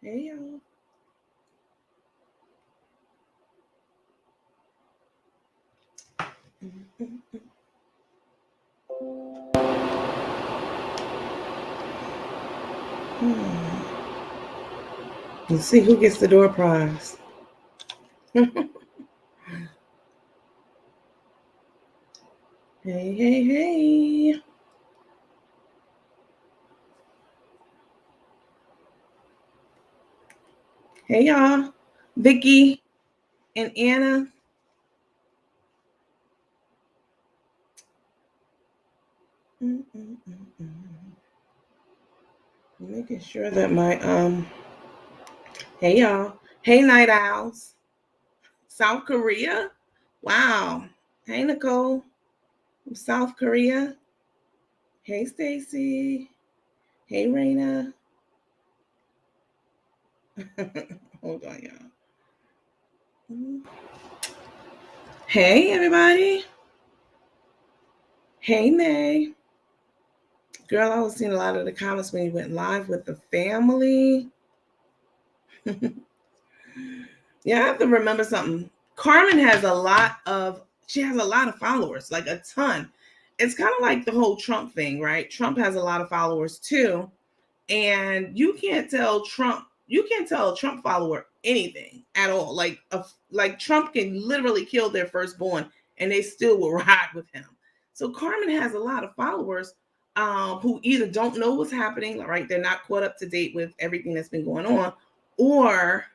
Hey y'all. Let's see who gets the door prize. Hey, hey, hey. Hey y'all. Vicky and Anna. Making sure that my hey y'all. Hey night owls. South Korea. Wow. Hey Nicole from South Korea. Hey Stacy. Hey Raina. Hold on, y'all. Hey everybody. Hey May. Girl, I was seeing a lot of the comments when you went live with the family. Yeah, I have to remember something. Carmen has a lot of followers, like a ton. It's kind of like the whole Trump thing, right? Trump has a lot of followers too. And you can't tell a Trump follower anything at all. Like Trump can literally kill their firstborn and they still will ride with him. So Carmen has a lot of followers who either don't know what's happening, right? They're not caught up to date with everything that's been going on, or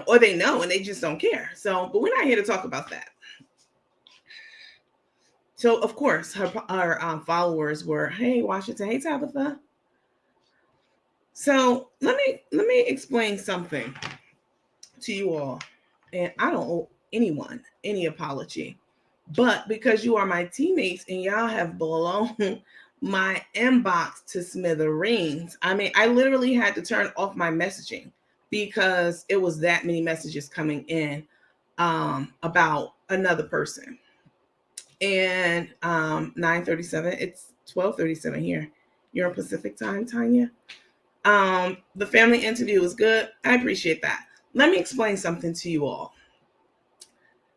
or they know and they just don't care. So, but we're not here to talk about that. So, of course, her followers were, "Hey, Washington, hey Tabitha." So let me explain something to you all, and I don't owe anyone any apology, but because you are my teammates and y'all have blown my inbox to smithereens. I mean, I literally had to turn off my messaging because it was that many messages coming in about another person. And 9:37, it's 12:37 here. You're on Pacific time, Tanya. The family interview was good. I appreciate that. Let me explain something to you all,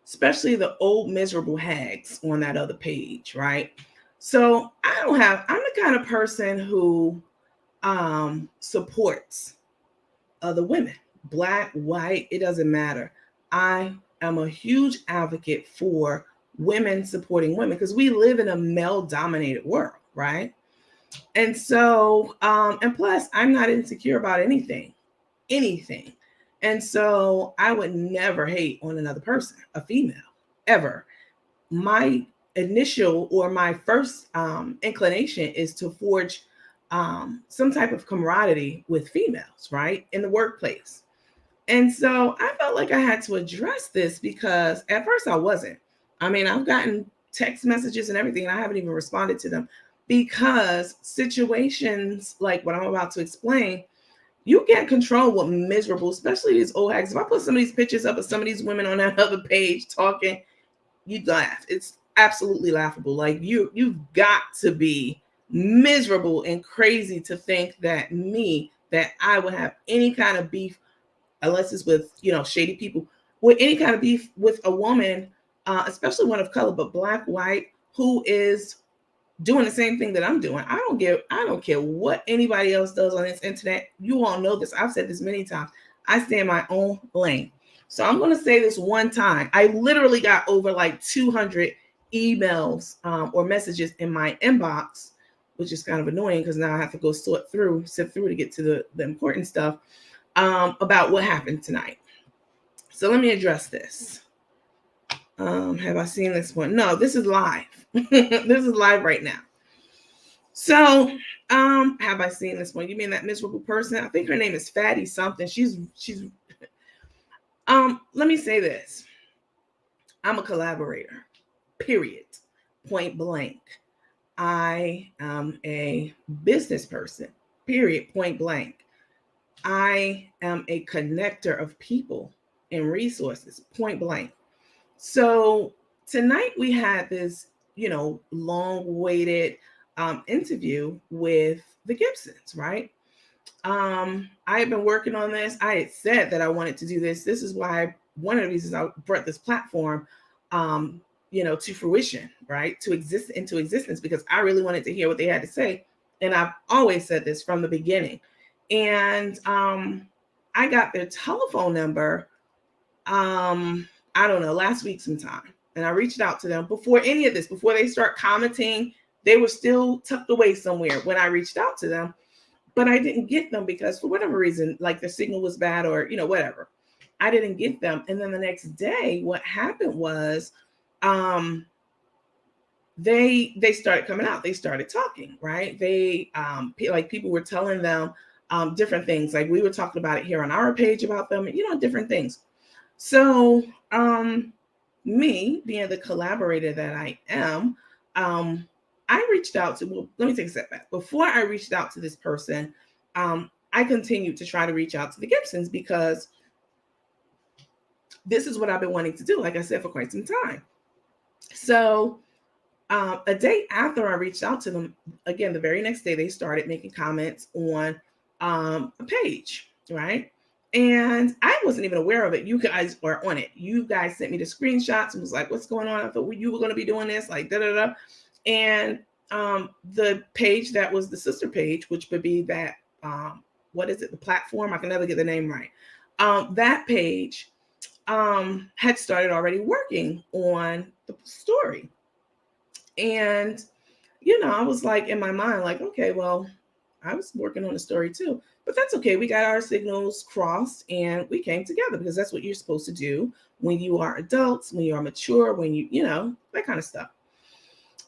especially the old miserable hags on that other page, right? So I'm the kind of person who supports other women, black, white, it doesn't matter. I am a huge advocate for women supporting women because we live in a male dominated world, right? And so, and plus, I'm not insecure about anything. And so I would never hate on another person, a female, ever. My initial or my first inclination is to forge some type of camaraderie with females, right, in the workplace. And so I felt like I had to address this because at first I wasn't. I mean, I've gotten text messages and everything, and I haven't even responded to them because situations like what I'm about to explain, you can't control what miserable, especially these old hacks. If I put some of these pictures up of some of these women on that other page talking, you'd laugh. It's absolutely laughable. Like you've got to be miserable and crazy to think that I would have any kind of beef, unless it's with shady people, with any kind of beef with a woman, especially one of color, but black, white, who is doing the same thing that I'm doing. I don't care what anybody else does on this internet. You all know this. I've said this many times. I stay in my own lane. So I'm going to say this one time. I literally got over like 200 emails or messages in my inbox, which is kind of annoying because now I have to go sift through to get to the important stuff about what happened tonight. So let me address this. Have I seen this one? No, this is live. This is live right now. So, have I seen this one? You mean that miserable person? I think her name is Fatty something. She's let me say this. I'm a collaborator. Period. Point blank. I am a business person. Period. Point blank. I am a connector of people and resources. Point blank. So tonight we had this, long waited interview with the Gibsons, right? I had been working on this. I had said that I wanted to do this. This is why one of the reasons I brought this platform, to fruition, right? To exist into existence, because I really wanted to hear what they had to say. And I've always said this from the beginning. And I got their telephone number, I don't know, last week sometime. And I reached out to them before any of this, before they start commenting. They were still tucked away somewhere when I reached out to them, but I didn't get them because for whatever reason, like the signal was bad or, whatever. I didn't get them. And then the next day, what happened was they started coming out. They started talking, right? They like people were telling them different things. Like we were talking about it here on our page about them, different things. So me being the collaborator that I am, I reached out to, well, let me take a step back. Before I reached out to this person, I continued to try to reach out to the Gibsons because this is what I've been wanting to do, like I said, for quite some time. So a day after I reached out to them, again, the very next day, they started making comments on a page, right? And I wasn't even aware of it. You guys were on it. You guys sent me the screenshots and was like, what's going on? I thought you were going to be doing this, like da-da-da. And the page that was the sister page, which would be that, what is it? The platform? I can never get the name right. That page had started already working on the story. And, I was like in my mind, like, okay, well, I was working on the story too, but that's okay. We got our signals crossed and we came together because that's what you're supposed to do when you are adults, when you are mature, when that kind of stuff.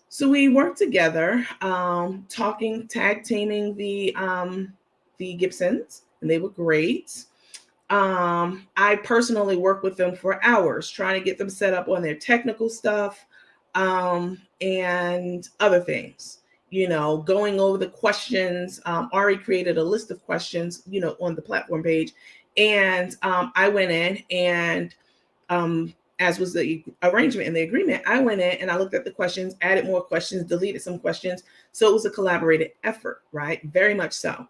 So we worked together, talking, tag teaming the Gibsons, and they were great. I personally worked with them for hours trying to get them set up on their technical stuff and other things, going over the questions. Ari created a list of questions, on the platform page. And I went in and as was the arrangement and the agreement, I went in and I looked at the questions, added more questions, deleted some questions. So it was a collaborated effort, right? Very much so.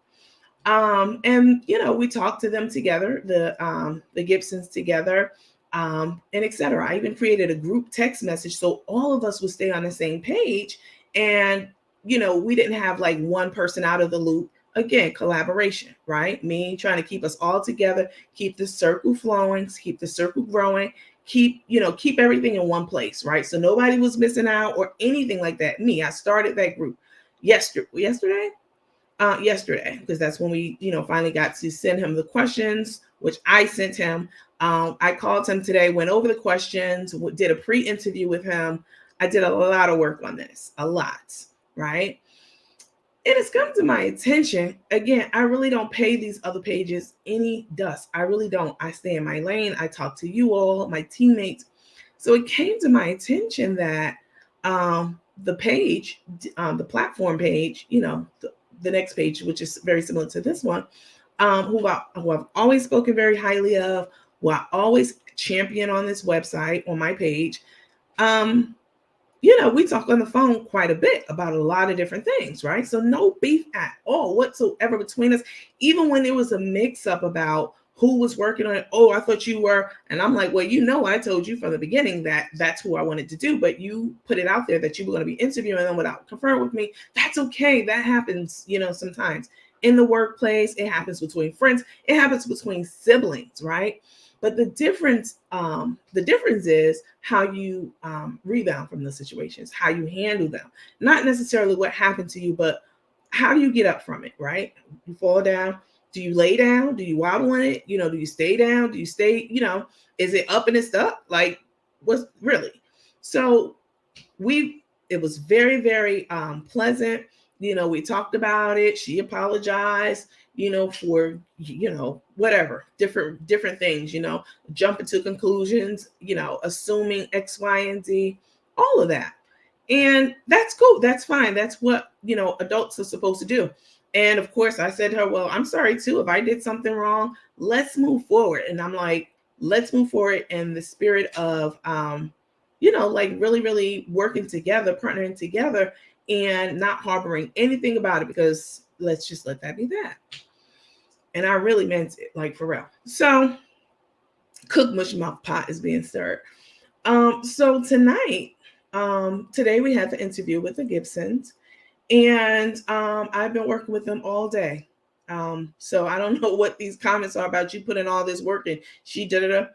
And we talked to them together, the Gibsons together, and etc. I even created a group text message so all of us would stay on the same page. And we didn't have like one person out of the loop. Again, collaboration, right? Me trying to keep us all together, keep the circle flowing, keep the circle growing, keep everything in one place, right? So nobody was missing out or anything like that. I started that group yesterday, because that's when we, finally got to send him the questions, which I sent him. I called him today, went over the questions, did a pre-interview with him. I did a lot of work on this, a lot, right? It has come to my attention. Again, I really don't pay these other pages any dust. I really don't. I stay in my lane. I talk to you all, my teammates. So it came to my attention that the page, the platform page, the next page, which is very similar to this one, who I've always spoken very highly of, who I always champion on this website, on my page. We talk on the phone quite a bit about a lot of different things, right? So no beef at all whatsoever between us. Even when there was a mix up about who was working on it. Oh, I thought you were. And I'm like, well, I told you from the beginning that that's who I wanted to do, but you put it out there that you were going to be interviewing them without confirming with me. That's okay. That happens, sometimes in the workplace. It happens between friends. It happens between siblings, right? But the difference is how you rebound from the situations, how you handle them. Not necessarily what happened to you, but how do you get up from it, right? You fall down. Do you lay down? Do you waddle on it? Do you stay down? Do you stay, is it up and it's up? Like, what's really? So it was very, very pleasant. We talked about it. She apologized, for, whatever, different things, jumping to conclusions, assuming X, Y, and Z, all of that. And that's cool. That's fine. That's what, adults are supposed to do. And of course, I said to her, well, I'm sorry too. If I did something wrong, let's move forward. And I'm like, let's move forward in the spirit of like really, really working together, partnering together, and not harboring anything about it, because let's just let that be that. And I really meant it, like for real. So, cook mush mouth pot is being stirred. So tonight, today we had the interview with the Gibsons, and I've been working with them all day. So I don't know what these comments are about you putting all this work in. She did it.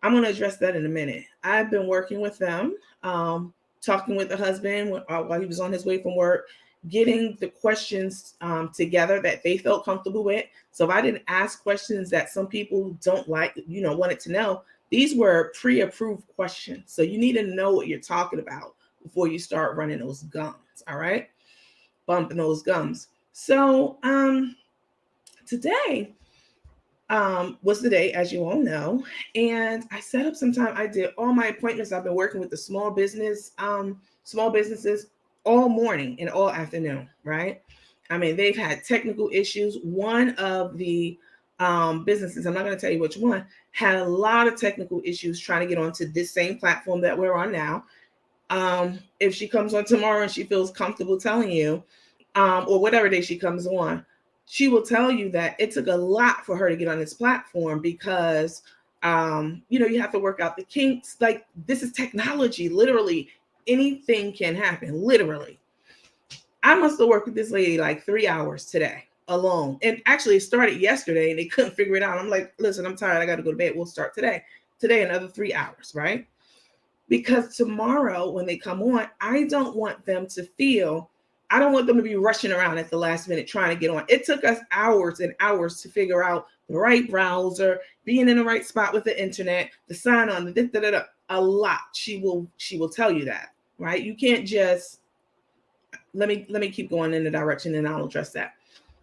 I'm going to address that in a minute. I've been working with them, talking with the husband while he was on his way from work, getting the questions together that they felt comfortable with. So if I didn't ask questions that some people don't like, wanted to know, these were pre-approved questions. So you need to know what you're talking about before you start running those gums. All right. Bumping those gums. So today was the day, as you all know, and I set up some time. I did all my appointments. I've been working with the small businesses all morning and all afternoon, right? I mean, they've had technical issues. One of the businesses, I'm not going to tell you which one, had a lot of technical issues trying to get onto this same platform that we're on now. If she comes on tomorrow and she feels comfortable telling you, or whatever day she comes on, she will tell you that it took a lot for her to get on this platform because, you have to work out the kinks. Like, this is technology. Literally, anything can happen. Literally. I must have worked with this lady like 3 hours today alone. And actually, it started yesterday and they couldn't figure it out. I'm like, listen, I'm tired. I got to go to bed. We'll start today. Today, another 3 hours, right? Because tomorrow when they come on, I don't want them to be rushing around at the last minute trying to get on. It took us hours and hours to figure out the right browser, being in the right spot with the internet, the sign on, a lot. She will tell you that, right? You can't just let me keep going in the direction and I'll address that.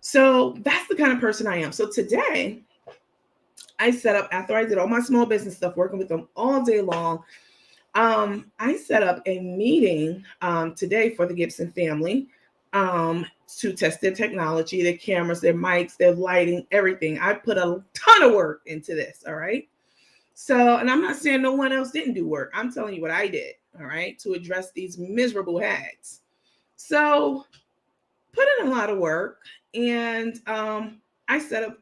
So that's the kind of person I am. So today I set up, after I did all my small business stuff, working with them all day long, I set up a meeting today for the Gibson family to test their technology, their cameras, their mics, their lighting, everything. I put a ton of work into this, all right? So, and I'm not saying no one else didn't do work. I'm telling you what I did, all right, to address these miserable hags. So, put in a lot of work, and I set up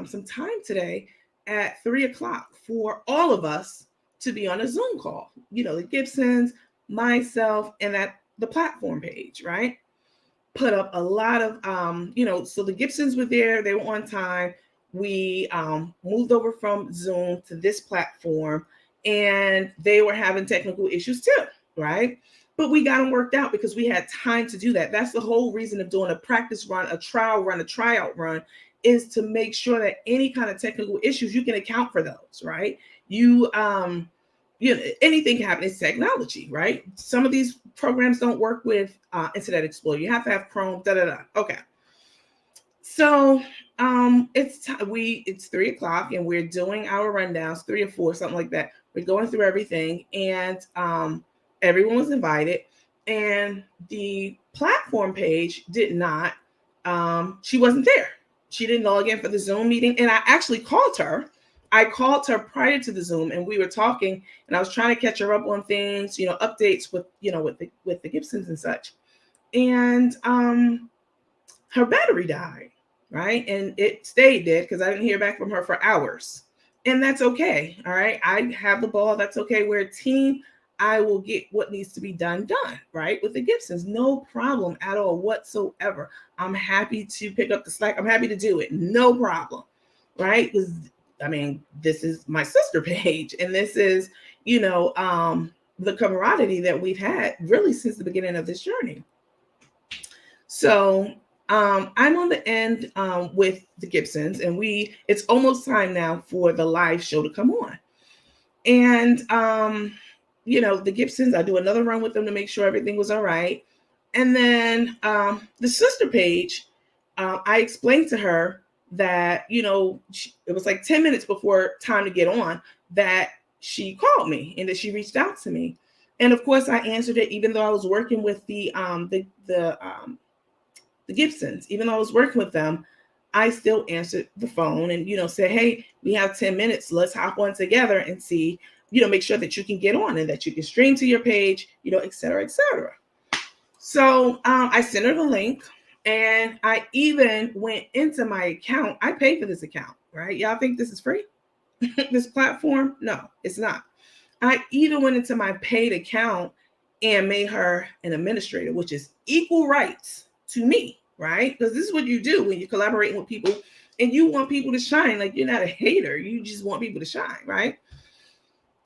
some time today at 3:00 for all of us to be on a Zoom call. The Gibsons, myself, and the platform page, right? Put up a lot of, so the Gibsons were there. They were on time. We moved over from Zoom to this platform, and they were having technical issues too, right? But we got them worked out because we had time to do that. That's the whole reason of doing a practice run, a trial run, a tryout run, is to make sure that any kind of technical issues, you can account for those, right? Anything can happen. It's technology, right? Some of these programs don't work with Internet Explorer. You have to have Chrome, Okay. So it's 3:00 and we're doing our rundowns, 3 or 4, something like that. We're going through everything, and everyone was invited, and the platform page did not. She wasn't there. She didn't log in for the Zoom meeting, and I actually called her. I called her prior to the Zoom, and we were talking, and I was trying to catch her up on things, updates with the Gibsons and such. And her battery died, right? And it stayed dead because I didn't hear back from her for hours. And that's okay. All right. I have the ball. That's okay. We're a team. I will get what needs to be done, right? With the Gibsons. No problem at all whatsoever. I'm happy to pick up the slack. I'm happy to do it. No problem. Right? Because this is my sister page. And this is, the camaraderie that we've had really since the beginning of this journey. So I'm on the end with the Gibsons, and it's almost time now for the live show to come on. And the Gibsons, I do another run with them to make sure everything was all right. And then the sister page, I explained to her that, it was like 10 minutes before time to get on that she called me and that she reached out to me. And of course I answered it, even though I was working with the Gibsons. Even though I was working with them, I still answered the phone and, said, hey, we have 10 minutes. Let's hop on together and see make sure that you can get on and that you can stream to your page, et cetera, et cetera. So I sent her the link, and I even went into my account. I paid for this account, right? Y'all think this is free? This platform? No, it's not. I even went into my paid account and made her an administrator, which is equal rights to me, right? Because this is what you do when you're collaborating with people and you want people to shine. Like, you're not a hater. You just want people to shine, right?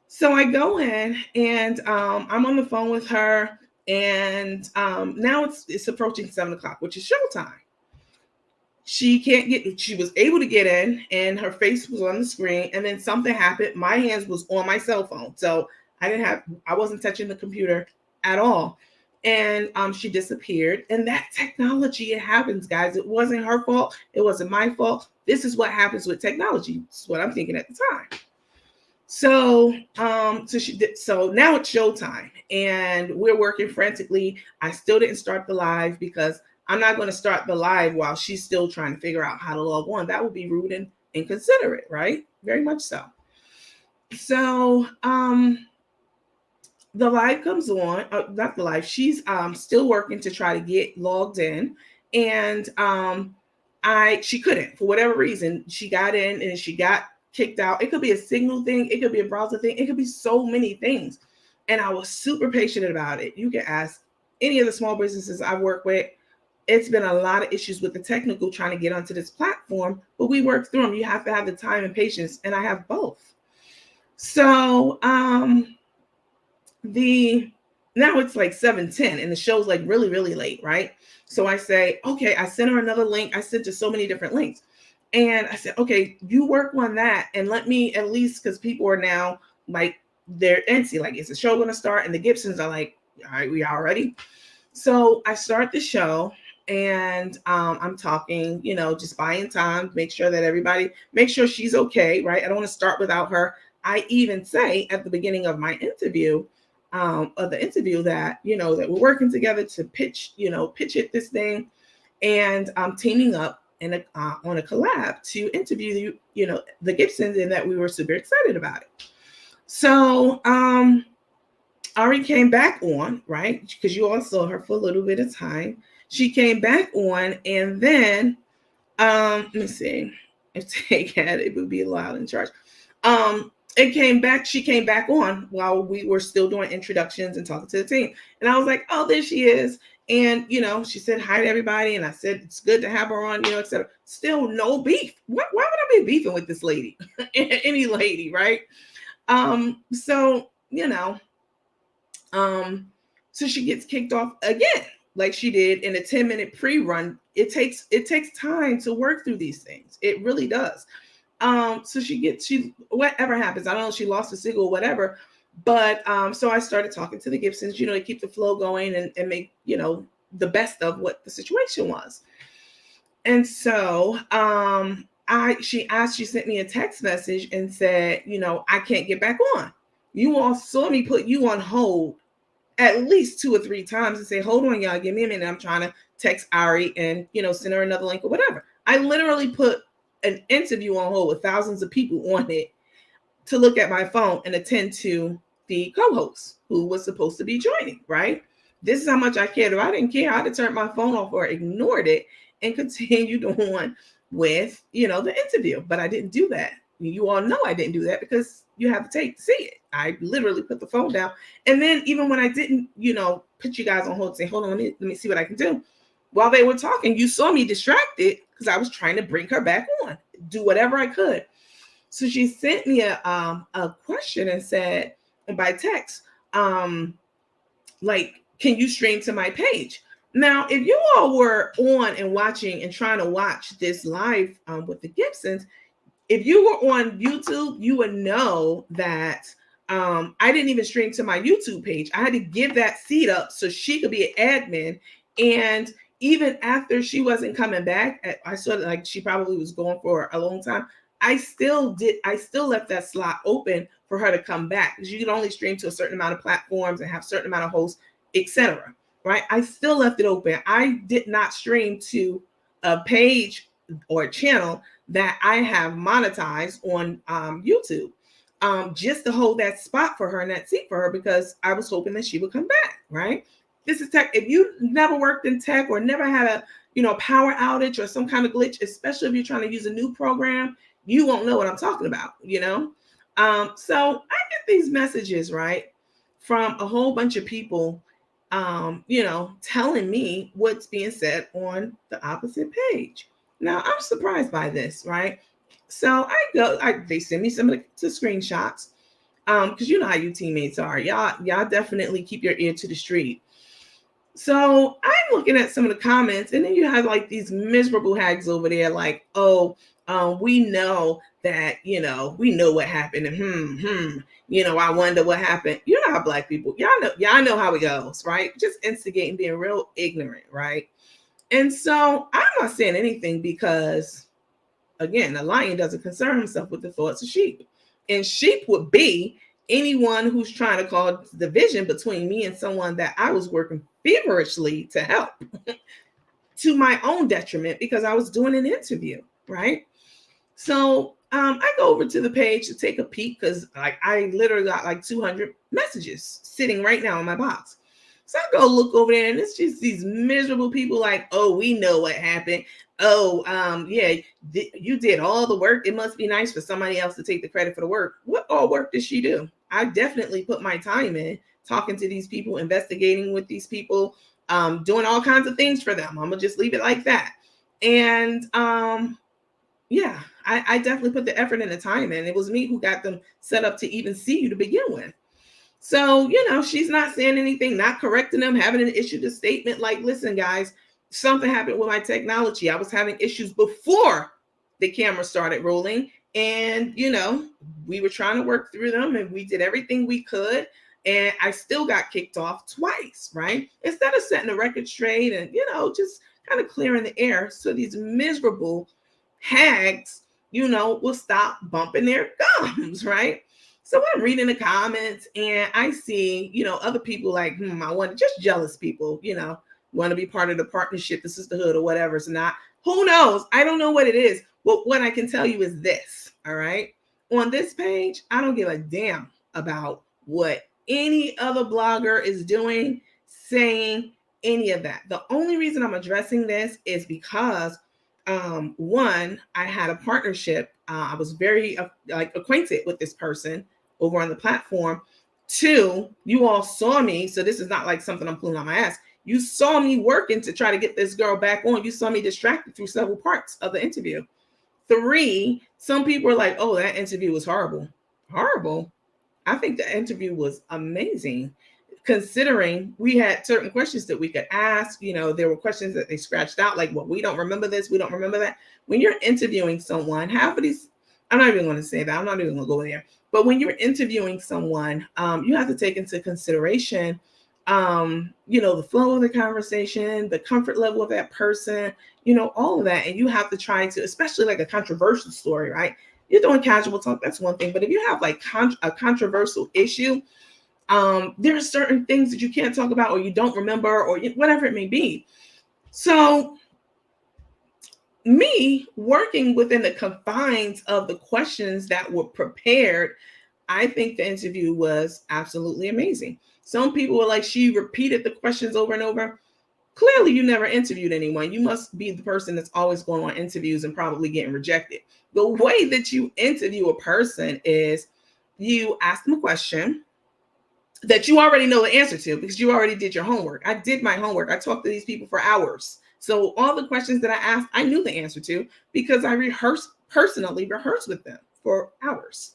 So I go in and I'm on the phone with her, and now it's approaching 7:00, which is showtime. She was able to get in, and her face was on the screen, and then something happened. My hands was on my cell phone. So I wasn't touching the computer at all. And she disappeared. And that technology, it happens, guys. It wasn't her fault. It wasn't my fault. This is what happens with technology. This is what I'm thinking at the time. So so now it's showtime, and we're working frantically. I still didn't start the live because I'm not going to start the live while she's still trying to figure out how to log on. That would be rude and inconsiderate, right? Very much so. So the live comes on, not the live. She's still working to try to get logged in, and she couldn't, for whatever reason. She got in and she got kicked out. It could be a signal thing, it could be a browser thing, it could be so many things. And I was super patient about it. You can ask any of the small businesses I work with. It's been a lot of issues with the technical trying to get onto this platform, but we work through them. You have to have the time and patience, and I have both. So now it's like 7:10 and the show's like really, really late, right? So I say, okay, I sent her another link. I sent her so many different links. And I said, okay, you work on that and let me at least, because people are now like, they're antsy, like, is the show going to start? And the Gibsons are like, all right, we all ready? So I start the show, and I'm talking, just buying time, make sure she's okay, right? I don't want to start without her. I even say at the beginning of my interview, that, that we're working together to pitch it, this thing, and teaming up on a collab to interview the Gibsons, and that we were super excited about it. So Ari came back on, right? Because you all saw her for a little bit of time. She came back on, and then let me see if Tik had it would be allowed in charge. She came back on while we were still doing introductions and talking to the team. And I was like, oh, there she is. And, she said hi to everybody. And I said, it's good to have her on, et cetera. Still no beef. Why would I be beefing with this lady? Any lady, right? So she gets kicked off again, like she did in a 10-minute pre-run. It takes time to work through these things. It really does. So whatever happens, I don't know, she lost a signal or whatever. But so I started talking to the Gibsons, to keep the flow going and make, the best of what the situation was. And so she sent me a text message and said, I can't get back on. You all saw me put you on hold at least 2 or 3 times and say, hold on, y'all, give me a minute. I'm trying to text Ari and, send her another link or whatever. I literally put an interview on hold with thousands of people on it to look at my phone and attend to the co-host who was supposed to be joining, right? This is how much I cared. If I didn't care, I'd have turned my phone off or ignored it and continued on with, the interview. But I didn't do that. You all know I didn't do that because you have to take to see it. I literally put the phone down. And then even when I didn't, put you guys on hold and say, hold on, let me see what I can do. While they were talking, you saw me distracted because I was trying to bring her back on, do whatever I could. So she sent me a question and said, by text, like, can you stream to my page? Now, if you all were on and watching and trying to watch this live with the Gibsons, if you were on YouTube, you would know that I didn't even stream to my YouTube page. I had to give that seat up so she could be an admin. And even after she wasn't coming back, I saw like she probably was gone for a long time. I still left that slot open for her to come back, because you can only stream to a certain amount of platforms and have a certain amount of hosts, etc. Right? I still left it open. I did not stream to a page or a channel that I have monetized on YouTube. just to hold that spot for her and that seat for her, because I was hoping that she would come back, right? This is tech. If you never worked in tech or never had a, power outage or some kind of glitch, especially if you're trying to use a new program, you won't know what I'm talking about. So I get these messages, right, from a whole bunch of people, telling me what's being said on the opposite page. Now I'm surprised by this, right? So they send me some of the screenshots, because you know how you teammates are. Y'all definitely keep your ear to the street. So I'm looking at some of the comments, and then you have like these miserable hags over there, like, oh, we know that, we know what happened, and I wonder what happened. You know how Black people, y'all know how it goes, right? Just instigating, being real ignorant, right? And so I'm not saying anything because, again, a lion doesn't concern himself with the thoughts of sheep. And sheep would be anyone who's trying to cause division between me and someone that I was working feverishly to help to my own detriment because I was doing an interview, right? So I go over to the page to take a peek because I literally got like 200 messages sitting right now in my box. So I go look over there, and it's just these miserable people like, oh, we know what happened. Oh, yeah, you did all the work. It must be nice for somebody else to take the credit for the work. What all work did she do? I definitely put my time in talking to these people, investigating with these people, doing all kinds of things for them. I'm gonna just leave it like that. And yeah, I definitely put the effort and the time in. It was me who got them set up to even see you to begin with. So, she's not saying anything, not correcting them, having an issue to statement like, listen, guys, something happened with my technology. I was having issues before the camera started rolling. And, we were trying to work through them, and we did everything we could. And I still got kicked off twice, right? Instead of setting the record straight and, just kind of clearing the air so these miserable hags, will stop bumping their gums, right? So I'm reading the comments, and I see, other people like, I want just jealous people, want to be part of the partnership, the sisterhood, or whatever. It's not. Who knows? I don't know what it is. But what I can tell you is this, all right? On this page, I don't give a damn about what any other blogger is doing, saying, any of that. The only reason I'm addressing this is because one, I had a partnership. I was very acquainted with this person over on the platform. Two, you all saw me. So this is not like something I'm pulling on my ass. You saw me working to try to get this girl back on. You saw me distracted through several parts of the interview. Three, some people were like, oh, that interview was horrible. Horrible. I think the interview was amazing, considering we had certain questions that we could ask. There were questions that they scratched out, like, well, we don't remember this, we don't remember that. When you're interviewing someone, half of these, I'm not even going to say that, I'm not even going to go there. But when you're interviewing someone, you have to take into consideration, the flow of the conversation, the comfort level of that person, all of that. And you have to try to, especially like a controversial story, right? You're doing casual talk, that's one thing. But if you have like a controversial issue, there are certain things that you can't talk about, or you don't remember, or whatever it may be. So me working within the confines of the questions that were prepared, I think the interview was absolutely amazing. Some people were like, she repeated the questions over and over. Clearly, you never interviewed anyone. You must be the person that's always going on interviews and probably getting rejected. The way that you interview a person is you ask them a question that you already know the answer to because you already did your homework. I did my homework. I talked to these people for hours. So all the questions that I asked, I knew the answer to because I personally rehearsed with them for hours.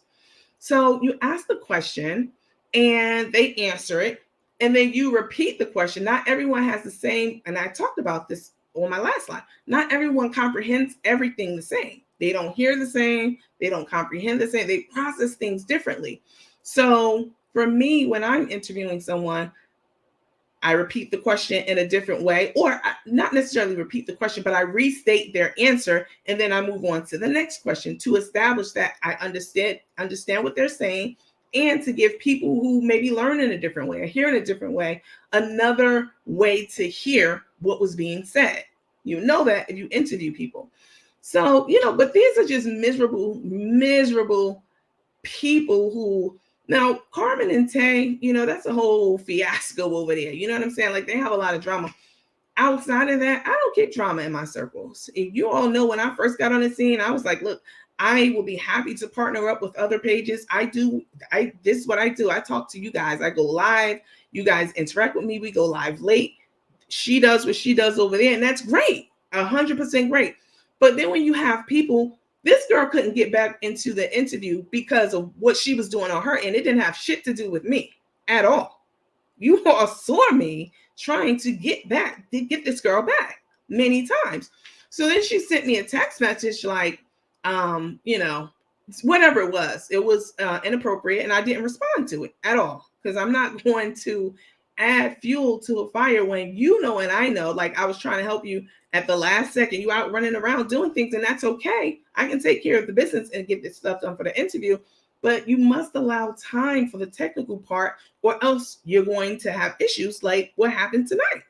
So you ask the question and they answer it. And then you repeat the question. Not everyone has the same, and I talked about this on my last slide. Not everyone comprehends everything the same. They don't hear the same. They don't comprehend the same. They process things differently. So for me, when I'm interviewing someone, I repeat the question in a different way, or not necessarily repeat the question, but I restate their answer, and then I move on to the next question to establish that I understand what they're saying, and to give people who maybe learn in a different way or hear in a different way, another way to hear what was being said. You know that if you interview people. So, but these are just miserable people who, now Carmen and Tay, that's a whole fiasco over there. You know what I'm saying? Like, they have a lot of drama. Outside of that, I don't get drama in my circles. If you all know, when I first got on the scene, I was like, look, I will be happy to partner up with other pages. This is what I do. I talk to you guys. I go live. You guys interact with me. We go live late. She does what she does over there, and that's great. 100% great. But then when you have people, this girl couldn't get back into the interview because of what she was doing on her end. It didn't have shit to do with me at all. You all saw me trying to get this girl back many times. So then she sent me a text message like, whatever it was inappropriate, and I didn't respond to it at all, because I'm not going to add fuel to a fire when and I know, like, I was trying to help you at the last second. You out running around doing things, and that's okay. I can take care of the business and get this stuff done for the interview, but you must allow time for the technical part, or else you're going to have issues like what happened tonight.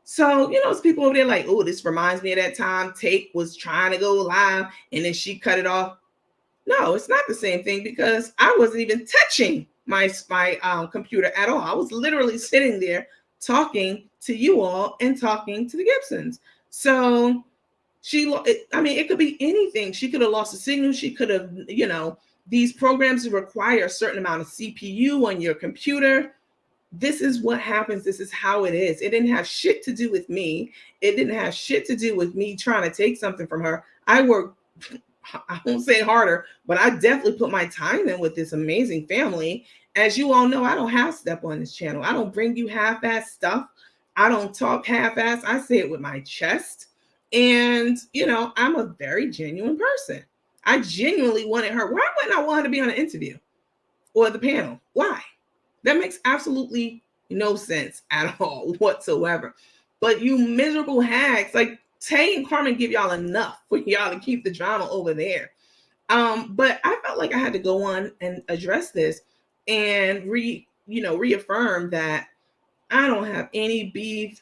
So, it's people over there like, oh, this reminds me of that time Tate was trying to go live and then she cut it off. No, it's not the same thing, because I wasn't even touching my computer at all. I was literally sitting there talking to you all and talking to the Gibsons. So it could be anything. She could have lost a signal. She could have, these programs require a certain amount of CPU on your computer. This is what happens. This is how it is. It didn't have shit to do with me. It didn't have shit to do with me trying to take something from her. I worked, I won't say harder, but I definitely put my time in with this amazing family. As you all know, I don't half step on this channel. I don't bring you half-ass stuff. I don't talk half-ass. I say it with my chest. And, I'm a very genuine person. I genuinely wanted her. Why wouldn't I want her to be on an interview or the panel? Why? That makes absolutely no sense at all whatsoever. But you miserable hags, like Tay and Carmen give y'all enough for y'all to keep the drama over there. But I felt like I had to go on and address this and reaffirm that I don't have any beef,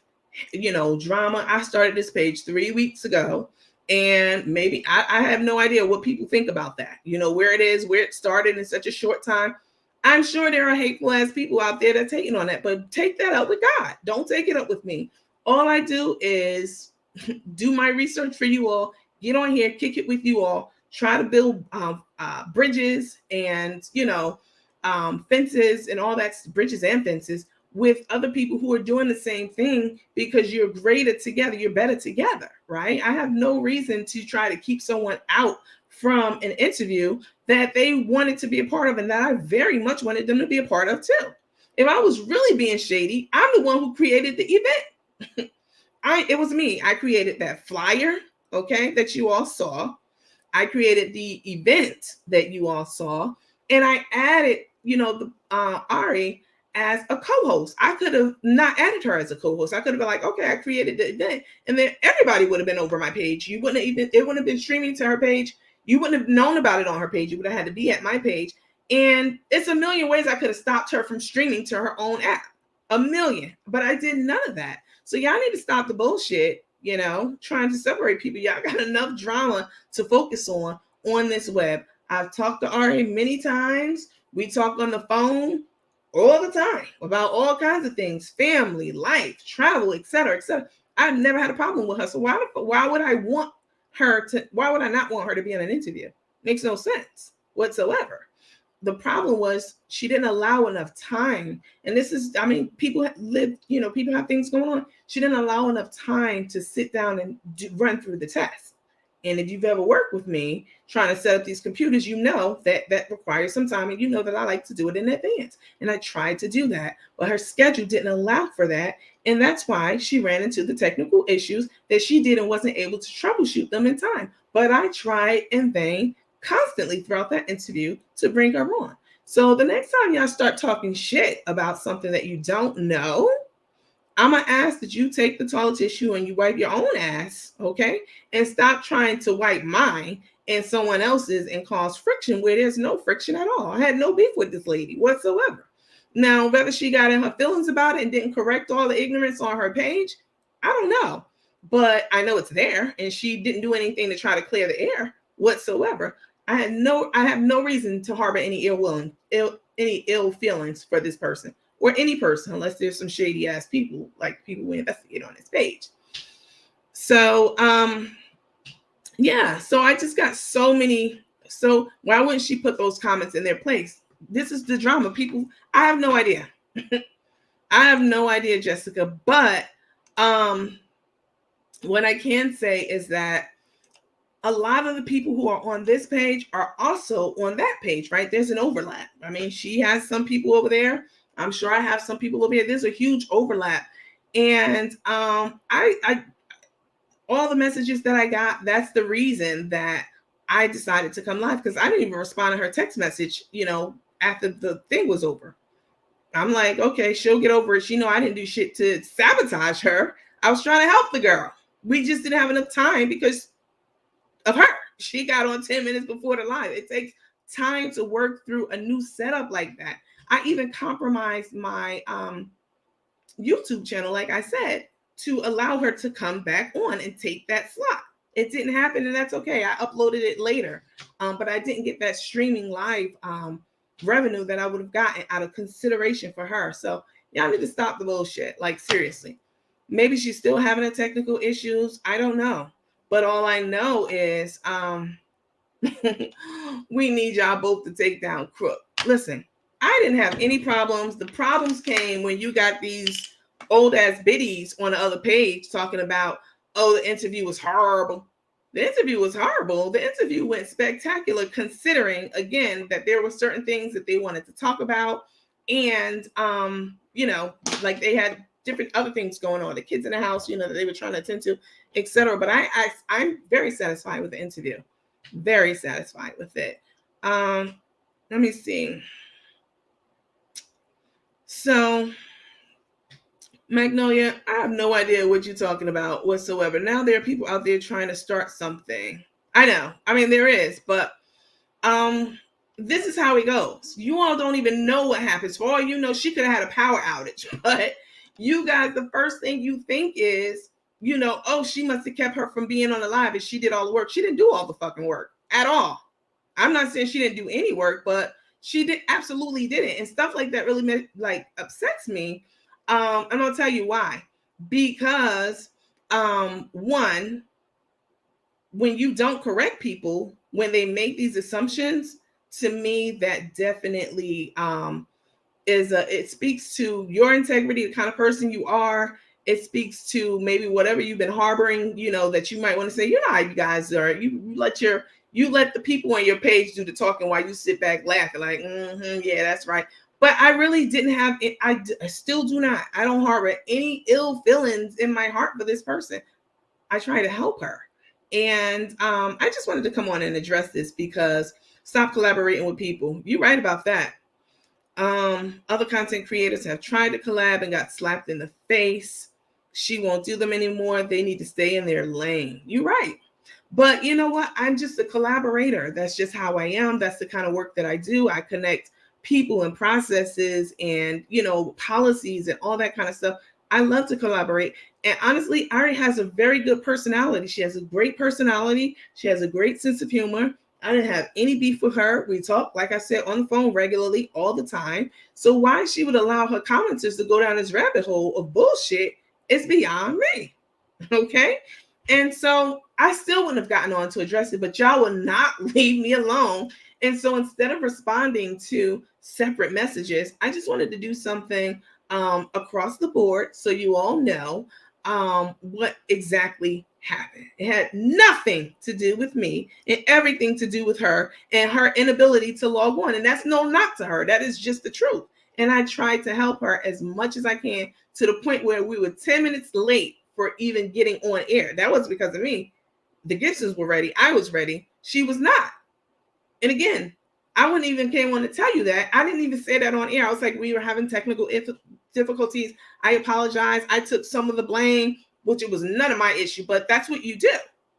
drama. I started this page 3 weeks ago, and maybe I have no idea what people think about that. Where it is, where it started in such a short time. I'm sure there are hateful ass people out there that's hating on that, but take that up with God. Don't take it up with me. All I do is do my research for you all, get on here, kick it with you all, try to build bridges and, fences and all that, bridges and fences with other people who are doing the same thing, because you're greater together. You're better together, right? I have no reason to try to keep someone out from an interview that they wanted to be a part of, and that I very much wanted them to be a part of too. If I was really being shady, I'm the one who created the event. It was me. I created that flyer, okay, that you all saw. I created the event that you all saw, and I added, Ari as a co-host. I could have not added her as a co-host. I could have been like, okay, I created the event, and then everybody would have been over my page. It wouldn't have been streaming to her page. You wouldn't have known about it on her page. You would have had to be at my page. And it's a million ways I could have stopped her from streaming to her own app. A million. But I did none of that. So y'all need to stop the bullshit, trying to separate people. Y'all got enough drama to focus on this web. I've talked to Ari many times. We talk on the phone all the time about all kinds of things, family, life, travel, etc., etc. I've never had a problem with her. So why would I not want her to be in an interview? Makes no sense whatsoever. The problem was she didn't allow enough time. And this is, people people have things going on. She didn't allow enough time to sit down and run through the test. And if you've ever worked with me trying to set up these computers, that requires some time, and that I like to do it in advance. And I tried to do that, but her schedule didn't allow for that. And that's why she ran into the technical issues that she did and wasn't able to troubleshoot them in time. But I tried in vain constantly throughout that interview to bring her on. So the next time y'all start talking shit about something that you don't know, I'm going to ask that you take the toilet tissue and you wipe your own ass, okay? And stop trying to wipe mine and someone else's and cause friction where there's no friction at all. I had no beef with this lady whatsoever. Now, whether she got in her feelings about it and didn't correct all the ignorance on her page, I don't know. But I know it's there, and she didn't do anything to try to clear the air whatsoever. I have no reason to harbor any any ill feelings for this person or any person, unless there's some shady ass people, like people we investigate on this page. So, yeah, so I just got so many. So why wouldn't she put those comments in their place? This is the drama. People, I have no idea. I have no idea, Jessica. But what I can say is that a lot of the people who are on this page are also on that page, right? There's an overlap. I mean, she has some people over there. I'm sure I have some people over here. There's a huge overlap. And I all the messages that I got, that's the reason that I decided to come live, because I didn't even respond to her text message, after the thing was over. I'm like, okay, she'll get over it. She know I didn't do shit to sabotage her. I was trying to help the girl. We just didn't have enough time because of her. She got on 10 minutes before the live. It takes time to work through a new setup like that. I even compromised my YouTube channel, like I said, to allow her to come back on and take that slot. It didn't happen, and that's okay. I uploaded it later, but I didn't get that streaming live revenue that I would have gotten out of consideration for her. So y'all need to stop the bullshit. Like, seriously. Maybe she's still having a technical issues. I don't know. But all I know is we need y'all both to take down Crook. Listen, I didn't have any problems. The problems came when you got these old ass biddies on the other page talking about, oh, the interview was horrible. The interview was horrible. The interview went spectacular, considering, again, that there were certain things that they wanted to talk about. And, like they had different other things going on. The kids in the house, that they were trying to attend to, etc. But I'm very satisfied with the interview. Very satisfied with it. Let me see. So, Magnolia, I have no idea what you're talking about whatsoever. Now there are people out there trying to start something. I know. I mean, there is, but this is how it goes. You all don't even know what happens. For all you know, she could have had a power outage. But you guys, the first thing you think is, oh, she must have kept her from being on the live and she did all the work. She didn't do all the fucking work at all. I'm not saying she didn't do any work, but she absolutely didn't. And stuff like that really upsets me. I'm gonna tell you why. Because one, when you don't correct people, when they make these assumptions, to me, that definitely it speaks to your integrity, the kind of person you are. It speaks to maybe whatever you've been harboring, that you might want to say, how you guys are. You let the people on your page do the talking while you sit back laughing like, yeah, that's right. But I really didn't have it. I still do not. I don't harbor any ill feelings in my heart for this person. I try to help her. And I just wanted to come on and address this, because stop collaborating with people. You're right about that. Other content creators have tried to collab and got slapped in the face. She won't do them anymore. They need to stay in their lane. You're right. But you know what? I'm just a collaborator. That's just how I am. That's the kind of work that I do. I connect people and processes and, policies and all that kind of stuff. I love to collaborate. And honestly, Ari has a very good personality. She has a great personality. She has a great sense of humor. I didn't have any beef with her. We talk, like I said, on the phone regularly all the time. So why she would allow her commenters to go down this rabbit hole of bullshit is beyond me. Okay? And so I still wouldn't have gotten on to address it, but y'all will not leave me alone. And so instead of responding to separate messages, I just wanted to do something across the board so you all know what exactly happened. It had nothing to do with me and everything to do with her and her inability to log on. And that's no knock to her. That is just the truth. And I tried to help her as much as I can, to the point where we were 10 minutes late for even getting on air. That was because of me. The Gibsons were ready. I was ready. She was not. And again, I wouldn't even came on to tell you that. I didn't even say that on air. I was like, we were having technical difficulties. I apologize. I took some of the blame, which it was none of my issue, but that's what you do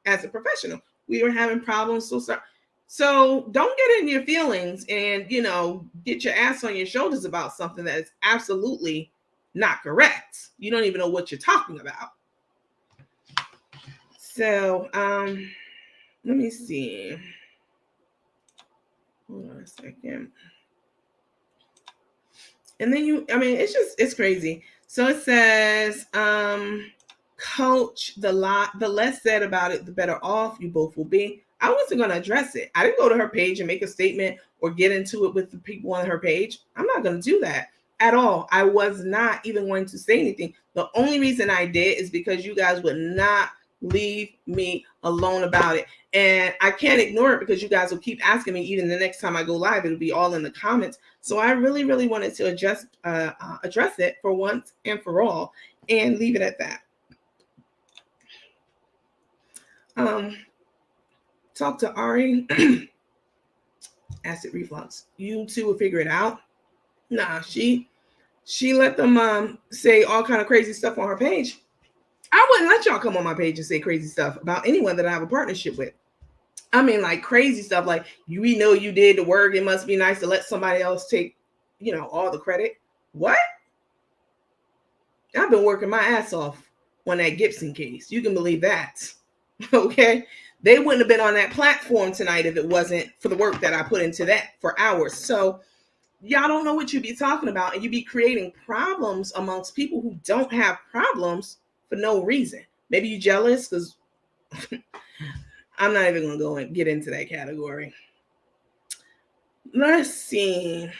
as a professional. We were having problems. So sorry. So don't get in your feelings and, get your ass on your shoulders about something that is absolutely not correct. You don't even know what you're talking about. So, let me see. Hold on a second. And then it's crazy. So it says, coach, the less said about it, the better off you both will be. I wasn't going to address it. I didn't go to her page and make a statement or get into it with the people on her page. I'm not going to do that at all. I was not even going to say anything. The only reason I did is because you guys would not leave me alone about it. And I can't ignore it because you guys will keep asking me. Even the next time I go live, it'll be all in the comments. So I really, really wanted to address it for once and for all and leave it at that. Talk to Ari. Acid reflux. You two will figure it out. Nah, she let them say all kind of crazy stuff on her page. I wouldn't let y'all come on my page and say crazy stuff about anyone that I have a partnership with. I mean, like crazy stuff, like we know you did the work. It must be nice to let somebody else take, all the credit. What? I've been working my ass off on that Gibson case. You can believe that. Okay. They wouldn't have been on that platform tonight if it wasn't for the work that I put into that for hours. So y'all don't know what you be talking about, and you be creating problems amongst people who don't have problems for no reason. Maybe you jealous because I'm not even going to go and get into that category. Let's see.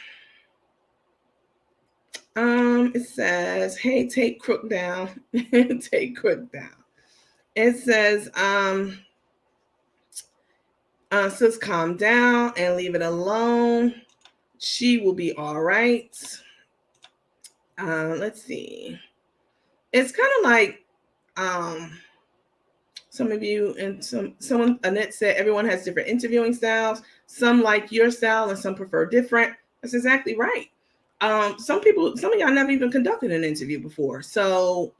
It says, hey, take Crook down. Take Crook down. It says, sis, calm down and leave it alone. She will be all right. Let's see. It's kind of like, some of you and someone, Annette said, everyone has different interviewing styles. Some like your style and some prefer different. That's exactly right. Some of y'all never even conducted an interview before. So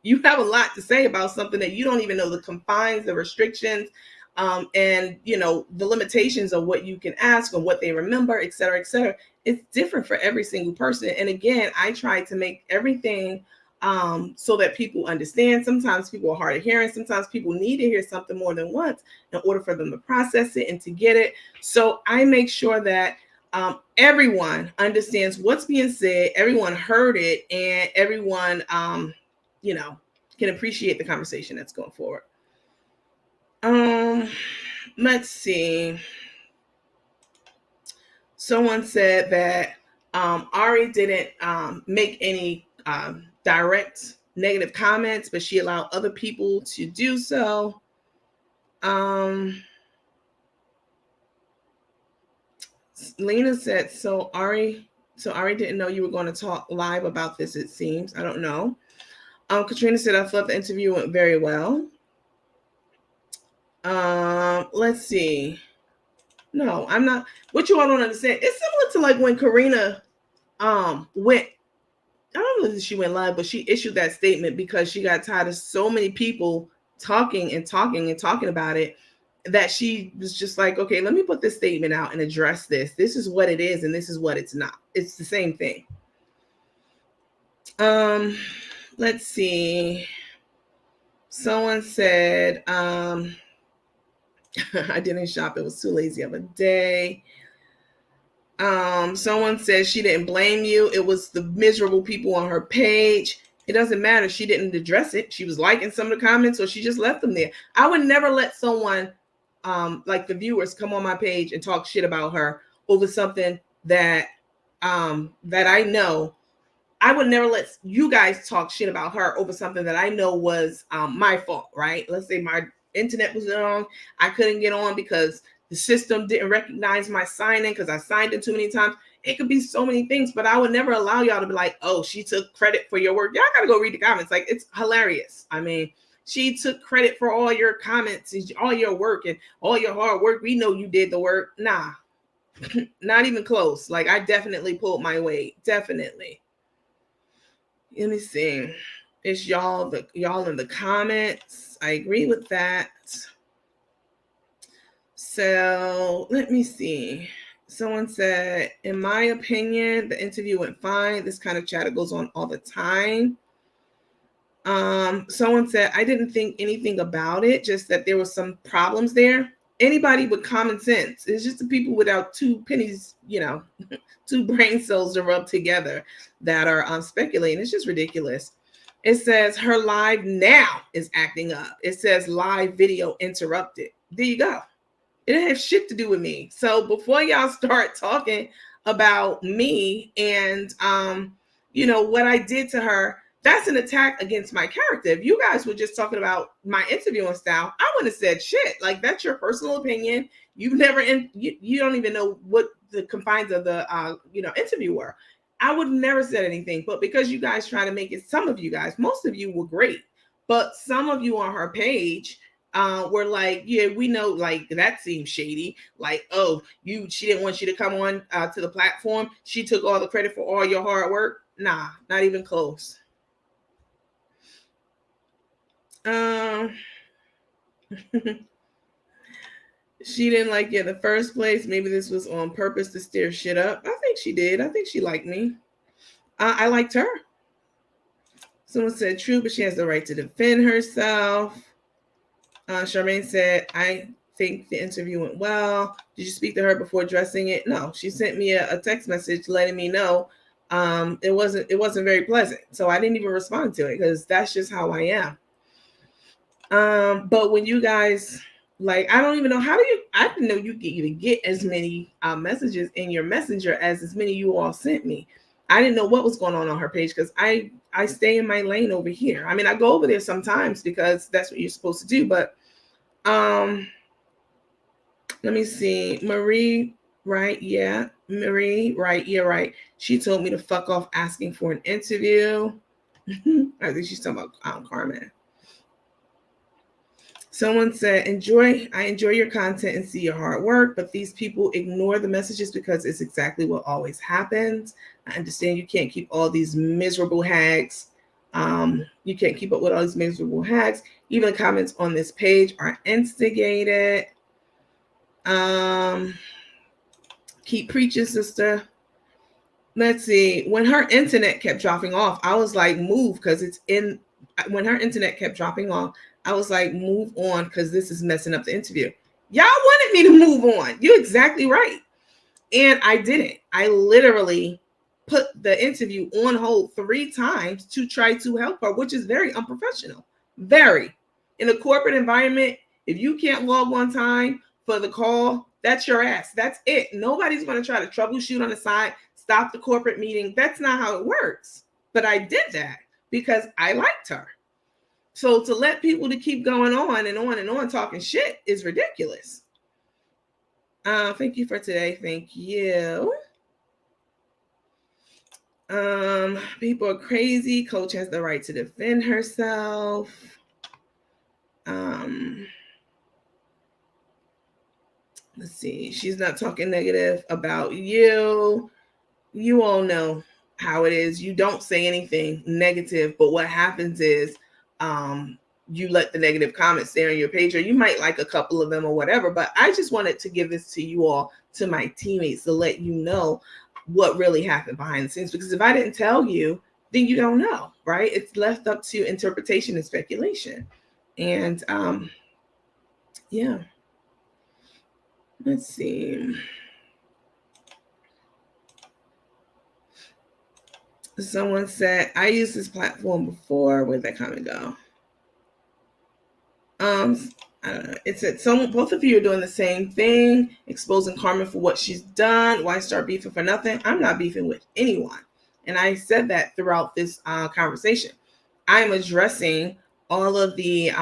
you have a lot to say about something that you don't even know the confines, the restrictions, and the limitations of what you can ask and what they remember, et cetera, et cetera. It's different for every single person. And again, I try to make everything so that people understand. Sometimes people are hard of hearing. Sometimes people need to hear something more than once in order for them to process it and to get it. So I make sure that everyone understands what's being said, everyone heard it, and everyone, can appreciate the conversation that's going forward. Let's see. Someone said that Ari didn't make any direct negative comments, but she allowed other people to do so. Lena said, so Ari didn't know you were going to talk live about this, it seems. I don't know. Katrina said, I thought the interview went very well. Let's see. No, I'm not. What you all don't understand, it's similar to like when Karina went, I don't know if she went live, but she issued that statement because she got tired of so many people talking about it, that she was just like, okay, let me put this statement out and address this. This is what it is, and this is what it's not. It's the same thing. Let's see. Someone said, I didn't shop. It was too lazy of a day. Someone says she didn't blame you. It was the miserable people on her page. It doesn't matter. She didn't address it. She was liking some of the comments, or she just left them there. I would never let someone like the viewers come on my page and talk shit about her over something that I know. I would never let you guys talk shit about her over something that I know was my fault, right? Let's say my internet was wrong. I couldn't get on because the system didn't recognize my sign-in because I signed in too many times. It could be so many things, but I would never allow y'all to be like, oh, she took credit for your work. Y'all got to go read the comments. Like, it's hilarious. I mean, she took credit for all your comments, all your work, and all your hard work. We know you did the work. Nah, not even close. Like, I definitely pulled my weight. Definitely. Let me see. It's y'all in the comments. I agree with that. So let me see. Someone said, in my opinion, the interview went fine. This kind of chatter goes on all the time. Someone said, I didn't think anything about it, just that there were some problems there. Anybody with common sense. It's just the people without two pennies, two brain cells to rub together that are speculating. It's just ridiculous. It says her live now is acting up. It says live video interrupted. There you go. It didn't have shit to do with me. So before y'all start talking about me and what I did to her, that's an attack against my character. If you guys were just talking about my interviewing style, I wouldn't have said shit. Like, that's your personal opinion. You've never you don't even know what the confines of the interview were. I would have never said anything. But because you guys try to make it, some of you guys, most of you were great, but some of you on her page were like, yeah, we know, like, that seems shady. Like, oh, she didn't want you to come on to the platform. She took all the credit for all your hard work. Nah, not even close. She didn't like you in the first place. Maybe this was on purpose to stir shit up. I think she did. I think she liked me. I liked her. Someone said true, but she has the right to defend herself. Charmaine said, I think the interview went well. Did you speak to her before addressing it? No, she sent me a text message letting me know it wasn't very pleasant. So I didn't even respond to it because that's just how I am. But when you guys, like, I don't even know, I didn't know you could even get as many messages in your messenger as many you all sent me. I didn't know what was going on her page because I stay in my lane over here. I mean, I go over there sometimes because that's what you're supposed to do. But let me see. Marie, right? Yeah. Marie, right? Yeah, right. She told me to fuck off asking for an interview. I think she's talking about Carmen. Someone said, I enjoy your content and see your hard work, but these people ignore the messages because it's exactly what always happens. I understand you can't keep all these miserable hags. You can't keep up with all these miserable hags. Even the comments on this page are instigated. Keep preaching, sister. Let's see. When her internet kept dropping off, I was like, move, because when her internet kept dropping off, I was like, move on, because this is messing up the interview. Y'all wanted me to move on. You're exactly right. And I didn't. I literally put the interview on hold 3 times to try to help her, which is very unprofessional. Very. In a corporate environment, if you can't log on time for the call, that's your ass. That's it. Nobody's going to try to troubleshoot on the side, stop the corporate meeting. That's not how it works. But I did that because I liked her. So to let people to keep going on and on and on talking shit is ridiculous. Thank you for today. Thank you. People are crazy. Coach has the right to defend herself. Let's see. She's not talking negative about you. You all know how it is. You don't say anything negative, but what happens is you let the negative comments stay on your page, or you might like a couple of them or whatever. But I just wanted to give this to you all, to my teammates, to let you know what really happened behind the scenes. Because if I didn't tell you, then you don't know, right? It's left up to interpretation and speculation. And yeah. Let's see. Someone said, I used this platform before. Where'd that comment go? I don't know. It said, both of you are doing the same thing, exposing Carmen for what she's done. Why start beefing for nothing? I'm not beefing with anyone. And I said that throughout this conversation. I'm addressing all of the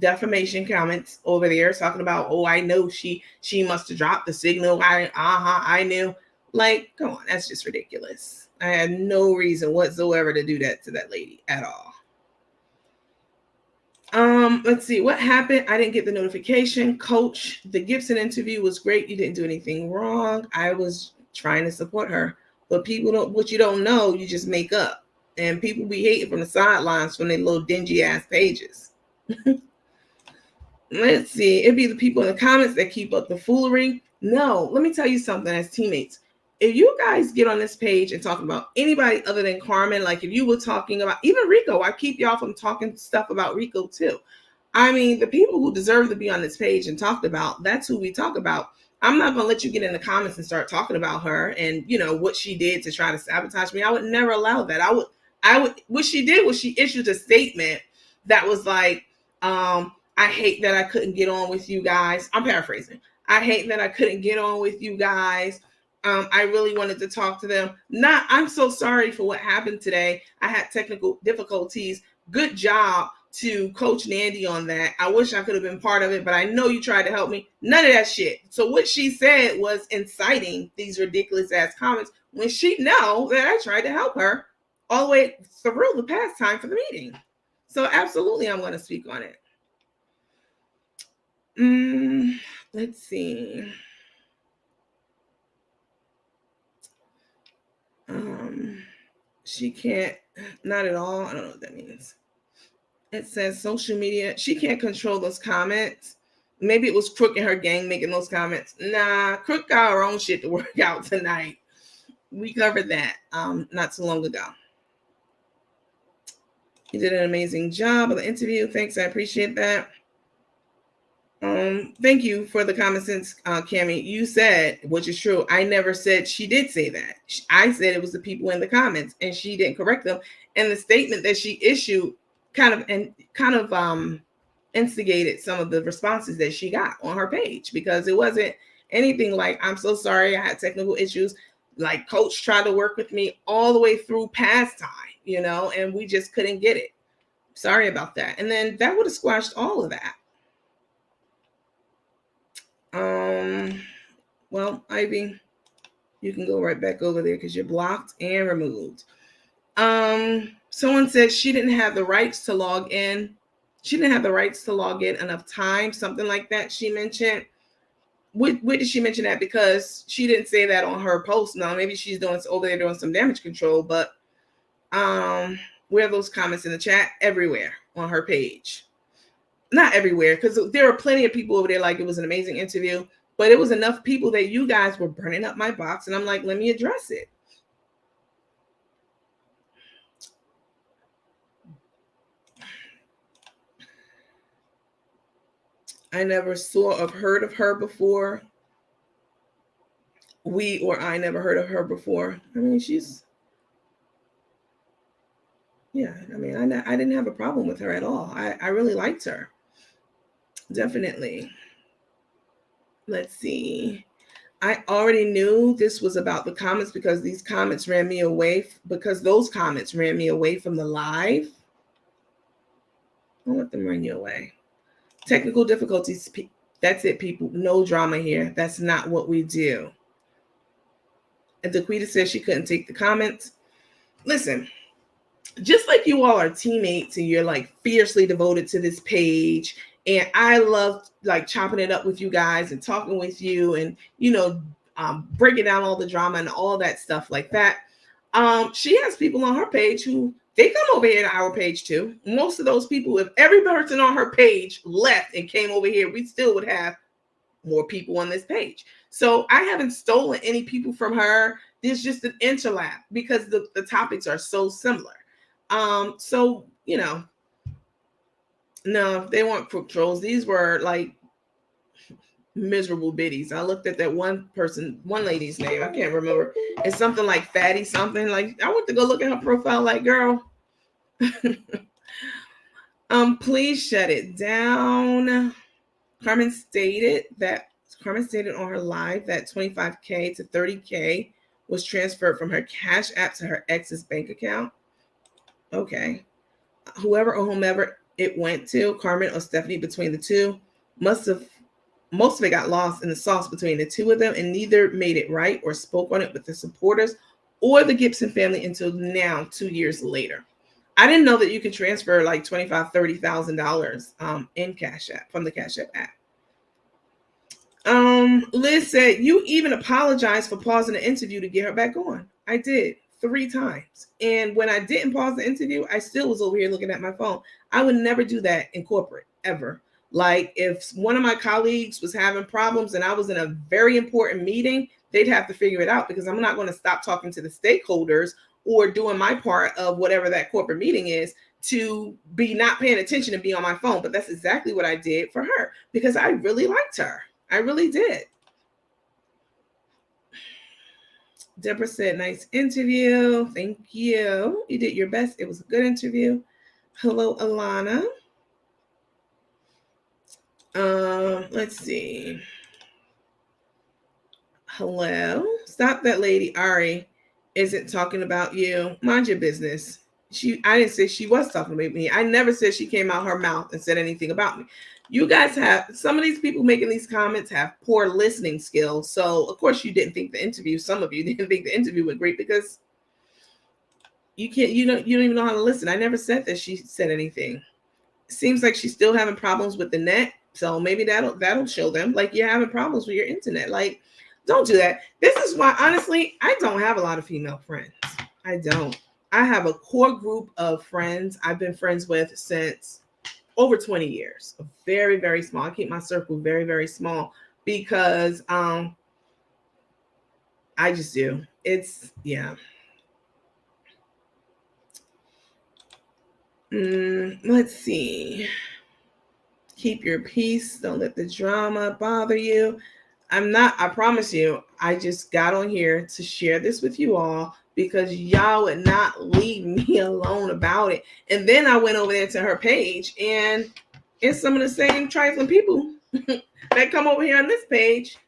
defamation comments over there, talking about, oh, I know she must have dropped the signal. I knew. Like, come on, that's just ridiculous. I had no reason whatsoever to do that to that lady at all. Let's see what happened. I didn't get the notification. Coach, the Gibson interview was great. You didn't do anything wrong. I was trying to support her, but what you don't know, you just make up. And people be hating from the sidelines from their little dingy ass pages. Let's see. It'd be the people in the comments that keep up the foolery. No, let me tell you something as teammates. If you guys get on this page and talk about anybody other than Carmen, like if you were talking about even Rico, I keep y'all from talking stuff about Rico too. I mean, the people who deserve to be on this page and talked about, that's who we talk about. I'm not going to let you get in the comments and start talking about her and, you know, what she did to try to sabotage me. I would never allow that. What she did was she issued a statement that was like, I hate that I couldn't get on with you guys. I'm paraphrasing. I hate that I couldn't get on with you guys. I really wanted to talk to them. I'm so sorry for what happened today. I had technical difficulties. Good job to Coach Nandy on that. I wish I could have been part of it, but I know you tried to help me. None of that shit. So what she said was inciting these ridiculous ass comments when she know that I tried to help her all the way through the pastime for the meeting. So absolutely, I'm going to speak on it. Let's see. She can't, not at all. I don't know what that means. It says social media. She can't control those comments. Maybe it was Crook and her gang making those comments. Nah, Crook got her own shit to work out tonight. We covered that not too long ago. You did an amazing job of the interview. Thanks, I appreciate that. Thank you for the common sense, Cammie. You said, which is true, I never said she did say that. I said it was the people in the comments, and she didn't correct them. And the statement that she issued kind of instigated some of the responses that she got on her page, because it wasn't anything like, I'm so sorry, I had technical issues. Like, Coach tried to work with me all the way through pastime, you know, and we just couldn't get it. Sorry about that. And then that would have squashed all of that. Well, Ivy, you can go right back over there because you're blocked and removed. Someone said she didn't have the rights to log in. She didn't have the rights to log in enough time, something like that she mentioned. Where did she mention that? Because she didn't say that on her post. Now, maybe she's over there doing some damage control, but where are those comments in the chat? Everywhere on her page. Not everywhere, because there were plenty of people over there like it was an amazing interview, but it was enough people that you guys were burning up my box, and I'm like, let me address it. I never saw or heard of her before. I never heard of her before. I mean, I didn't have a problem with her at all. I really liked her. Definitely. Let's see. I already knew this was about the comments because those comments ran me away from the live. Don't let them run you away. Technical difficulties. That's it, people. No drama here. That's not what we do. And Daquita says she couldn't take the comments. Listen, just like you all are teammates and you're like fiercely devoted to this page, and I love like chopping it up with you guys and talking with you and, you know, breaking down all the drama and all that stuff like that. She has people on her page who they come over here to our page too. Most of those people, if every person on her page left and came over here, we still would have more people on this page. So I haven't stolen any people from her. There's just an interlap because the topics are so similar. So, you know, no, they weren't crook trolls. These were like miserable biddies. I looked at that one lady's name. I can't remember. It's something like Fatty something. Like, I went to go look at her profile like, girl, please shut it down. Carmen stated on her live that $25K to $30K was transferred from her Cash App to her ex's bank account. Okay. Whoever or whomever it went to, Carmen or Stephanie, between the two, most of it got lost in the sauce between the two of them, and neither made it right or spoke on it with the supporters or the Gibson family until now, 2 years later. I didn't know that you could transfer like $25,000, $30,000 in Cash App from the Cash App app. Liz said, you even apologized for pausing the interview to get her back on. I did 3 times. And when I didn't pause the interview, I still was over here looking at my phone. I would never do that in corporate, ever. Like, if one of my colleagues was having problems and I was in a very important meeting, they'd have to figure it out, because I'm not going to stop talking to the stakeholders or doing my part of whatever that corporate meeting is to be not paying attention and be on my phone. But that's exactly what I did for her because I really liked her. I really did. Deborah said, nice interview. Thank you. You did your best. It was a good interview. Hello, Alana. Let's see. Hello. Stop that lady. Ari isn't talking about you. Mind your business. I didn't say she was talking about me. I never said she came out her mouth and said anything about me. You guys have, some of these people making these comments have poor listening skills. So of course you didn't think the interview, some of you didn't think the interview was great because you don't even know how to listen. I never said that she said anything. Seems like she's still having problems with the net. So maybe that'll show them like you're having problems with your internet. Like, don't do that. This is why, honestly, I don't have a lot of female friends. I don't. I have a core group of friends I've been friends with since over 20 years. Very, very small. I keep my circle very, very small because I just do. It's, yeah. Let's see. Keep your peace. Don't let the drama bother you. I promise you, I just got on here to share this with you all because y'all would not leave me alone about it. And then I went over there to her page and it's some of the same trifling people that come over here on this page,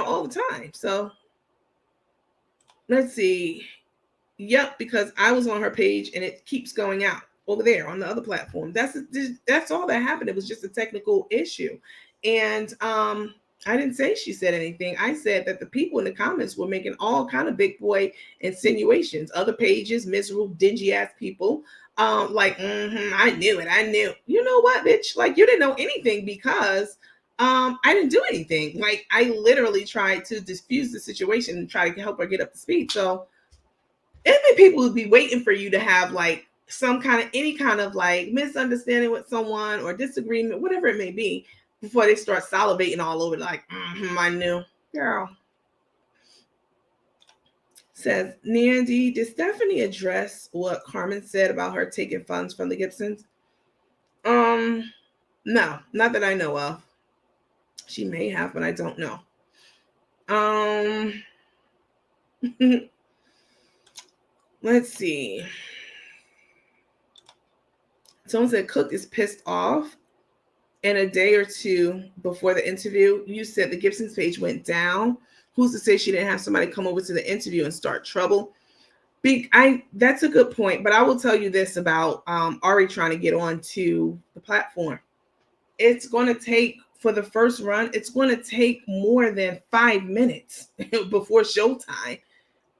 all the time. So let's see. Yep, because I was on her page and it keeps going out over there on the other platform. That's all that happened. It was just a technical issue. And I didn't say she said anything. I said that the people in the comments were making all kind of big boy insinuations. Other pages, miserable, dingy ass people, I knew it. I knew. You know what, bitch? Like you didn't know anything because I didn't do anything. Like I literally tried to diffuse the situation and try to help her get up to speed. So I think people would be waiting for you to have like any kind of like misunderstanding with someone or disagreement, whatever it may be, before they start salivating all over like, I knew. Girl. Says, Nandy, did Stephanie address what Carmen said about her taking funds from the Gibsons? No, not that I know of. She may have, but I don't know. Let's see. Someone said Cook is pissed off. And a day or two before the interview, you said the Gibson's page went down. Who's to say she didn't have somebody come over to the interview and start trouble? That's a good point, but I will tell you this about Ari trying to get onto the platform. It's going to take, for the first run, it's going to take more than 5 minutes before showtime,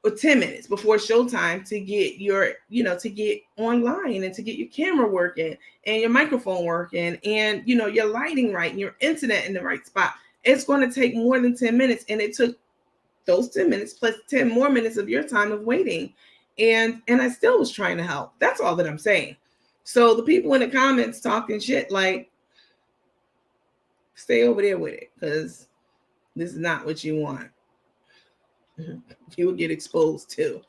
or 10 minutes before showtime to get to get online and to get your camera working and your microphone working and, your lighting right and your internet in the right spot. It's going to take more than 10 minutes. And it took those 10 minutes plus 10 more minutes of your time of waiting. And I still was trying to help. That's all that I'm saying. So the people in the comments talking shit, like, stay over there with it because this is not what you want. You will get exposed too.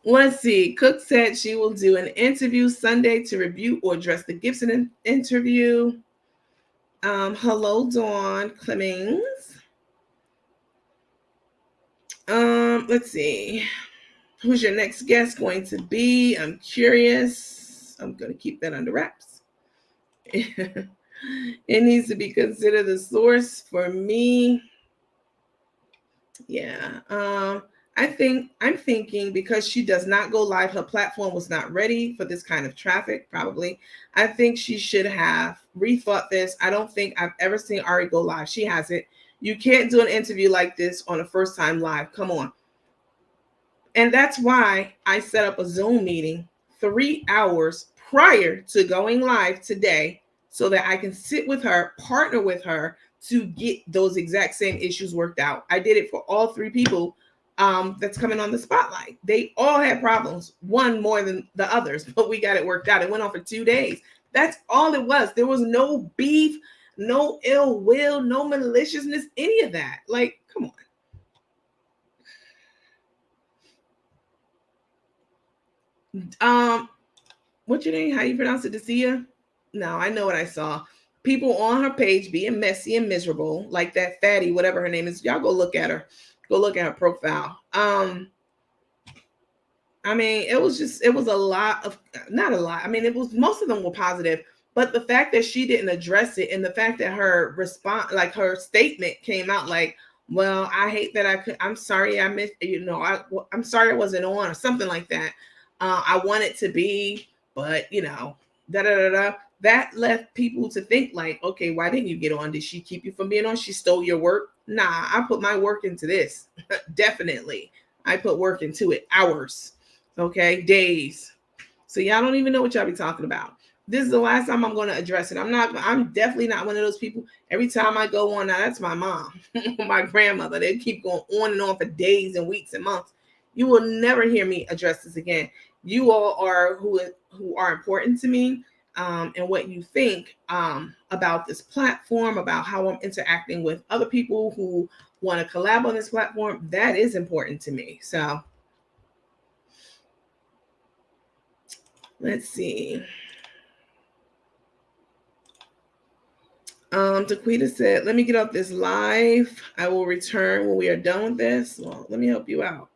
Let's see. Cook said she will do an interview Sunday to review or address the Gibson interview. Hello, Dawn Clemmings. Let's see. Who's your next guest going to be? I'm curious. I'm going to keep that under wraps. It needs to be considered the source for me. Yeah. I'm thinking because she does not go live, her platform was not ready for this kind of traffic, probably. I think she should have rethought this. I don't think I've ever seen Ari go live. She hasn't. You can't do an interview like this on a first time live. Come on. And that's why I set up a Zoom meeting 3 hours prior to going live today so that I can sit with her, partner with her to get those exact same issues worked out. I did it for all 3 people that's coming on the spotlight. They all had problems, one more than the others, but we got it worked out. It went on for 2 days. That's all it was. There was no beef, no ill will, no maliciousness, any of that. Like, come on. What's your name? How you pronounce it? Dacia? No, I know what I saw. People on her page being messy and miserable, like that fatty, whatever her name is. Y'all go look at her. Go look at her profile. I mean, it was a lot of, not a lot. I mean, it was, most of them were positive, but the fact that she didn't address it and the fact that her response, like her statement came out like, well, I hate that I'm sorry I missed, I'm sorry I wasn't on or something like that. I want it to be, but da da da da. That left people to think like, okay, why didn't you get on? Did she keep you from being on? She stole your work? Nah, I put my work into this. Definitely. I put work into it. Hours. Okay, days. So y'all don't even know what y'all be talking about. This is the last time I'm going to address it. I'm definitely not one of those people. Every time I go on, now that's my mom, my grandmother. They keep going on and on for days and weeks and months. You will never hear me address this again. You all are who are important to me, and what you think about this platform, about how I'm interacting with other people who want to collab on this platform. That is important to me. So let's see. Daquita said, let me get off this live. I will return when we are done with this. Well, let me help you out.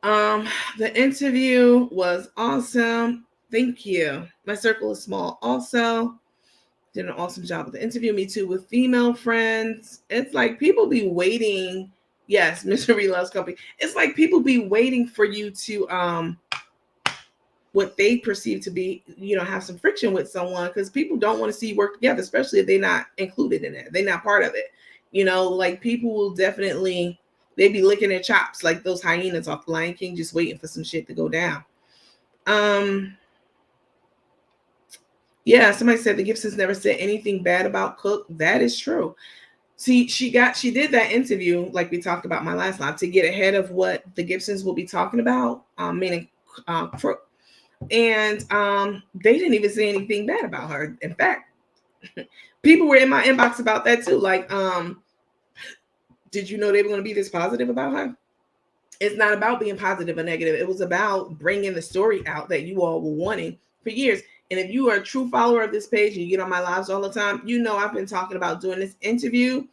The interview was awesome. Thank you. My circle is small also. Did an awesome job with the interview. Me too, with female friends. It's like people be waiting. Yes, Misery Loves Company. It's like people be waiting for you to what they perceive to be, have some friction with someone, because people don't want to see you work together, especially if they're not included in it. They're not part of it. Like people will definitely, they be licking their chops like those hyenas off the Lion King, just waiting for some shit to go down. Yeah, somebody said the Gibsons never said anything bad about Cook. That is true. See, she did that interview, like we talked about my last live, to get ahead of what the Gibsons will be talking about, meaning Crook. And they didn't even say anything bad about her. In fact, people were in my inbox about that too. Like, did you know they were going to be this positive about her? It's not about being positive or negative. It was about bringing the story out that you all were wanting for years. And if you are a true follower of this page and you get on my lives all the time, I've been talking about doing this interview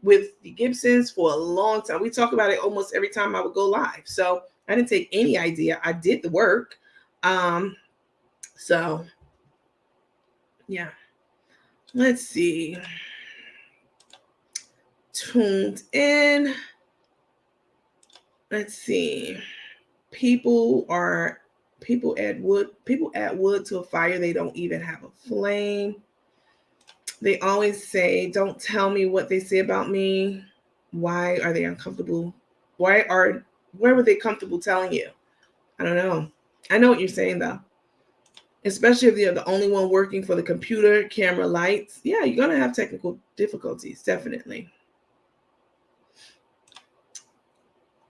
with the Gibsons for a long time. We talk about it almost every time I would go live. So I didn't take any idea. I did the work. So yeah, let's see. Tuned in. Let's see. People add wood to a fire. They don't even have a flame. They always say, don't tell me what they say about me. Why are they uncomfortable? Why were they comfortable telling you? I don't know. I know what you're saying though. Especially if you're the only one working for the computer, camera, lights. Yeah, you're going to have technical difficulties, definitely.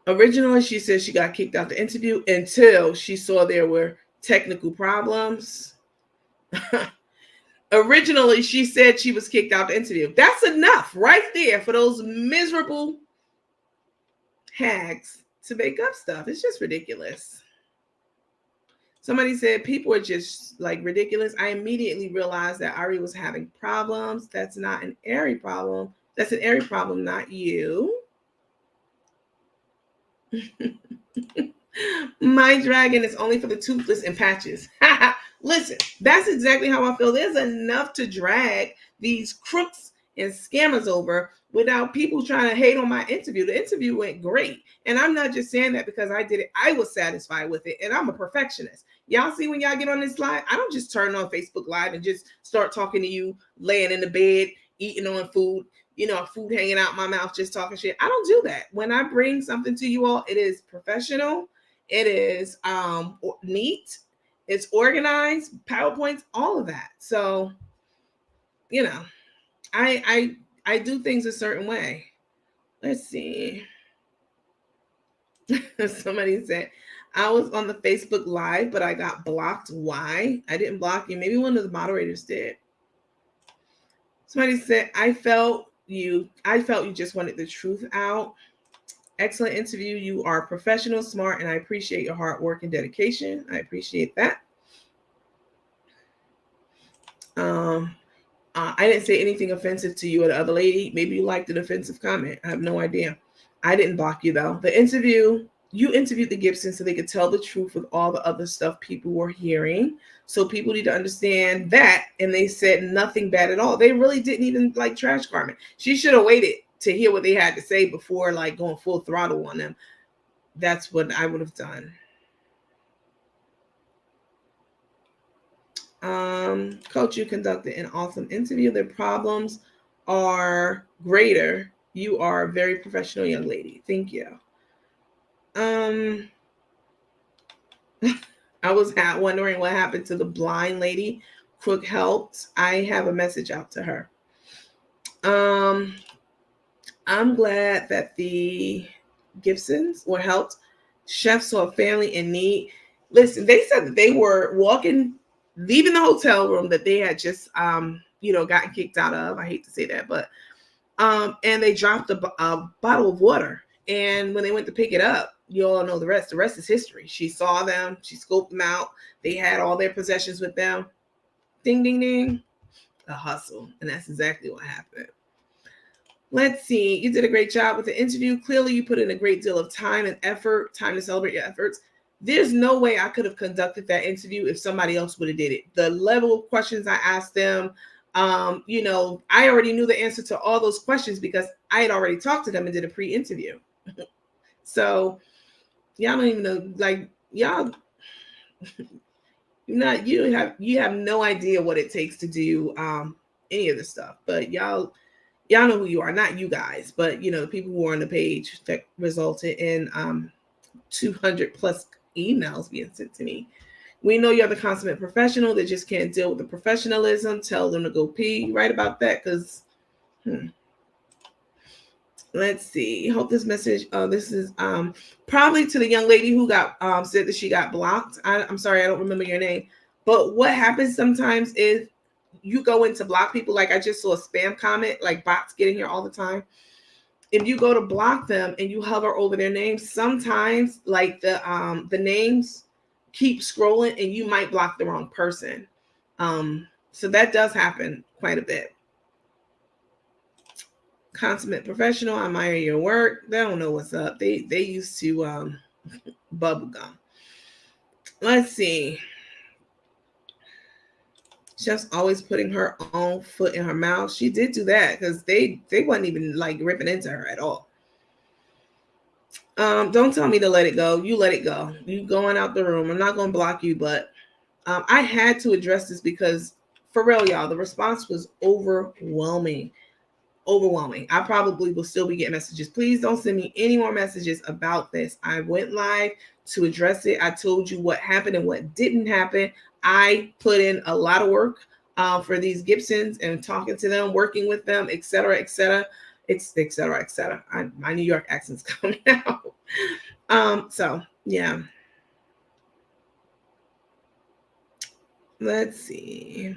Originally, she said she got kicked out the interview until she saw there were technical problems. Originally, she said she was kicked out the interview. That's enough right there for those miserable hags to make up stuff. It's just ridiculous. Somebody said people are just like ridiculous. I immediately realized that Ari was having problems. That's not an Ari problem. That's an Ari problem, not you. My dragon is only for the toothless and patches. Listen, that's exactly how I feel. There's enough to drag these crooks and scammers over without people trying to hate on my interview. The interview went great. And I'm not just saying that because I did it. I was satisfied with it. And I'm a perfectionist. Y'all see when y'all get on this live, I don't just turn on Facebook Live and just start talking to you, laying in the bed, eating on food, food hanging out my mouth, just talking shit. I don't do that. When I bring something to you all, it is professional. It is neat. It's organized, PowerPoints, all of that. So, I do things a certain way. Let's see. Somebody said, I was on the Facebook Live, but I got blocked. Why? I didn't block you. Maybe one of the moderators did. Somebody said, I felt you just wanted the truth out. Excellent interview. You are professional, smart, and I appreciate your hard work and dedication. I appreciate that. Um, I didn't say anything offensive to you or the other lady. Maybe you liked an offensive comment. I have no idea. I didn't block you though. You interviewed the Gibson so they could tell the truth with all the other stuff people were hearing. So people need to understand that. And they said nothing bad at all. They really didn't even like trash Carmen. She should have waited to hear what they had to say before like going full throttle on them. That's what I would have done. Coach, you conducted an awesome interview. The problems are greater. You are a very professional young lady. Thank you. Um, I was wondering what happened to the blind lady. Crook helped. I have a message out to her. Um, I'm glad that the Gibsons were helped. Chef saw a family in need. Listen, they said that they were leaving the hotel room that they had just, gotten kicked out of. I hate to say that, but and they dropped a bottle of water. And when they went to pick it up, you all know the rest. The rest is history. She saw them. She scoped them out. They had all their possessions with them. Ding, ding, ding. A hustle, and that's exactly what happened. Let's see. You did a great job with the interview. Clearly, you put in a great deal of time and effort, time to celebrate your efforts. There's no way I could have conducted that interview if somebody else would have did it. The level of questions I asked them, I already knew the answer to all those questions because I had already talked to them and did a pre-interview. So y'all don't even know, like y'all, you have no idea what it takes to do any of this stuff. But y'all know who you are, not you guys, but the people who are on the page that resulted in 200 plus emails being sent to me. We know you're the consummate professional that just can't deal with the professionalism. Tell them to go pee. Right about that, because let's see. Hope this message. This is probably to the young lady who got said that she got blocked. I'm sorry, I don't remember your name. But what happens sometimes is you go into block people. Like I just saw a spam comment, like bots getting here all the time. If you go to block them and you hover over their names, sometimes like the names keep scrolling and you might block the wrong person. So that does happen quite a bit. Consummate professional, I admire your work. They don't know what's up. They used to bubble gum. Let's see. Chef's always putting her own foot in her mouth. She did do that because they wasn't even like ripping into her at all. Don't tell me to let it go. You let it go. You going out the room. I'm not going to block you, but I had to address this because for real, y'all, the response was overwhelming. Overwhelming. I probably will still be getting messages. Please don't send me any more messages about this. I went live to address it. I told you what happened and what didn't happen. I put in a lot of work for these Gibsons and talking to them, working with them, et cetera, et cetera. It's et cetera, et cetera. My New York accent's coming out. So yeah. Let's see.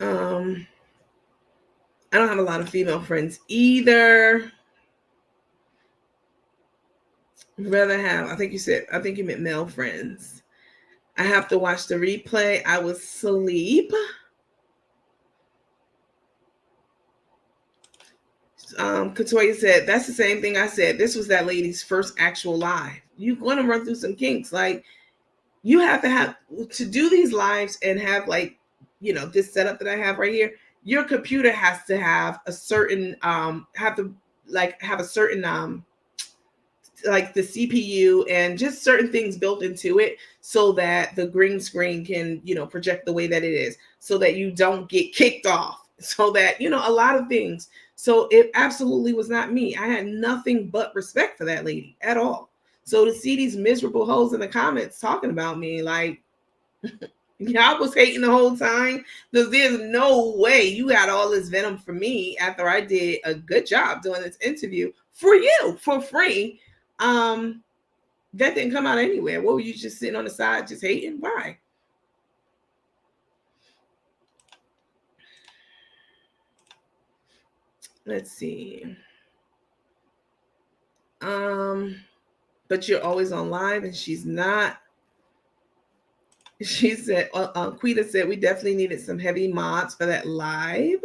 I don't have a lot of female friends either. Rather have, I think you meant male friends. I have to watch the replay. I was asleep. Katoya said, that's the same thing I said. This was that lady's first actual live. You're going to run through some kinks. Like, you have to do these lives and have like, this setup that I have right here. Your computer has to have a certain, have a certain, like the CPU and just certain things built into it so that the green screen can, project the way that it is so that you don't get kicked off, so that, a lot of things. So it absolutely was not me. I had nothing but respect for that lady at all. So to see these miserable hoes in the comments talking about me, like, y'all was hating the whole time because there's no way you got all this venom for me after I did a good job doing this interview for you for free. That didn't come out anywhere. What were you just sitting on the side just hating? Why? Let's see. But you're always on live and she's not. She said, Quita said, we definitely needed some heavy mods for that live.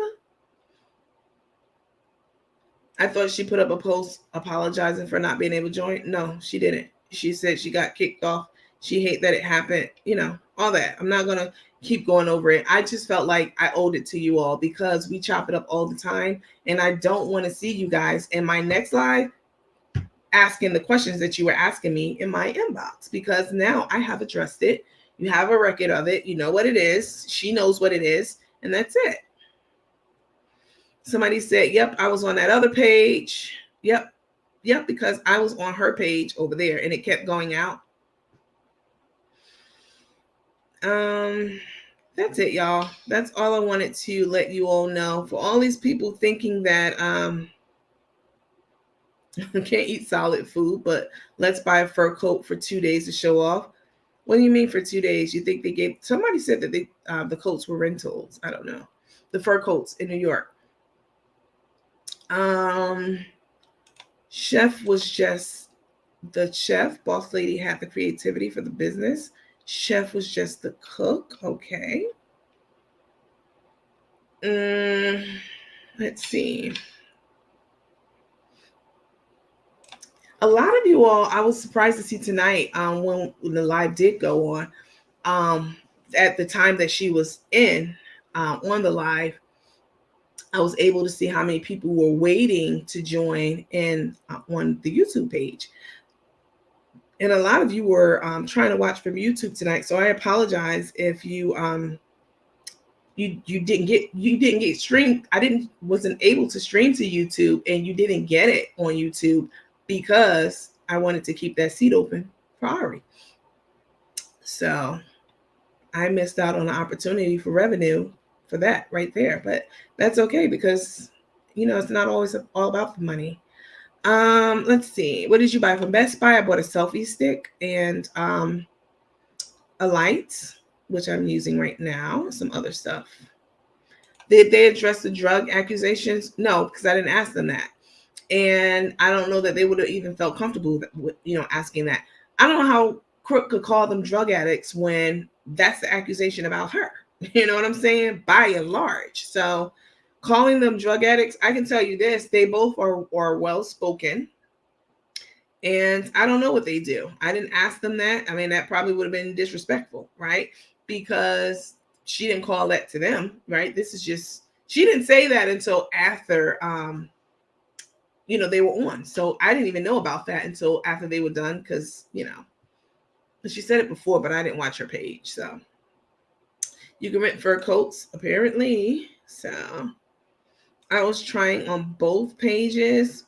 I thought she put up a post apologizing for not being able to join. No, she didn't. She said she got kicked off. She hate that it happened, all that. I'm not going to keep going over it. I just felt like I owed it to you all because we chop it up all the time. And I don't want to see you guys in my next live asking the questions that you were asking me in my inbox, because now I have addressed it. You have a record of it. You know what it is. She knows what it is. And that's it. Somebody said, yep, I was on that other page. Yep, because I was on her page over there and it kept going out. That's it, y'all. That's all I wanted to let you all know. For all these people thinking that can't eat solid food, but let's buy a fur coat for 2 days to show off. What do you mean for 2 days? You think they gave? Somebody said that the coats were rentals. I don't know. The fur coats in New York. Chef was just the chef. Boss lady had the creativity for the business. Chef was just the cook. Okay. Let's see. A lot of you all, I was surprised to see tonight when the live did go on. At the time that she was in on the live, I was able to see how many people were waiting to join in on the YouTube page. And a lot of you were trying to watch from YouTube tonight. So I apologize if you you didn't get streamed. Wasn't able to stream to YouTube and you didn't get it on YouTube because I wanted to keep that seat open for Ari. So I missed out on the opportunity for revenue for that right there. But that's okay because it's not always all about the money. Let's see. What did you buy from Best Buy? I bought a selfie stick and a light, which I'm using right now. Some other stuff. Did they address the drug accusations? No, because I didn't ask them that. And I don't know that they would have even felt comfortable with, asking that. I don't know how Crook could call them drug addicts when that's the accusation about her. You know what I'm saying? By and large. So calling them drug addicts, I can tell you this, they both are well-spoken. And I don't know what they do. I didn't ask them that. I mean, that probably would have been disrespectful, right? Because she didn't call that to them, right? This is just, she didn't say that until after, they were on. So I didn't even know about that until after they were done because, she said it before, but I didn't watch her page. So you can rent fur coats, apparently. So I was trying on both pages.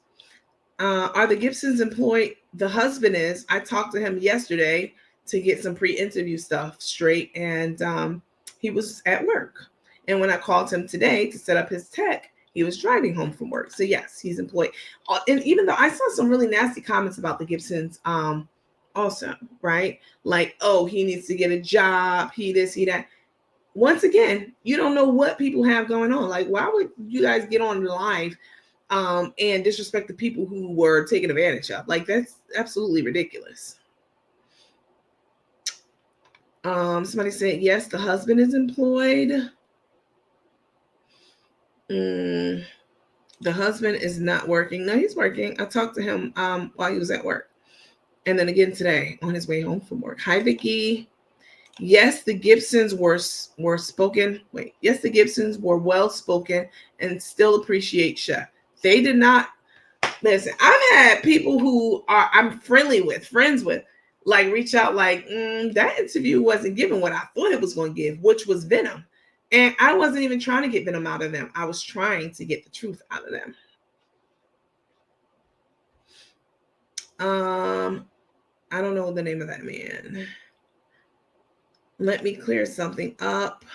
Are the Gibsons employed? The husband is. I talked to him yesterday to get some pre-interview stuff straight, and he was at work. And when I called him today to set up his tech, he was driving home from work. So yes, he's employed. And even though I saw some really nasty comments about the Gibsons, also, right? Like, oh, he needs to get a job. He this, he that. Once again, you don't know what people have going on. Like, why would you guys get on live and disrespect the people who were taken advantage of? Like, that's absolutely ridiculous. Somebody said, yes, the husband is employed. The husband is not working. No, he's working. I talked to him while he was at work. And then again today on his way home from work. Hi, Vicky. Yes, the Gibsons were spoken. Wait, yes, the Gibsons were well spoken and still appreciate Chef. They did not listen. I've had people who I'm friends with, like reach out like that interview wasn't giving what I thought it was going to give, which was venom. And I wasn't even trying to get venom out of them. I was trying to get the truth out of them. I don't know the name of that man. Let me clear something up.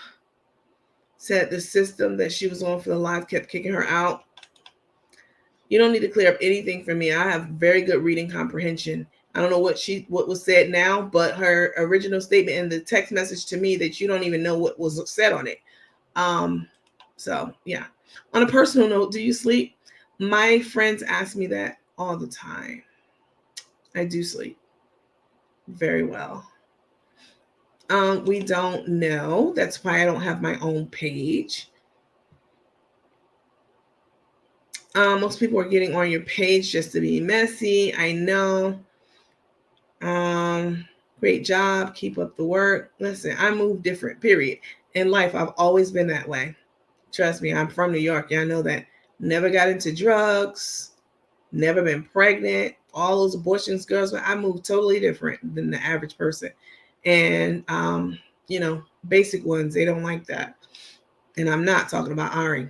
Said the system that she was on for the live kept kicking her out. You don't need to clear up anything for me. I have very good reading comprehension. I don't know what was said now, but her original statement in the text message to me that you don't even know what was said on it. So yeah. On a personal note, do you sleep? My friends ask me that all the time. I do sleep very well. We don't know. That's why I don't have my own page. Most people are getting on your page just to be messy. I know. Great job. Keep up the work. Listen, I move different, period. In life, I've always been that way. Trust me, I'm from New York. Y'all know that. Never got into drugs, never been pregnant. All those abortions, girls, I moved totally different than the average person. And, basic ones, they don't like that. And I'm not talking about Ari.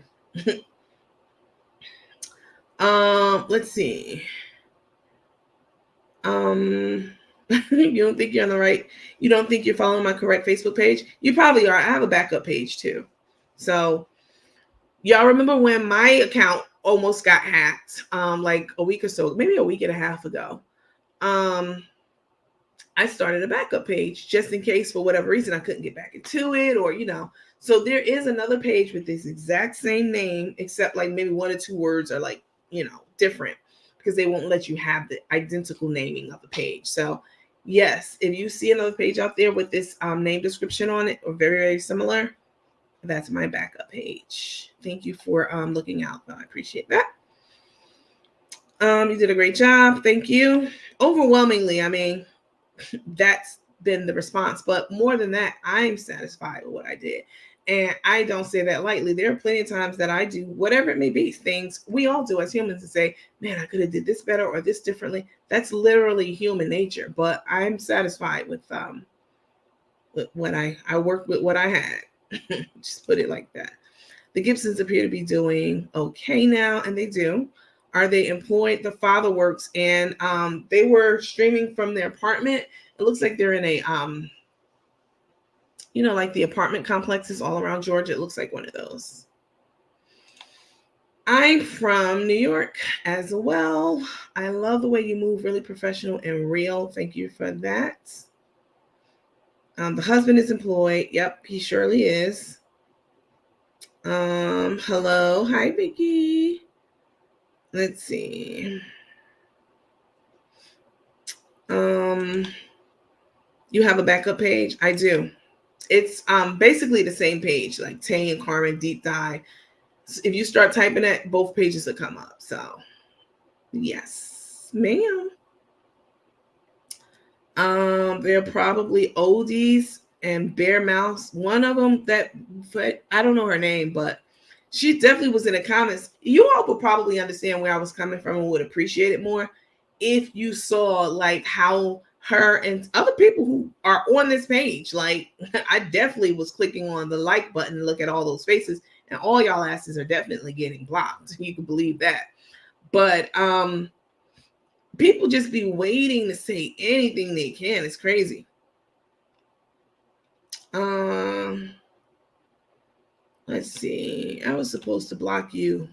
Let's see. You don't think you're on the right, you don't think you're following my correct Facebook page? You probably are. I have a backup page too. So y'all remember when my account almost got hacked, like a week or so, maybe a week and a half ago. I started a backup page just in case for whatever reason I couldn't get back into it, or so there is another page with this exact same name, except like maybe one or two words are like, different, because they won't let you have the identical naming of the page. So yes, if you see another page out there with this name description on it or very, very similar, that's my backup page. Thank you for looking out. I appreciate that. You did a great job. Thank you. Overwhelmingly, I mean, that's been the response. But more than that, I'm satisfied with what I did. And I don't say that lightly. There are plenty of times that I do whatever it may be, things we all do as humans, and say, man, I could have did this better or this differently. That's literally human nature. But I'm satisfied with what I worked with what I had. Just put it like that. The Gibsons appear to be doing okay now, and they do. Are they employed? The father works, and they were streaming from their apartment. It looks like they're in a, like the apartment complexes all around Georgia. It looks like one of those. I'm from New York as well. I love the way you move, really professional and real. Thank you for that. The husband is employed. Yep, he surely is. Hello. Hi, Vicky. Let's see. You have a backup page? I do. It's basically the same page, like Tay and Carmen deep dive. So if you start typing it, both pages will come up. So yes, ma'am. They're probably oldies and Bear Mouse. One of them I don't know her name, but she definitely was in the comments. You all would probably understand where I was coming from and would appreciate it more if you saw like how her and other people who are on this page, like I definitely was clicking on the like button to look at all those faces, and all y'all asses are definitely getting blocked. You can believe that. But people just be waiting to say anything they can. It's crazy. Let's see. I was supposed to block you,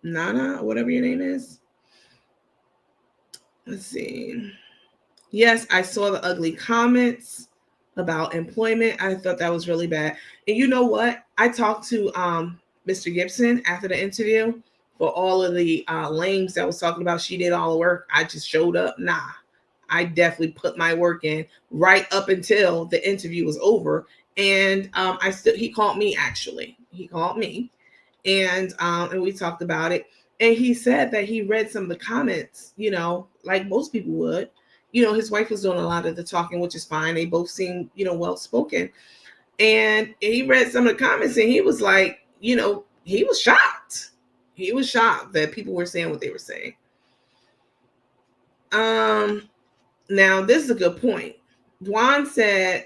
Nana, or whatever your name is. Let's see. Yes, I saw the ugly comments about employment. I thought that was really bad. And you know what? I talked to Mr. Gibson after the interview for all of the lames that was talking about she did all the work. I just showed up. Nah, I definitely put my work in right up until the interview was over. And he called me, actually. He called me and we talked about it. And he said that he read some of the comments, like most people would. His wife was doing a lot of the talking, which is fine. They both seem, well spoken. And he read some of the comments and he was like, he was shocked. He was shocked that people were saying what they were saying. Now this is a good point. Juan said,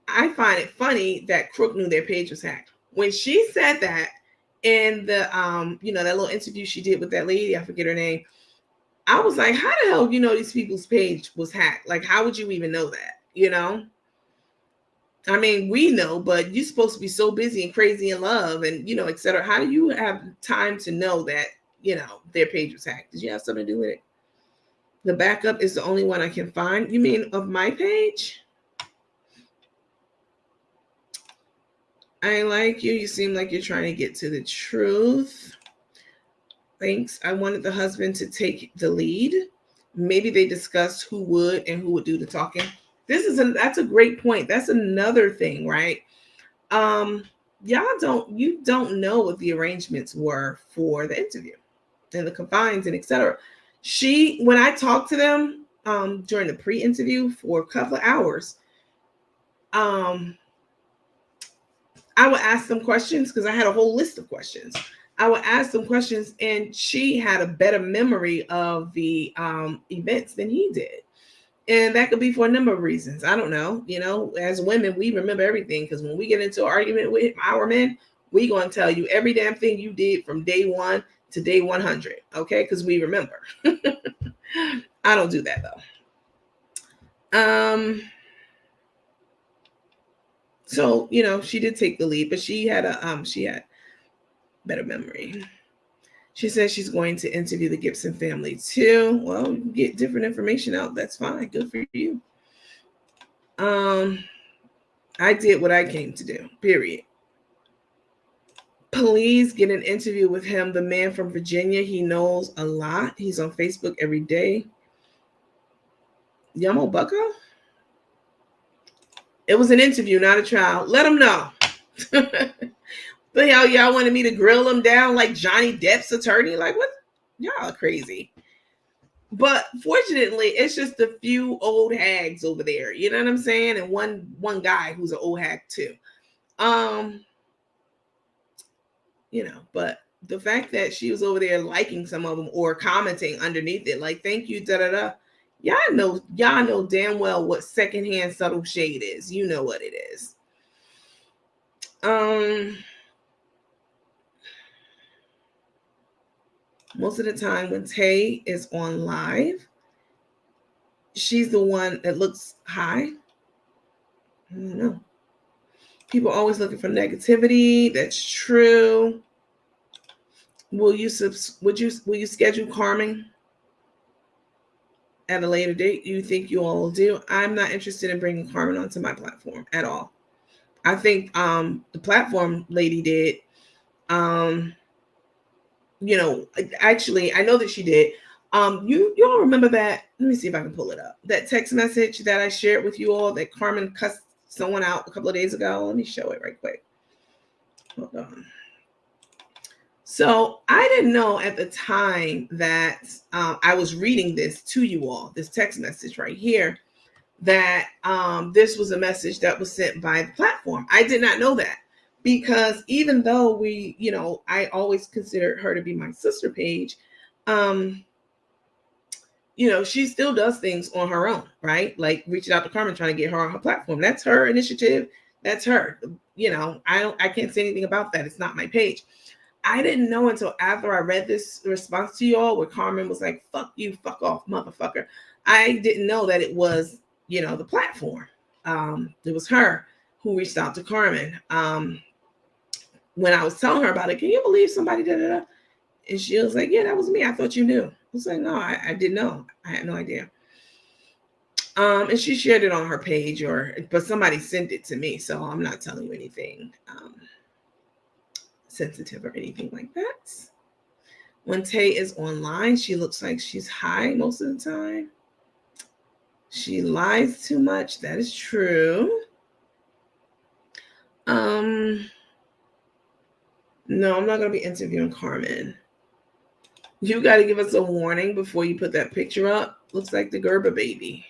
I find it funny that Crook knew their page was hacked. When she said that in the that little interview she did with that lady, I forget her name, I was like, how the hell these people's page was hacked? Like, how would you even know that? I mean, we know, but you're supposed to be so busy and crazy in love and et cetera. How do you have time to know that their page was hacked? Did you have something to do with it? The backup is the only one I can find. You mean of my page? I like you. You seem like you're trying to get to the truth. Thanks. I wanted the husband to take the lead. Maybe they discussed who would and who would do the talking. That's a great point. That's another thing, right? You don't know what the arrangements were for the interview and the confines and etc. When I talked to them during the pre-interview for a couple of hours, um I would ask them questions because I had a whole list of questions. I would ask them questions, and she had a better memory of the events than he did. And that could be for a number of reasons. I don't know. As women, we remember everything because when we get into an argument with our men, we going to tell you every damn thing you did from day one to day 100. Okay. Because we remember. I don't do that though. So, she did take the lead, but she had better memory. She says she's going to interview the Gibson family too. Well, you can get different information out. That's fine. Good for you. I did what I came to do, period. Please get an interview with him. The man from Virginia, he knows a lot. He's on Facebook every day. Yamo Bucko? It was an interview, not a trial. Let him know. But y'all wanted me to grill him down like Johnny Depp's attorney? Like, what? Y'all are crazy. But fortunately, it's just a few old hags over there. You know what I'm saying? And one guy who's an old hag too. But the fact that she was over there liking some of them or commenting underneath it, like, thank you, da-da-da. Y'all know damn well what secondhand subtle shade is. You know what it is. Most of the time when Tay is on live, she's the one that looks high. I don't know. People always looking for negativity. That's true. Will you schedule Carmen at a later date? You think you all will do? I'm not interested in bringing Carmen onto my platform at all. I think the platform lady did. Actually, I know that she did. You all remember that? Let me see if I can pull it up. That text message that I shared with you all that Carmen cussed someone out a couple of days ago. Let me show it right quick. Hold on. So I didn't know at the time that I was reading this to you all, this text message right here, that this was a message that was sent by the platform. I did not know that because even though I always considered her to be my sister page, she still does things on her own, right? Like reaching out to Carmen, trying to get her on her platform. That's her initiative. That's her. I can't say anything about that. It's not my page. I didn't know until after I read this response to y'all where Carmen was like, fuck you, fuck off, motherfucker. I didn't know that it was, the platform. It was her who reached out to Carmen. When I was telling her about it, can you believe somebody did it? And she was like, yeah, that was me. I thought you knew. I was like, no, I didn't know. I had no idea. And she shared it on her page but somebody sent it to me. So I'm not telling you anything sensitive or anything like that. When Tay is online, she looks like she's high most of the time. She lies too much. That is true. No, I'm not going to be interviewing Carmen. You got to give us a warning before you put that picture up. Looks like the Gerber baby.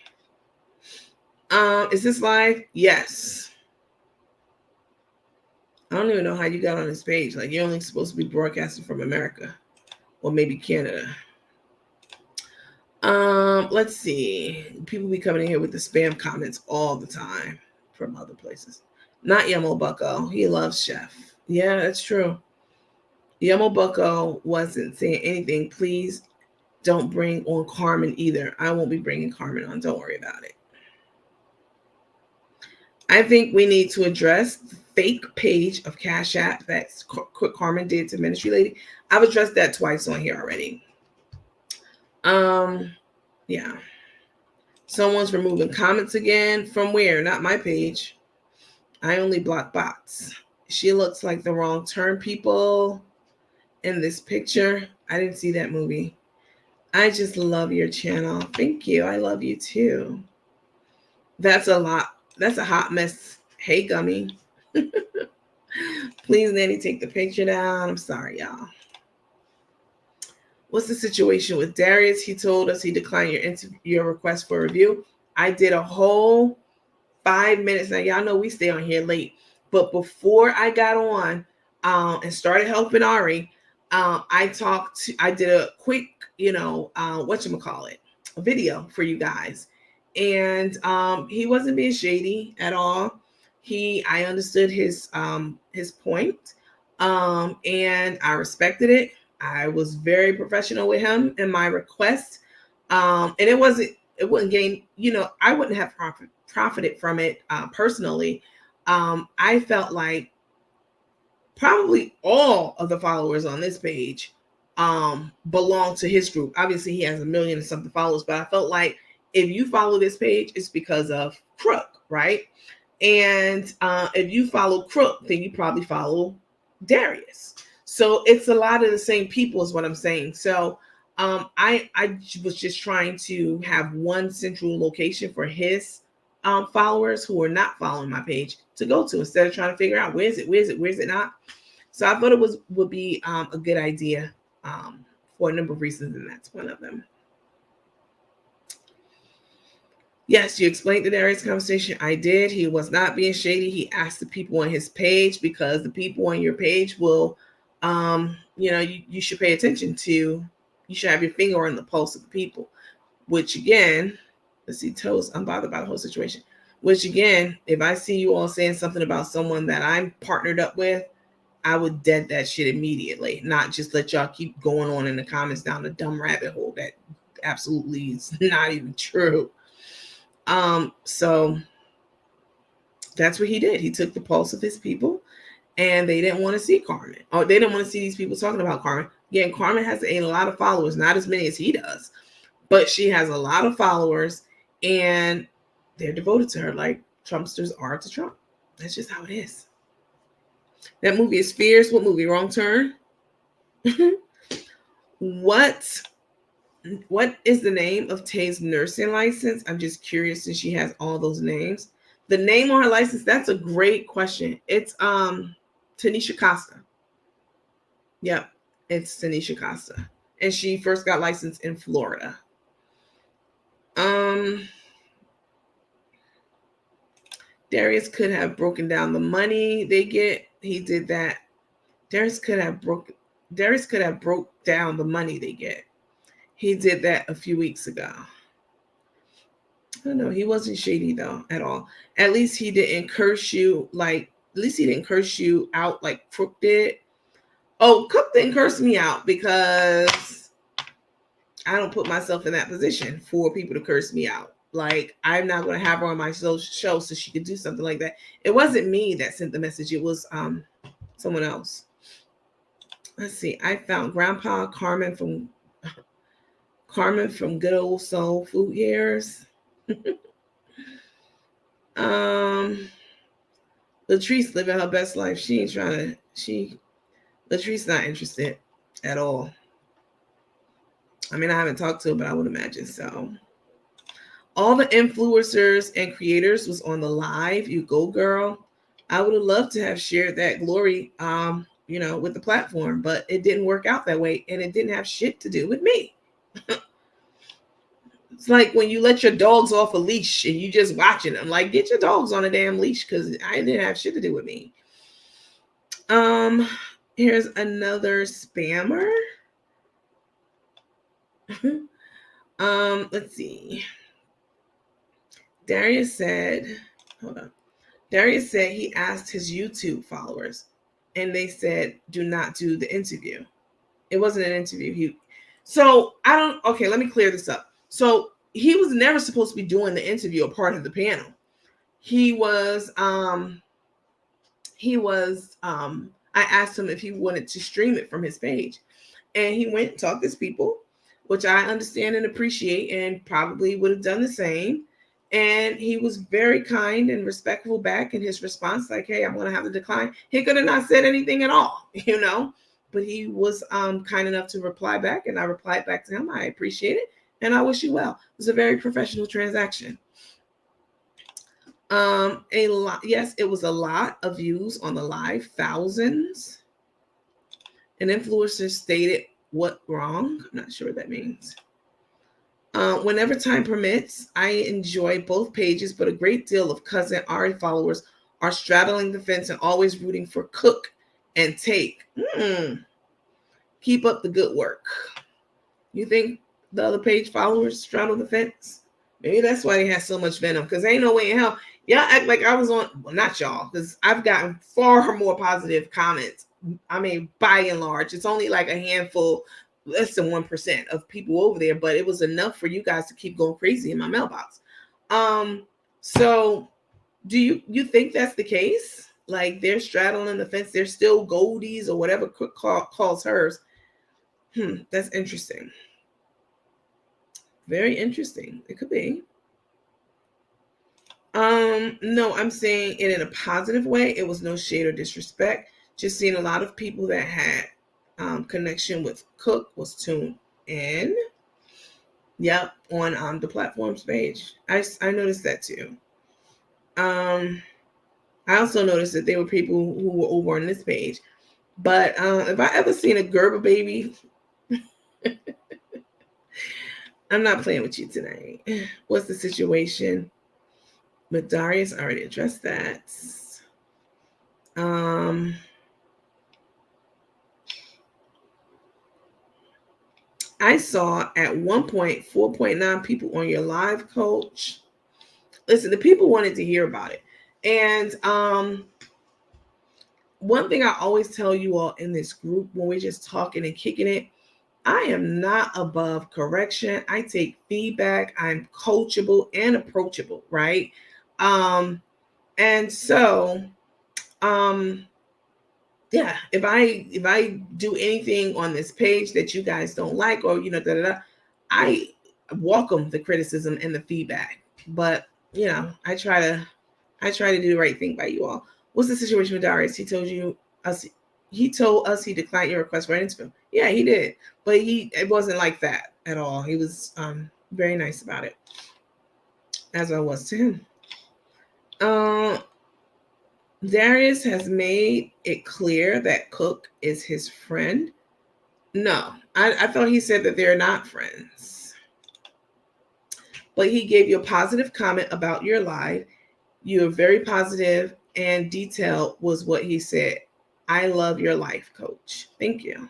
Is this live? Yes. I don't even know how you got on this page. Like, you're only supposed to be broadcasting from America or maybe Canada. Let's see. People be coming in here with the spam comments all the time from other places. Not Yamo Bucko. He loves Chef. Yeah, that's true. Yamo Bucko wasn't saying anything. Please don't bring on Carmen either. I won't be bringing Carmen on. Don't worry about it. I think we need to address the fake page of Cash App that Carmen did to Ministry Lady. I've addressed that twice on here already. Yeah. Someone's removing comments again. From where? Not my page. I only block bots. She looks like the wrong turn people in this picture. I didn't see that movie. I just love your channel. Thank you. I love you too. That's a lot. That's a hot mess. Hey, Gummy. Please, Nanny, take the picture down. I'm sorry, y'all. What's the situation with Darius? He told us he declined your request for review. I did a whole 5 minutes. Now, y'all know we stay on here late. But before I got on and started helping Ari, I did a quick, whatchamacallit, a video for you guys. And he wasn't being shady at all. I understood his point, and I respected it. I was very professional with him in my request, and it wouldn't gain. I wouldn't have profited from it personally. I felt like probably all of the followers on this page belong to his group. Obviously, he has 1 million and something followers, but I felt like if you follow this page, it's because of Crook, right? And if you follow Crook, then you probably follow Darius. So it's a lot of the same people is what I'm saying. So I was just trying to have one central location for his followers who are not following my page to go to, instead of trying to figure out where is it not. So I thought it would be a good idea for a number of reasons, and that's one of them. Yes, you explained the Darius conversation. I did. He was not being shady. He asked the people on his page, because the people on your page will, you should pay attention to. You should have your finger on the pulse of the people. Which again, let's see, Toast, I'm bothered by the whole situation. Which again, if I see you all saying something about someone that I'm partnered up with, I would dead that shit immediately. Not just let y'all keep going on in the comments down the dumb rabbit hole that absolutely is not even true. So that's what he did. He took the pulse of his people, and they didn't want to see Carmen, or they didn't want to see these people talking about Carmen. Again, Carmen has a lot of followers, not as many as he does, but she has a lot of followers, and they're devoted to her like Trumpsters are to Trump. That's just how it is. That movie is fierce. What movie? Wrong Turn? What is the name of Tay's nursing license? I'm just curious, since she has all those names. The name on her license, that's a great question. It's Tanisha Costa. Yep, it's Tanisha Costa. And she first got licensed in Florida. Darius could have broken down the money they get. He did that. Darius could have broke down the money they get. He did that a few weeks ago. I don't know. He wasn't shady though at all. At least he didn't curse you out like Crook did. Oh, Cook didn't curse me out because I don't put myself in that position for people to curse me out. Like, I'm not going to have her on my show so she could do something like that. It wasn't me that sent the message. It was someone else. Let's see. I found Grandpa Carmen from Good Old Soul Food Years. Latrice living her best life. She ain't trying to. Latrice not interested at all. I mean, I haven't talked to her, but I would imagine so. All the influencers and creators was on the live. You go, girl. I would have loved to have shared that glory, with the platform, but it didn't work out that way, and it didn't have shit to do with me. It's like when you let your dogs off a leash and you just watching them. Like, get your dogs on a damn leash, because I didn't have shit to do with me. Here's another spammer. Let's see. Darius said he asked his YouTube followers, and they said, do not do the interview. It wasn't an interview. Okay, let me clear this up. So he was never supposed to be doing the interview or part of the panel. I asked him if he wanted to stream it from his page, and he went and talked to his people, which I understand and appreciate, and probably would have done the same. And he was very kind and respectful back in his response, like, hey, I'm going to have to decline. He could have not said anything at all, but he was kind enough to reply back, and I replied back to him. I appreciate it, and I wish you well. It was a very professional transaction. A lot. Yes, it was a lot of views on the live, thousands. An influencer stated what wrong? I'm not sure what that means. Whenever time permits, I enjoy both pages, but a great deal of cousin Ari followers are straddling the fence and always rooting for Cook and Take. Keep up the good work. You think the other page followers straddle the fence? Maybe that's why they had so much venom, because ain't no way in hell. Y'all act like I was on, well, not y'all, because I've gotten far more positive comments. I mean, by and large, it's only like a handful, less than 1% of people over there, but it was enough for you guys to keep going crazy in my mailbox. So do you think that's the case? Like they're straddling the fence, they're still goldies or whatever Cook calls hers. That's interesting. Very interesting. It could be. No, I'm saying it in a positive way. It was no shade or disrespect. Just seeing a lot of people that had connection with Cook was tuned in. Yep, on the platform's page. I noticed that too. I also noticed that there were people who were over on this page. But if I ever seen a Gerber baby, I'm not playing with you tonight. What's the situation? But Darius already addressed that. I saw at one point 4.9 people on your live, coach. Listen, the people wanted to hear about it. And one thing I always tell you all in this group when we're just talking and kicking it, I am not above correction. I take feedback. I'm coachable and approachable, right? And so yeah, if I do anything on this page that you guys don't like, or I welcome the criticism and the feedback. But I try to do the right thing by you all. What's the situation with Darius? He told us he declined your request for an interview. Yeah, he did, but it wasn't like that at all. He was very nice about it, as I was to him. Darius has made it clear that Cook is his friend. No, I thought he said that they're not friends. But he gave you a positive comment about your live. You are very positive and detailed was what he said. I love your life, coach. Thank you.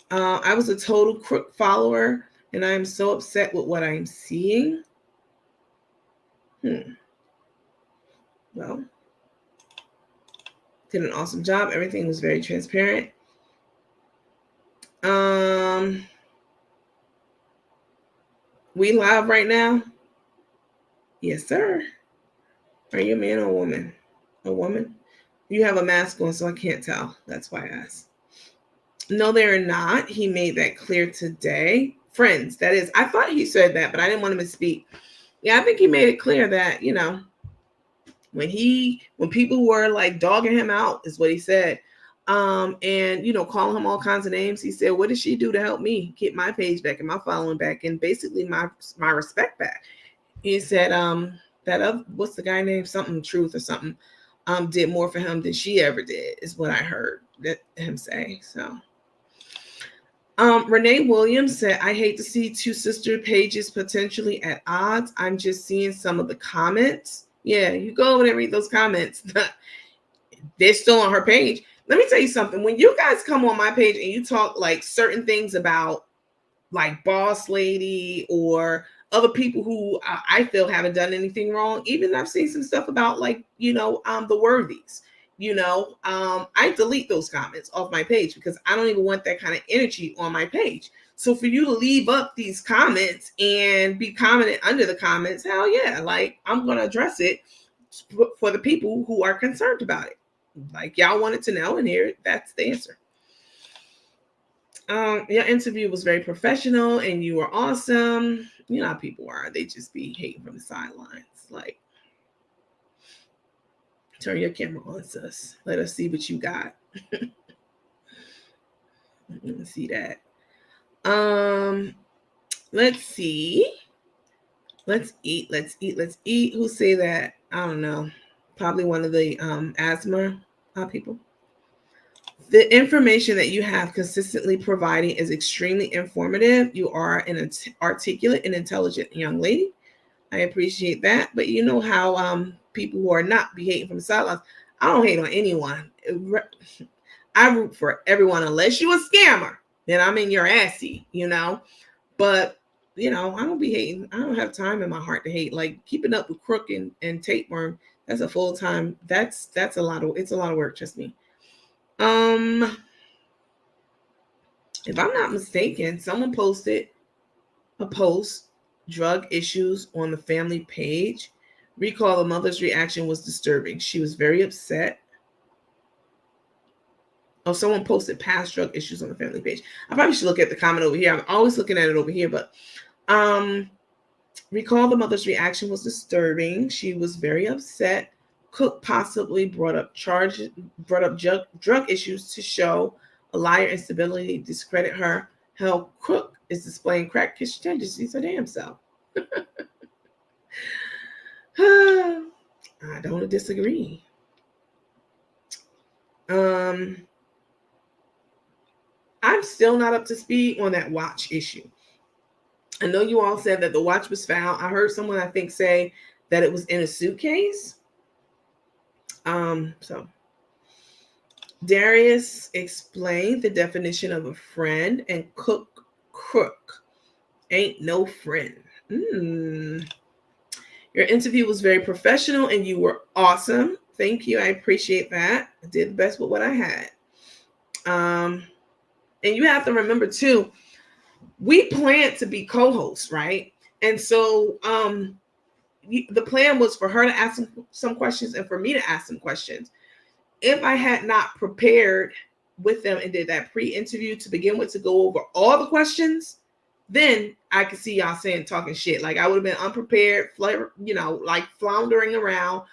I was a total Crook follower, and I am so upset with what I'm seeing. Well, did an awesome job. Everything was very transparent. We live right now? Yes, sir. Are you a man or a woman? A woman? You have a mask on, so I can't tell. That's why I asked. No, they're not. He made that clear today. Friends, that is. I thought he said that, but I didn't want him to speak. Yeah, I think he made it clear that, when people were like dogging him out, is what he said. And calling him all kinds of names. He said, what did she do to help me get my page back and my following back and basically my respect back? He said, what's the guy named? Something Truth or something, did more for him than she ever did, is what I heard him say. So Renee Williams said, I hate to see two sister pages potentially at odds. I'm just seeing some of the comments. Yeah, you go over and read those comments. They're still on her page. Let me tell you something. When you guys come on my page and you talk like certain things about like Boss Lady or other people who I feel haven't done anything wrong, even I've seen some stuff about like, the Worthies, I delete those comments off my page because I don't even want that kind of energy on my page. So for you to leave up these comments and be commenting under the comments, hell yeah, like I'm going to address it for the people who are concerned about it. Like y'all wanted to know, and here, that's the answer. Your interview was very professional and you were awesome. You know how people are. They just be hating from the sidelines. Like, turn your camera on, sis. Let us see what you got. Let's see that. Let's see. Let's eat. Let's eat. Let's eat. Who say that? I don't know. Probably one of the asthma people. The information that you have consistently providing is extremely informative. You are an articulate and intelligent young lady. I appreciate that. But you know how people who are not be hating from the sidelines. I don't hate on anyone. I root for everyone unless you a scammer. Then I'm in your assy, you know. But I don't be hating. I don't have time in my heart to hate. Like keeping up with crook and tapeworm. That's a full time. That's a lot of. It's a lot of work. Trust me. If I'm not mistaken, someone posted a post, drug issues on the family page. Recall the mother's reaction was disturbing. She was very upset. Oh, someone posted past drug issues on the family page. I probably should look at the comment over here. I'm always looking at it over here, but recall the mother's reaction was disturbing. She was very upset. Cook possibly brought up drug issues to show a liar instability, discredit her. Hell, Cook is displaying crack kitchen tendencies her damn self. I don't disagree. I'm still not up to speed on that watch issue. I know you all said that the watch was found. I heard someone I think say that it was in a suitcase. So Darius explained the definition of a friend, and crook ain't no friend. Your interview was very professional and you were awesome. Thank you. I appreciate that. I did the best with what I had. And you have to remember too, we planned to be co-hosts, right? And so the plan was for her to ask some questions and for me to ask some questions. If I had not prepared with them and did that pre-interview to begin with to go over all the questions, then I could see y'all talking shit. Like I would have been unprepared, like floundering around.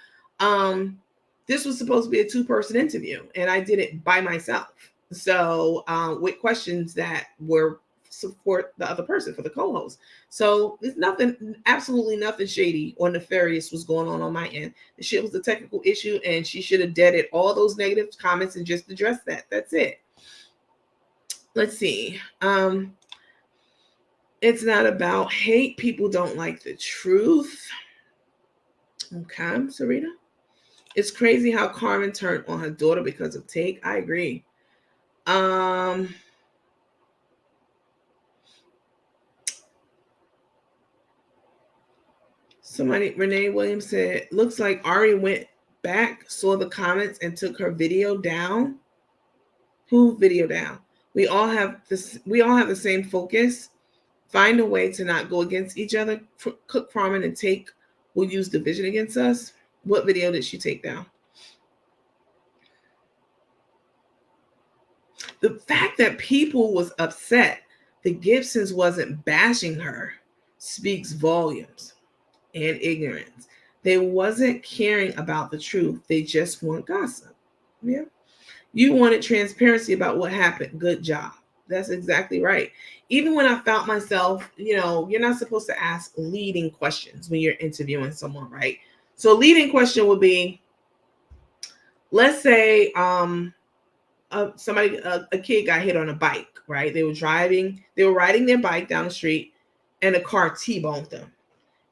This was supposed to be a 2-person interview, and I did it by myself. So with questions that were support the other person for the co-host. So there's absolutely nothing shady or nefarious was going on my end. The shit was a technical issue, and she should have deaded all those negative comments and just addressed that. That's it. Let's see. It's not about hate. People don't like the truth. Okay, Sarita. It's crazy how Carmen turned on her daughter because of Take. I agree. Renee Williams said, looks like Ari went back, saw the comments, and took her video down. Who video down? We all have the same focus. Find a way to not go against each other. Cook, Carmen, and Take will use division against us. What video did she take down? The fact that people was upset the Gibsons wasn't bashing her speaks volumes. And ignorance. They wasn't caring about the truth. They just want gossip. Yeah. You wanted transparency about what happened. Good job. That's exactly right. Even when I found myself, you're not supposed to ask leading questions when you're interviewing someone, right? So leading question would be, let's say a kid got hit on a bike, right? They were riding their bike down the street and a car T-boned them.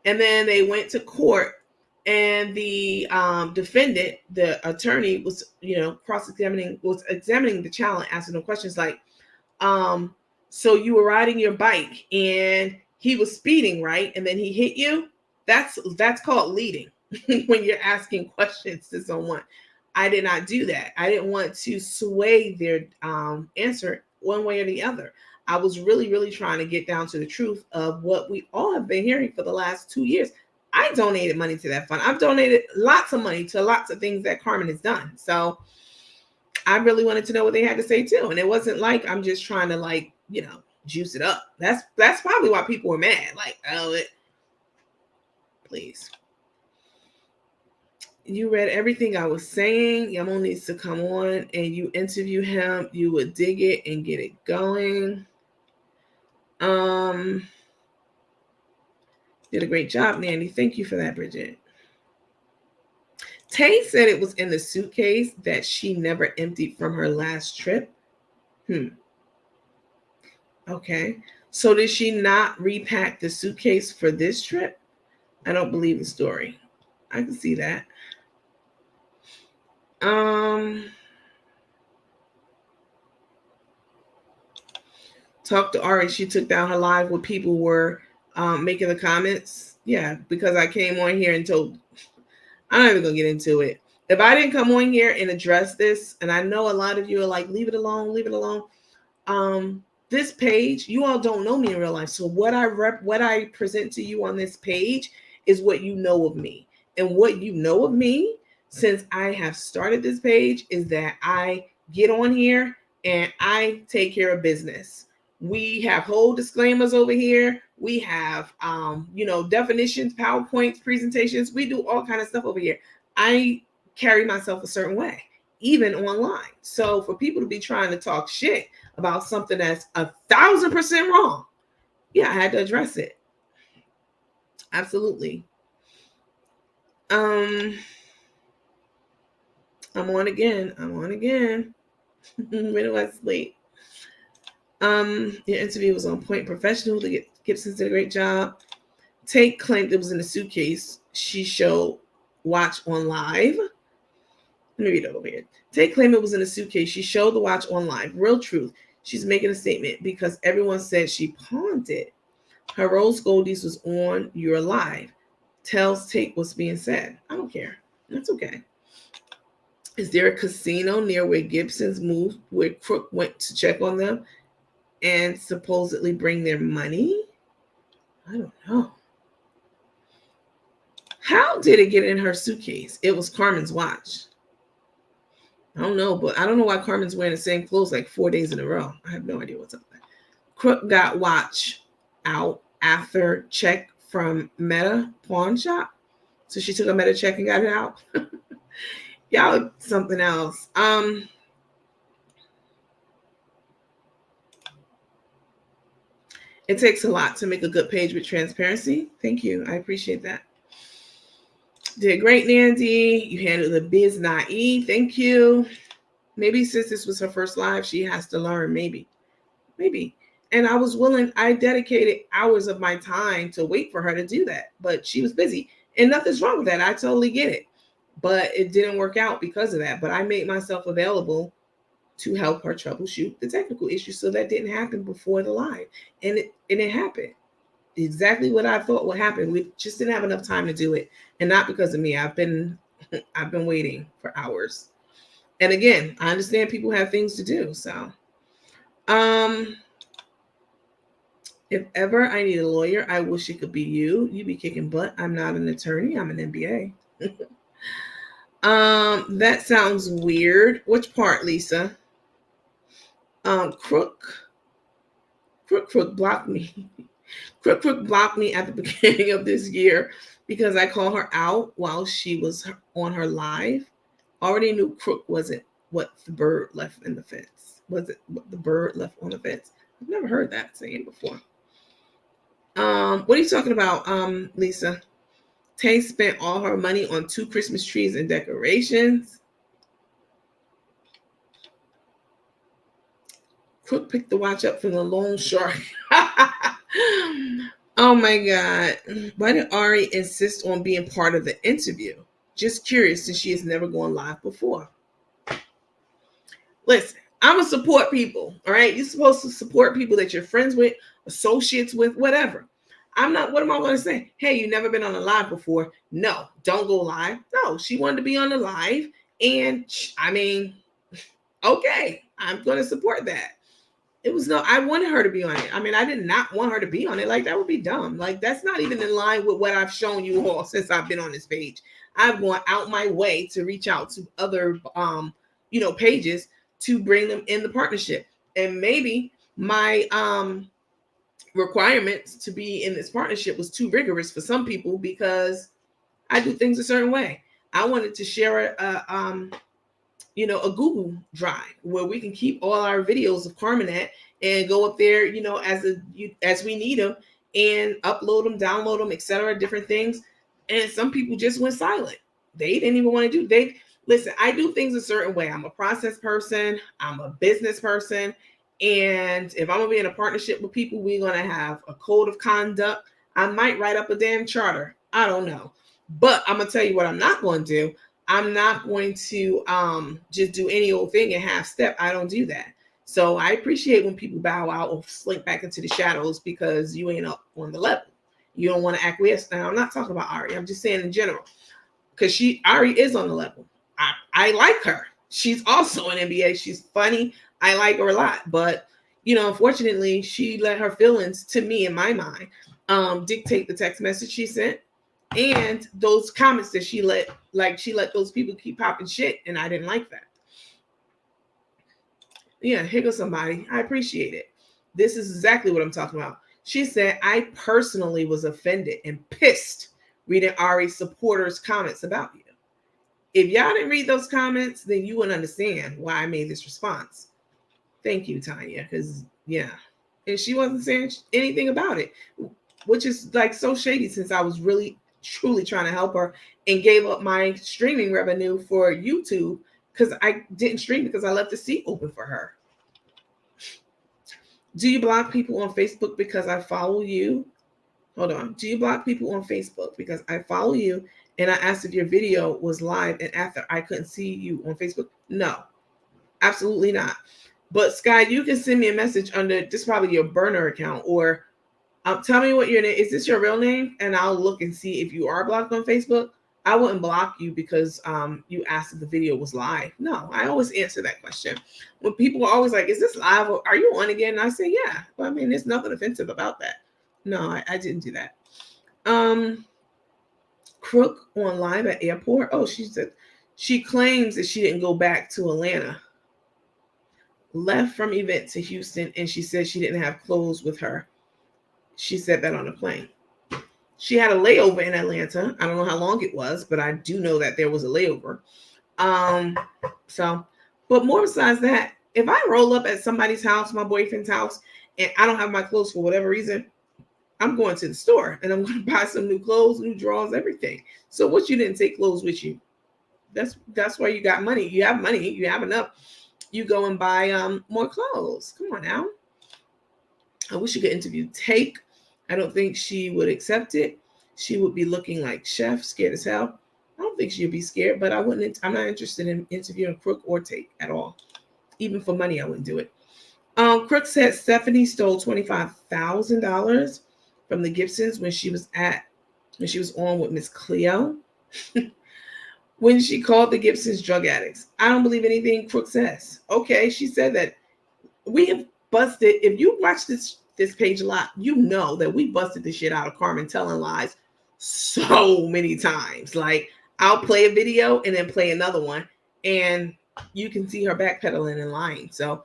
And then they went to court, and the defendant, the attorney, was examining the child, asking them questions like, so you were riding your bike and he was speeding, right? And then he hit you. That's called leading. When you're asking questions to someone. I did not do that. I didn't want to sway their answer one way or the other. I was really, really trying to get down to the truth of what we all have been hearing for the last 2 years. I donated money to that fund. I've donated lots of money to lots of things that Carmen has done. So I really wanted to know what they had to say too. And it wasn't like I'm just trying to juice it up. That's probably why people were mad. Like, please. You read everything I was saying. Yamo needs to come on and you interview him. You would dig it and get it going. Did a great job, Nanny. Thank you for that, Bridget. Tay said it was in the suitcase that she never emptied from her last trip. Okay. So did she not repack the suitcase for this trip? I don't believe the story. I can see that. Talk to Ari. She took down her live where people were making the comments. Yeah, because I came on here and told. I'm not even gonna get into it. If I didn't come on here and address this, and I know a lot of you are like, leave it alone, leave it alone. This page, you all don't know me in real life. So what I present to you on this page is what you know of me. And what you know of me since I have started this page is that I get on here and I take care of business. We have whole disclaimers over here. We have definitions, PowerPoints, presentations. We do all kind of stuff over here. I carry myself a certain way, even online. So for people to be trying to talk shit about something that's 1,000% wrong, yeah, I had to address it. Absolutely. I'm on again. When do I sleep? Your interview was on point, professional. The Gibsons did a great job. Take claimed it was in a suitcase she showed watch on live. Let me read it over here. Take claim it was in a suitcase she showed the watch on live. Real truth. She's making a statement because everyone said she pawned it. Her rose goldies was on your live. Tells Take what's being said. I don't care. That's okay. Is there a casino near where Gibson's moved, where Crook went to check on them and supposedly bring their money? I don't know. How did it get in her suitcase? It was Carmen's watch. I don't know, but I don't know why Carmen's wearing the same clothes like 4 days in a row. I have no idea what's up there. Crook got watch out after check from Meta pawn shop. So she took a Meta check and got it out. Y'all, something else. It takes a lot to make a good page with transparency. Thank you. I appreciate that. Did great, Nandy. You handled the biz naive. Thank you. Maybe since this was her first live, she has to learn. Maybe. And I was willing. I dedicated hours of my time to wait for her to do that. But she was busy. And nothing's wrong with that. I totally get it. But it didn't work out because of that. But I made myself available to help her troubleshoot the technical issues so that didn't happen before the live. And it happened. Exactly what I thought would happen. We just didn't have enough time to do it. And not because of me. I've been waiting for hours. And again, I understand people have things to do. So if ever I need a lawyer, I wish it could be you. You be kicking butt. I'm not an attorney. I'm an MBA. That sounds weird. Which part, Lisa? Crook blocked me. Crook blocked me at the beginning of this year because I called her out while she was on her live. Already knew Crook wasn't what the bird left in the fence. Was it what the bird left on the fence? I've never heard that saying before. What are you talking about, Lisa? Tay spent all her money on 2 Christmas trees and decorations. Crook picked the watch up from the loan shark. Oh my God. Why did Ari insist on being part of the interview? Just curious, since she has never gone live before. Listen, I'm going to support people, all right? You're supposed to support people that you're friends with, associates with, whatever. I'm not, what am I going to say? Hey, you've never been on a live before. No, don't go live. No, she wanted to be on the live. And I mean, okay, I'm going to support that. It was I wanted her to be on it. I mean, I did not want her to be on it. Like, that would be dumb. Like, that's not even in line with what I've shown you all since I've been on this page. I've gone out my way to reach out to other, pages to bring them in the partnership. And maybe my requirements to be in this partnership was too rigorous for some people because I do things a certain way. I wanted to share a Google Drive where we can keep all our videos of Carmen at and go up there, as we need them and upload them, download them, etc., different things. And some people just went silent. They didn't even want to do. They listen. I do things a certain way. I'm a process person. I'm a business person. And if I'm gonna be in a partnership with people, we're gonna have a code of conduct. I might write up a damn charter. I don't know. But I'm gonna tell you what I'm not going to do. I'm not going to just do any old thing and half step. I don't do that. So I appreciate when people bow out or slink back into the shadows because you ain't up on the level. You don't want to acquiesce. Now I'm not talking about Ari. I'm just saying in general. Because Ari is on the level. I like her. She's also an NBA. She's funny. I like her a lot. But unfortunately, she let her feelings, to me in my mind, dictate the text message she sent. And those comments that she let those people keep popping shit, and I didn't like that. Yeah, here goes somebody. I appreciate it. This is exactly what I'm talking about. She said, I personally was offended and pissed reading Ari's supporters' comments about you. If y'all didn't read those comments, then you wouldn't understand why I made this response. Thank you, Tanya, because, yeah. And she wasn't saying anything about it, which is like so shady since I was really truly trying to help her and gave up my streaming revenue for YouTube because I didn't stream because I left the seat open for her. Do you block people on Facebook because I follow you? Hold on. Do you block people on Facebook because I follow you and I asked if your video was live and after I couldn't see you on Facebook? No, absolutely not. But Sky, you can send me a message under this, probably your burner account, or tell me what your name is. This your real name? And I'll look and see if you are blocked on Facebook. I wouldn't block you because you asked if the video was live. No, I always answer that question. When people are always like, is this live? Or are you on again? And I say, yeah. Well, I mean, there's nothing offensive about that. No, I didn't do that. Crook on live at airport. Oh, she said she claims that she didn't go back to Atlanta. Left from event to Houston, and she said she didn't have clothes with her. She said that on a plane. She had a layover in Atlanta. I don't know how long it was, but I do know that there was a layover. But more besides that, if I roll up at somebody's house, my boyfriend's house, and I don't have my clothes for whatever reason, I'm going to the store and I'm going to buy some new clothes, new drawers, everything. So what, you didn't take clothes with you? That's why you got money. You have money. You have enough. You go and buy more clothes. Come on now. I wish you could interview Take. I don't think she would accept it. She would be looking like Chef, scared as hell. I don't think she'd be scared, but I'm not interested in interviewing Crook or Take at all. Even for money, I wouldn't do it. Crook said Stephanie stole $25,000 from the Gibsons when she was on with Miss Cleo. When she called the Gibsons drug addicts. I don't believe anything Crook says. Okay, she said that we have busted. If you watch this page a lot, you know that we busted the shit out of Carmen telling lies so many times. Like, I'll play a video and then play another one, and you can see her backpedaling and lying. So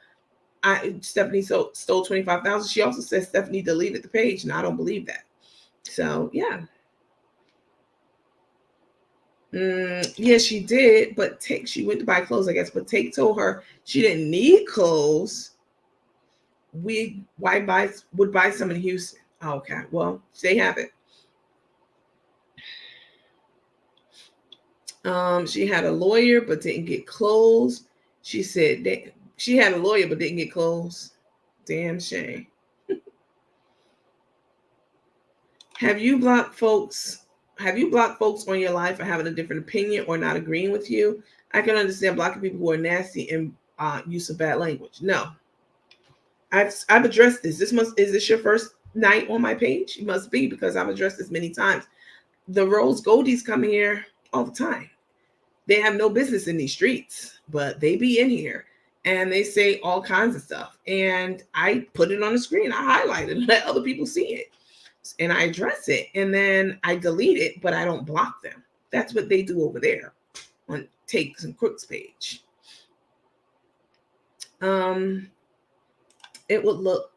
Stephanie stole $25,000. She also says Stephanie deleted the page, and I don't believe that. So yeah. Yeah, she did, but she went to buy clothes, I guess. But Take told her she didn't need clothes. Would buy some in Houston. Okay, well, they have it. She had a lawyer but didn't get clothes. She said that she had a lawyer but didn't get clothes. Damn shame. Have you blocked folks on your life for having a different opinion or not agreeing with you? I can understand blocking people who are nasty and use of bad language. No. I've addressed this. Is this your first night on my page? It must be, because I've addressed this many times. The Rose Goldies come here all the time. They have no business in these streets, but they be in here and they say all kinds of stuff. And I put it on the screen. I highlight it and let other people see it. And I address it, and then I delete it, but I don't block them. That's what they do over there on Takes and Crooks page. It would look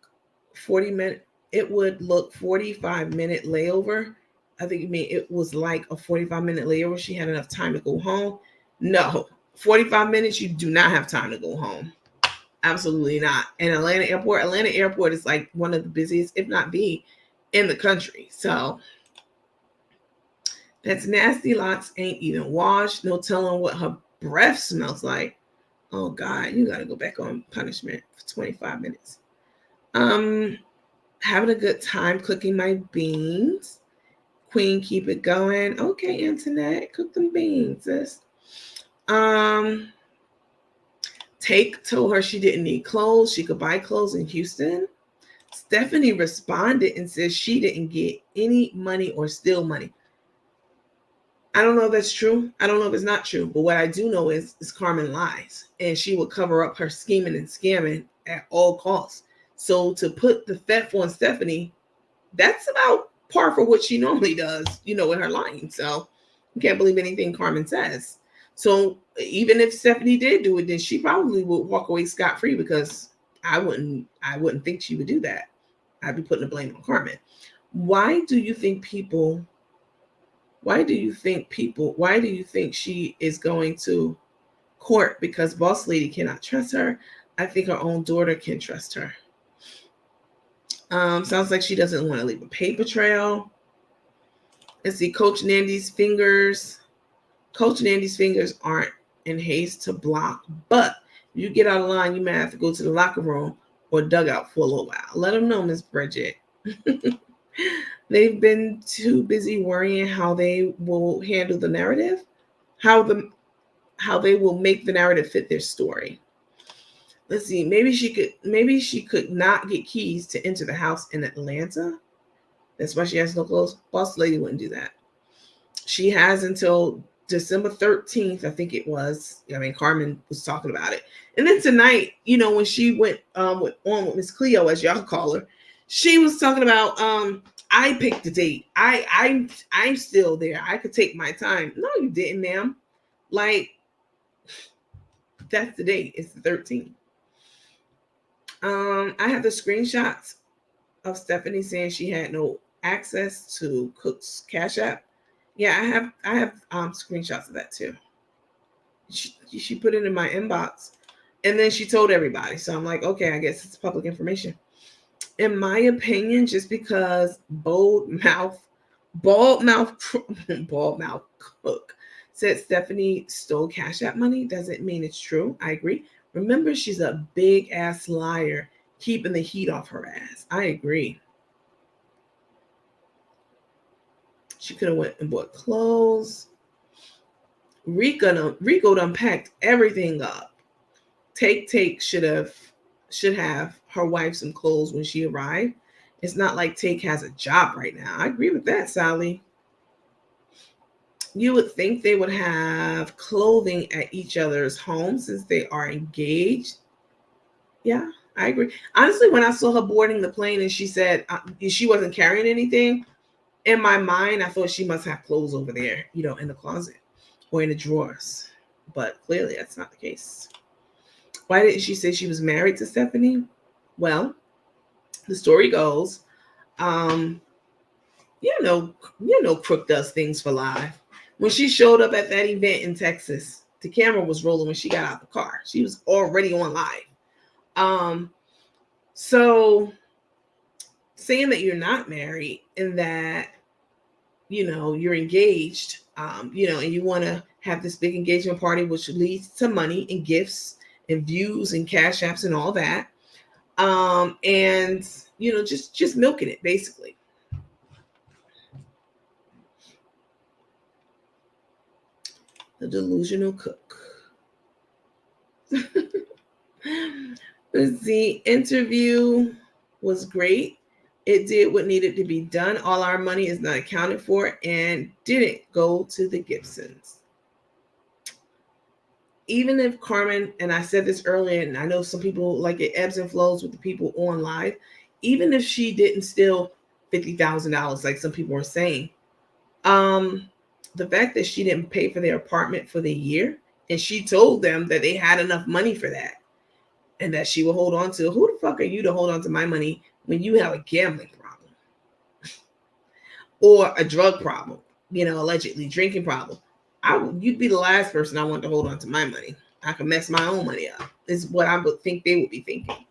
45-minute layover. I think you mean it was like a 45-minute layover. She had enough time to go home. No, 45 minutes, you do not have time to go home. Absolutely not. And Atlanta Airport is like one of the busiest, if not the in the country. So that's nasty. Locks ain't even washed. No telling what her breath smells like. Oh God, you gotta go back on punishment for 25 minutes. Having a good time cooking my beans. Queen, keep it going. Okay, Antoinette, cook them beans, sis. Take told her she didn't need clothes. She could buy clothes in Houston. Stephanie responded and says she didn't get any money or steal money. I don't know if that's true. I don't know if it's not true. But what I do know is Carmen lies. And she will cover up her scheming and scamming at all costs. So to put the theft on Stephanie, that's about par for what she normally does, with her lying. So you can't believe anything Carmen says. So even if Stephanie did do it, then she probably would walk away scot-free, because I wouldn't think she would do that. I'd be putting the blame on Carmen. Why do you think she is going to court? Because boss lady cannot trust her. I think her own daughter can trust her. Sounds like she doesn't want to leave a paper trail. Let's see, Coach Nandy's fingers aren't in haste to block, but if you get out of line, you might have to go to the locker room or dugout for a little while. Let them know, Miss Bridget. They've been too busy worrying how they will handle the narrative, how they will make the narrative fit their story. Let's see, maybe she could not get keys to enter the house in Atlanta. That's why she has no clothes. Boss lady wouldn't do that. She has until December 13th, I think it was. Carmen was talking about it. And then tonight, when she went with Miss Cleo, as y'all call her, she was talking about I picked the date. I'm still there. I could take my time. No, you didn't, ma'am. Like, that's the date. It's the 13th. I have the screenshots of Stephanie saying she had no access to Cook's Cash App. Yeah, I have screenshots of that too. She put it in my inbox, and then she told everybody. So I'm like, okay, I guess it's public information. In my opinion, just because bald mouth Cook said Stephanie stole Cash App money doesn't mean it's true. I agree. Remember, she's a big ass liar, keeping the heat off her ass. I agree. She could have went and bought clothes. Rico done packed everything up. Take should have her wife some clothes when she arrived. It's not like Take has a job right now. I agree with that, Sally. You would think they would have clothing at each other's homes since they are engaged. Yeah, I agree. Honestly, when I saw her boarding the plane and she said she wasn't carrying anything, in my mind, I thought she must have clothes over there, in the closet or in the drawers. But clearly that's not the case. Why didn't she say she was married to Stephanie? Well, the story goes, Crook does things for live. When she showed up at that event in Texas, the camera was rolling when she got out the car. She was already on live. So saying that you're not married and that, you're engaged, and you want to have this big engagement party, which leads to money and gifts and views and cash apps and all that. And, just milking it, basically. The delusional cook. The interview was great. It did what needed to be done. All our money is not accounted for and didn't go to the Gibsons. Even if Carmen, and I said this earlier, and I know some people like it ebbs and flows with the people on live, even if she didn't steal $50,000, like some people were saying, the fact that she didn't pay for their apartment for the year, and she told them that they had enough money for that, and that she will hold on to. Who the fuck are you to hold on to my money when you have a gambling problem or a drug problem, allegedly drinking problem? You'd be the last person I want to hold on to my money. I can mess my own money up. Is what I would think they would be thinking.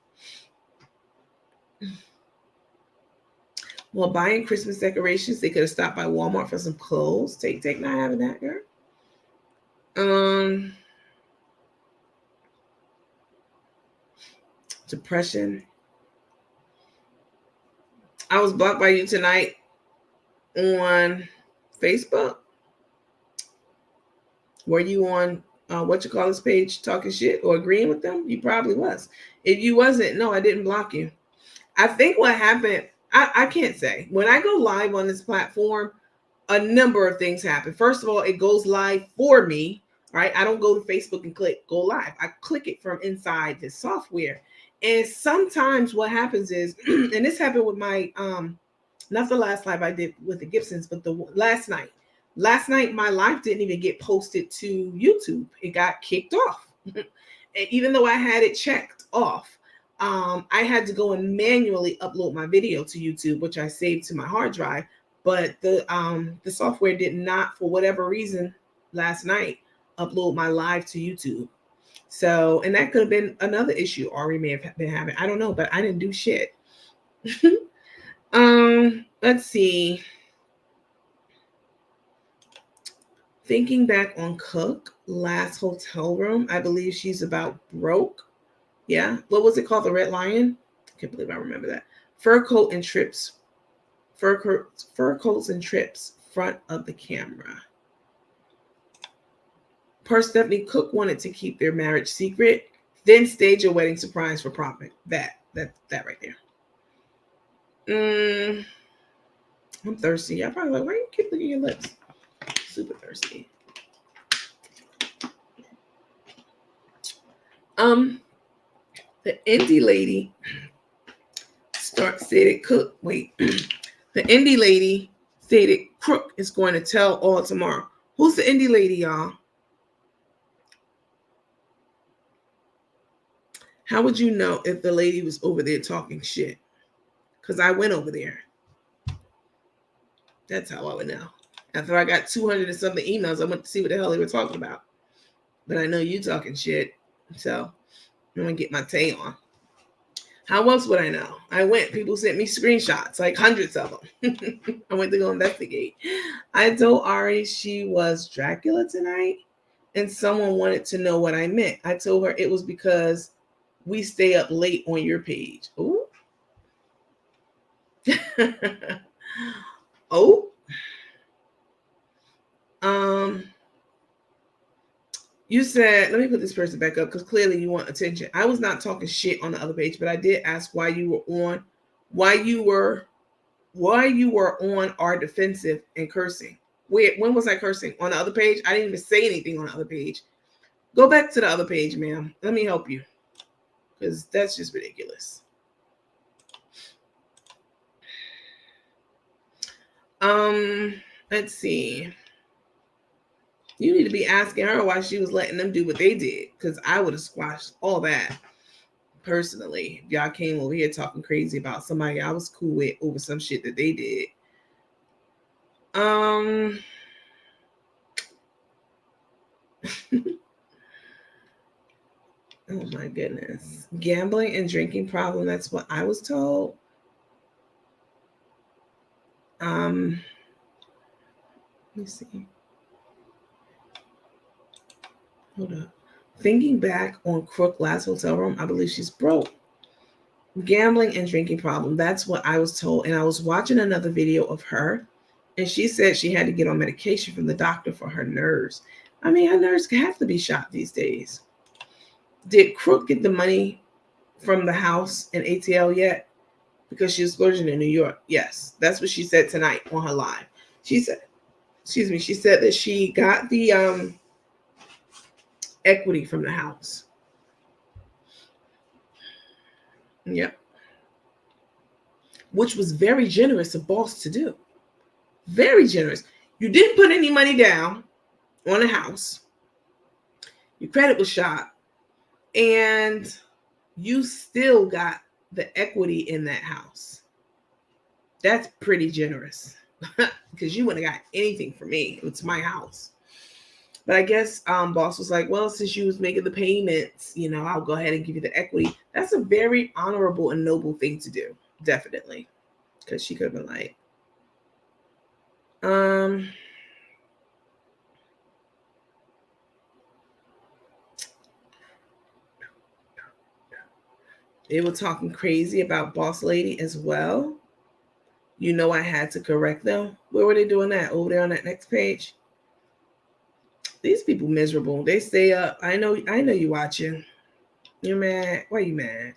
While buying Christmas decorations, they could have stopped by Walmart for some clothes. Take not having that, girl. Depression. I was blocked by you tonight on Facebook. Were you on what you call this page talking shit or agreeing with them? You probably was. If you wasn't, no, I didn't block you. I think what happened, I can't say. When I go live on this platform, a number of things happen. First of all, it goes live for me, right? I don't go to Facebook and click go live. I click it from inside the software. And sometimes what happens is, and this happened with my, not the last live I did with the Gibsons, but the last night. Last night, my live didn't even get posted to YouTube. It got kicked off. Even though I had it checked off, I had to go and manually upload my video to YouTube, which I saved to my hard drive. But the software did not, for whatever reason, last night upload my live to YouTube. So, and that could have been another issue Ari may have been having. I don't know, but I didn't do shit. Let's see. Thinking back on Cook, last hotel room, I believe she's about broke. Yeah. What was it called? The Red Lion? I can't believe I remember that. Fur coat and trips. Fur coats and trips, front of the camera. Per Stephanie, Cook wanted to keep their marriage secret, then stage a wedding surprise for profit. That right there. I'm thirsty. Y'all probably like, why you keep licking your lips? Super thirsty. The indie lady stated Cook. Wait, the indie lady stated Crook is going to tell all tomorrow. Who's the indie lady, y'all? How would you know if the lady was over there talking shit? Because I went over there. That's how I would know. After I got 200 and something emails, I went to see what the hell they were talking about. But I know you talking shit. So I'm going to get my tay on. How else would I know? I went. People sent me screenshots, like hundreds of them. I went to go investigate. I told Ari she was Dracula tonight, and someone wanted to know what I meant. I told her it was because we stay up late on your page. Ooh. Oh. You said, let me put this person back up because clearly you want attention. I was not talking shit on the other page, but I did ask why you were on our defensive and cursing. When was I cursing? On the other page? I didn't even say anything on the other page. Go back to the other page, ma'am. Let me help you. Because that's just ridiculous. Let's see. You need to be asking her why she was letting them do what they did, because I would have squashed all that personally. If y'all came over here talking crazy about somebody I was cool with over some shit that they did. Oh my goodness. Gambling and drinking problem. That's what I was told. Let me see. Hold up. Thinking back on Crook last hotel room, I believe she's broke. Gambling and drinking problem. That's what I was told. And I was watching another video of her, and she said she had to get on medication from the doctor for her nerves. I mean, her nerves have to be shot these days. Did Crook get the money from the house in ATL yet? Because she was going to New York. Yes, that's what she said tonight on her live. She said, she said that she got the equity from the house. Yep. Which was very generous of boss to do. Very generous. You didn't put any money down on a house. Your credit was shot. And you still got the equity in that house. That's pretty generous. Because you wouldn't have got anything from me. It's my house. But I guess boss was like, well, since you was making the payments, I'll go ahead and give you the equity. That's a very honorable and noble thing to do. Definitely. Because she could have been like, um, they were talking crazy about Boss Lady as well. You know, I had to correct them. Where were they doing that? Over there on that next page. These people miserable. They stay up. I know you watching. You're mad. Why you mad?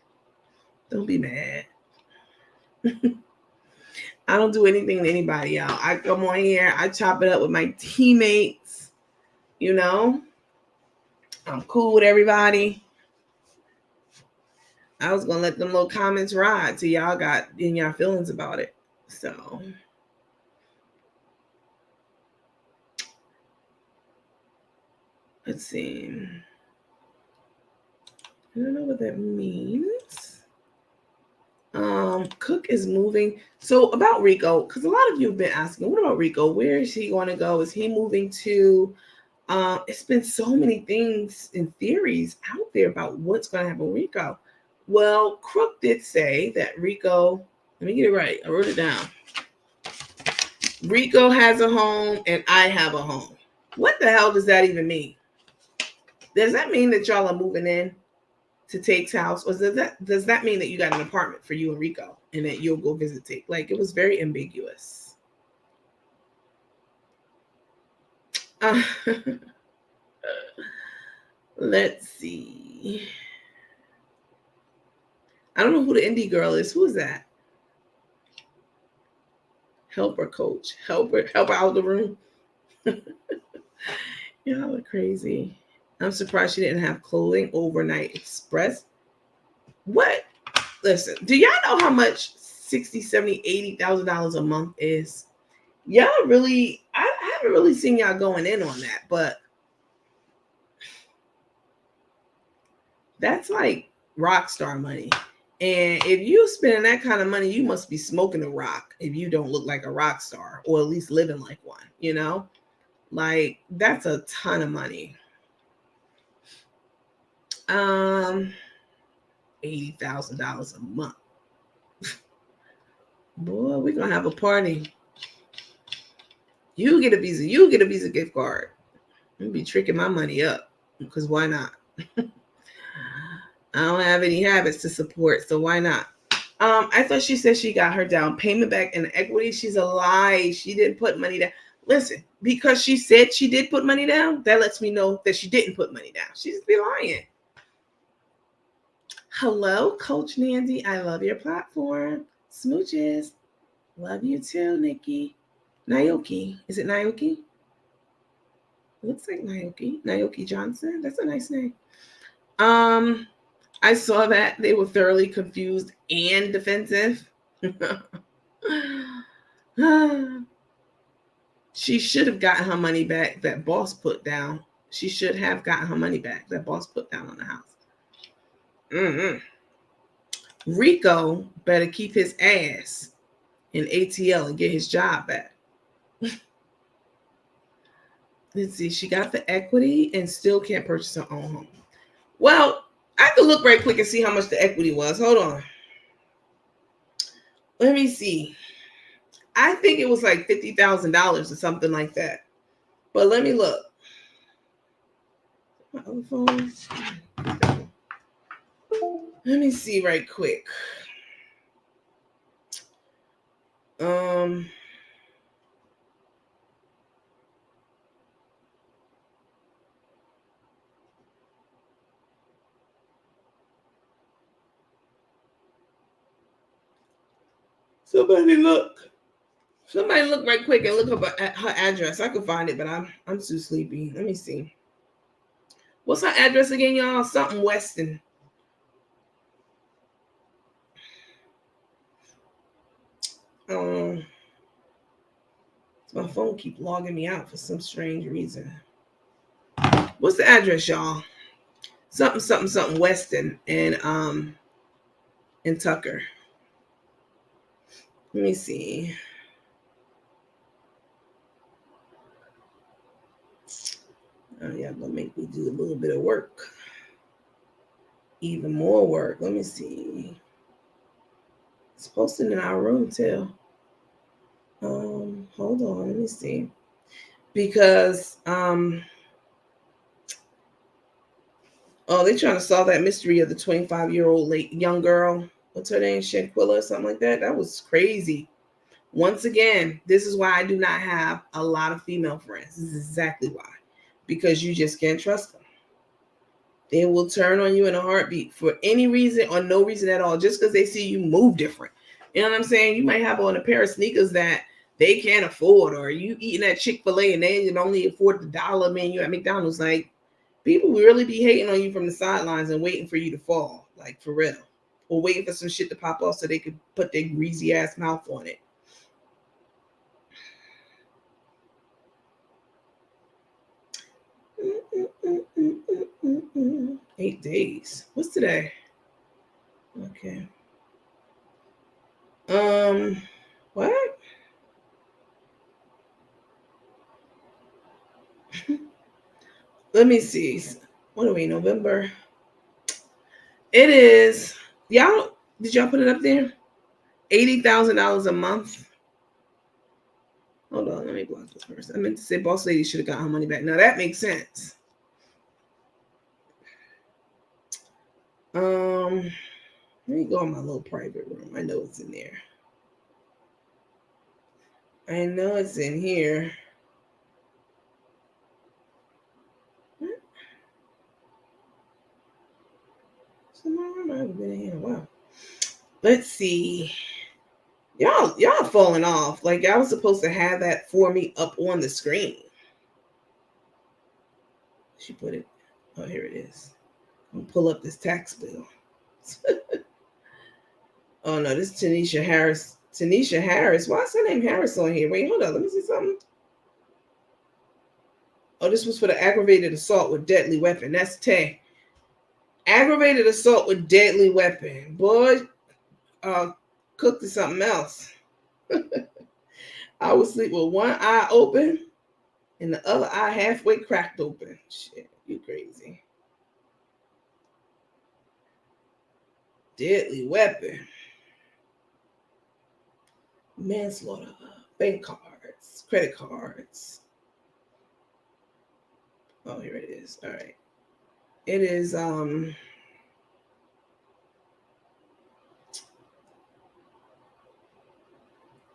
Don't be mad. I don't do anything to anybody, y'all. I come on here, I chop it up with my teammates. You know, I'm cool with everybody. I was gonna let them little comments ride till y'all got in y'all feelings about it. So let's see. I don't know what that means. Cook is moving. So about Rico, because a lot of you have been asking, what about Rico? Where is he going to go? Is he moving to? It's been so many things and theories out there about what's going to happen with Rico. Well, Crook did say that Rico, let me get it right. I wrote it down. Rico has a home and I have a home. What the hell does that even mean? Does that mean that y'all are moving in to Take's house? Or does that mean that you got an apartment for you and Rico and that you'll go visit Take? Like, it was very ambiguous. Let's see. I don't know who the indie girl is. Who is that? Helper coach. Help her out of the room. Y'all are crazy. I'm surprised she didn't have clothing overnight express. What? Listen, do y'all know how much $60,000, $70,000, $80,000 a month is? Y'all really, I haven't really seen y'all going in on that, but that's like rock star money. And if you spending that kind of money, you must be smoking a rock if you don't look like a rock star, or at least living like one, you know? Like, that's a ton of money. $80,000 a month. Boy, we're gonna have a party. You get a Visa gift card. I'm gonna be tricking my money up, because why not? I don't have any habits to support, so why not? I thought she said she got her down payment back in equity. She's a lie. She didn't put money down. Listen, because she said she did put money down, that lets me know that she didn't put money down. She's be lying. Hello, Coach Nandy. I love your platform. Smooches. Love you too, Nikki. Naoki. Is it Naoki? Looks like Naoki. Naoki Johnson. That's a nice name. I saw that they were thoroughly confused and defensive. She should have gotten her money back that boss put down. She should have gotten her money back that boss put down on the house. Rico better keep his ass in ATL and get his job back. Let's see. She got the equity and still can't purchase her own home. Well, I have to look right quick and see how much the equity was. Hold on. Let me see. I think it was like $50,000 or something like that. But let me look. My other phone. Let me see right quick. Somebody look right quick and look up her address. I could find it, but I'm too sleepy. Let me see. What's her address again, y'all? Something Weston. My phone keep logging me out for some strange reason. What's the address, y'all? Something Weston and Tucker. Let me see. Oh, yeah, gonna make me do a little bit of work. Even more work. Let me see. It's posted in our room too. Hold on, let me see. Because they're trying to solve that mystery of the 25-year-old late young girl. What's her name? Shanquilla or something like that. That was crazy. Once again, this is why I do not have a lot of female friends. This is exactly why. Because you just can't trust them. They will turn on you in a heartbeat for any reason or no reason at all, just because they see you move different. You know what I'm saying? You might have on a pair of sneakers that they can't afford, or you eating at Chick-fil-A and they can only afford the dollar menu at McDonald's. Like, people will really be hating on you from the sidelines and waiting for you to fall, like for real, or waiting for some shit to pop off so they could put their greasy ass mouth on it. Mm, mm, mm. 8 days. What's today? Okay. What? Let me see. What are we, November? It is. Y'all, did y'all put it up there? $80,000 a month. Hold on, let me block this first. I meant to say boss lady should have got her money back. Now that makes sense. Let me go in my little private room. I know it's in there. I know it's in here. Somewhere I haven't been in here. Wow. Let's see. Y'all falling off. Like, I was supposed to have that for me up on the screen. She put it. Oh, here it is. I'm gonna pull up this tax bill. Oh no, this is Tanisha Harris. Tanisha Harris. Why is her name Harris on here? Wait, hold on. Let me see something. Oh, this was for the aggravated assault with deadly weapon. That's Tay. Aggravated assault with deadly weapon. Boy, cooked to something else. I would sleep with one eye open and the other eye halfway cracked open. Shit, you crazy. Deadly weapon. Manslaughter. Bank cards. Credit cards. Oh, here it is. All right. It is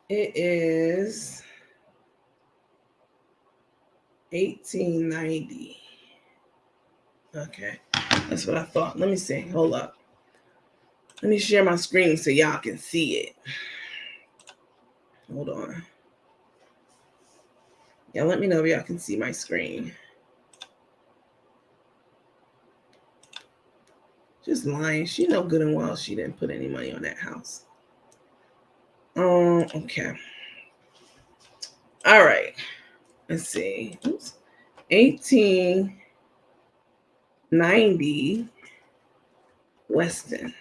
it is 1890. Okay. That's what I thought. Let me see. Hold up. Let me share my screen so y'all can see it. Hold on. Yeah, let me know if y'all can see my screen. Just lying. She know good and well she didn't put any money on that house. Okay. All right. Let's see. Oops. 1890 Weston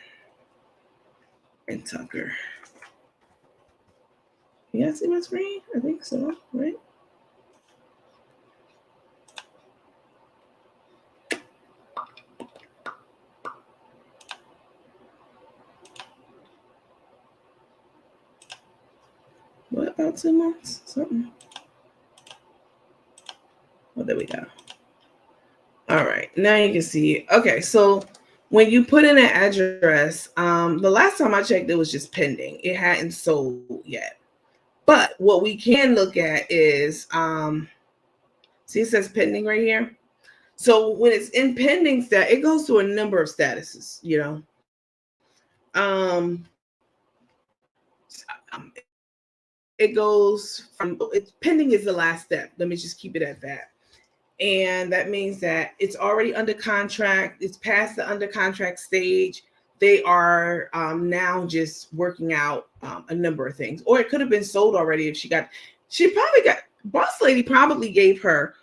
and Tucker. You guys see my screen? I think so, right? What, about 2 months? Something. Oh, there we go. All right, now you can see it. Okay, so when you put in an address, the last time I checked, it was just pending. It hadn't sold yet. But what we can look at is, see, it says pending right here. So when it's in pending stat, it goes to a number of statuses, you know. It goes from, pending is the last step. Let me just keep it at that. And that means that it's already under contract. It's past the under contract stage. They are now just working out a number of things. Or it could have been sold already if she probably got, boss lady probably gave her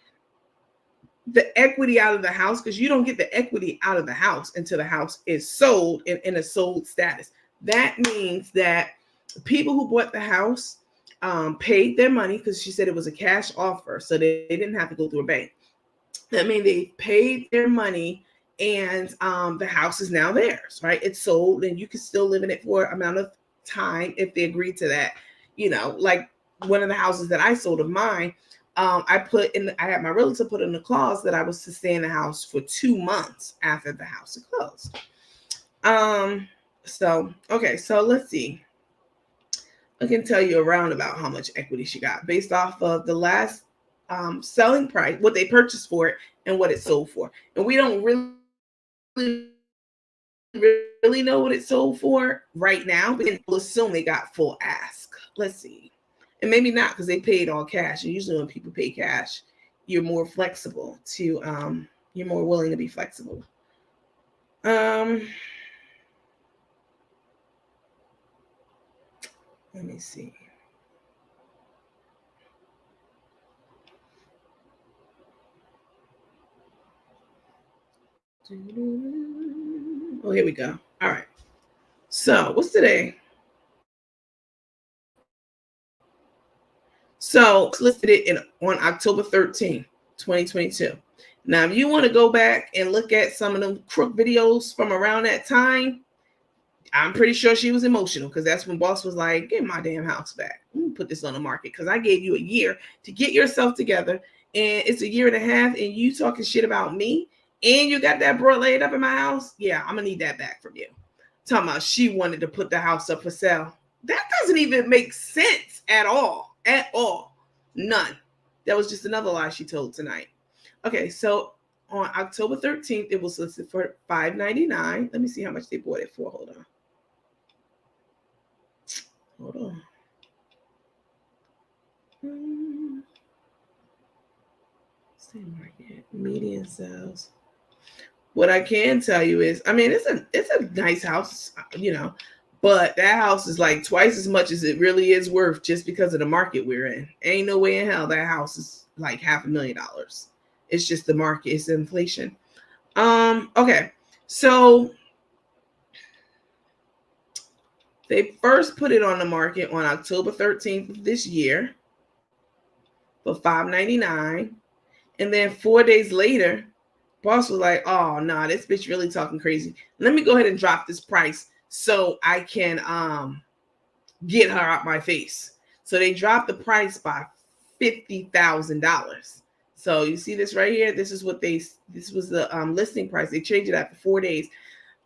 the equity out of the house, because you don't get the equity out of the house until the house is sold in a sold status. That means that people who bought the house paid their money, because she said it was a cash offer, so they didn't have to go through a bank. That means they paid their money, and the house is now theirs, right? It's sold, and you can still live in it for an amount of time if they agree to that. You know, like one of the houses that I sold of mine, I had my realtor put in the clause that I was to stay in the house for 2 months after the house had closed. So let's see. I can tell you around about how much equity she got based off of the last selling price, what they purchased for it, and what it sold for. And we don't really know what it sold for right now, but we'll assume they got full ask. Let's see. And maybe not, because they paid all cash. And usually when people pay cash, you're more flexible to you're more willing to be flexible. Let me see. Oh, here we go. All right. So what's today? So it's listed it on October 13th, 2022. Now, if you want to go back and look at some of them crook videos from around that time, I'm pretty sure she was emotional, because that's when boss was like, "Get my damn house back. Let me put this on the market, because I gave you a year to get yourself together, and it's a year and a half, and you talking shit about me, and you got that broad laid up in my house. Yeah, I'm gonna need that back from you." Talking about she wanted to put the house up for sale. That doesn't even make sense at all. At all. None. That was just another lie she told tonight. Okay, so on October 13th, it was listed for $599. Let me see how much they bought it for. Hold on. Same market, median sales. What I can tell you is, I mean, it's a nice house, but that house is like twice as much as it really is worth, just because of the market we're in. Ain't no way in hell that house is like $500,000. It's just the market, it's inflation. Okay, so they first put it on the market on October 13th of this year for $599, and then 4 days later, boss was like, "Oh no, nah, this bitch really talking crazy. Let me go ahead and drop this price so I can get her out my face." So they dropped the price by $50,000. So you see this right here. This was the listing price. They changed it after 4 days.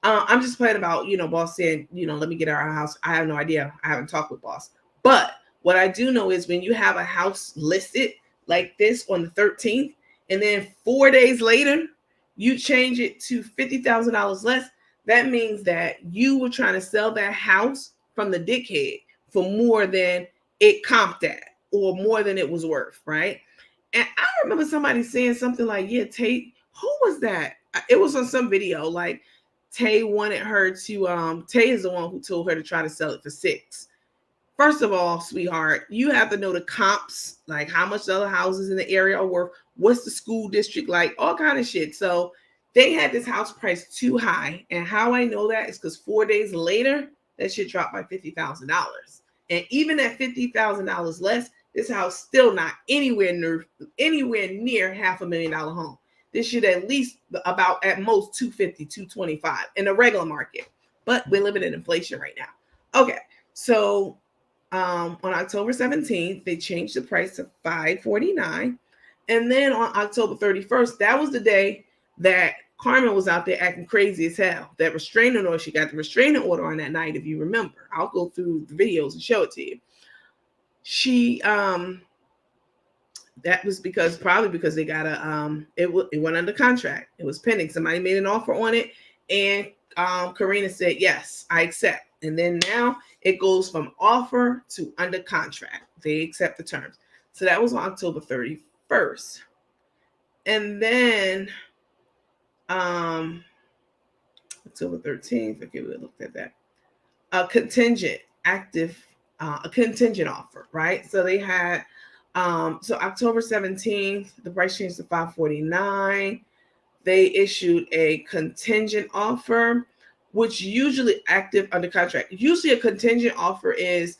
I'm just playing about, boss saying, let me get our house. I have no idea. I haven't talked with boss. But what I do know is, when you have a house listed like this on the 13th, and then 4 days later, you change it to $50,000 less, that means that you were trying to sell that house from the dickhead for more than it comped at, or more than it was worth, right? And I remember somebody saying something like, "Yeah, Tate, who was that?" It was on some video, like Tay wanted her to, Tay is the one who told her to try to sell it for 6. First of all, sweetheart, you have to know the comps, like how much the other houses in the area are worth, what's the school district like, all kind of shit. So they had this house price too high. And how I know that is because 4 days later, that shit dropped by $50,000. And even at $50,000 less, this house still not anywhere near $500,000 home. This should at least about at most 250, 225 in the regular market. But we're living in inflation right now. Okay, so on October 17th, they changed the price to $549. And then on October 31st, that was the day that Carmen was out there acting crazy as hell. That restraining order, she got the restraining order on that night, if you remember. I'll go through the videos and show it to you. She that was probably because they got it went under contract. It was pending. Somebody made an offer on it, and Karina said, "Yes, I accept." And then now it goes from offer to under contract. They accept the terms. So that was on October 31st. And then October 13th, okay, we looked at that. A contingent offer, right? So they had so October 17th, the price changed to $549. They issued a contingent offer, which usually active under contract. Usually a contingent offer is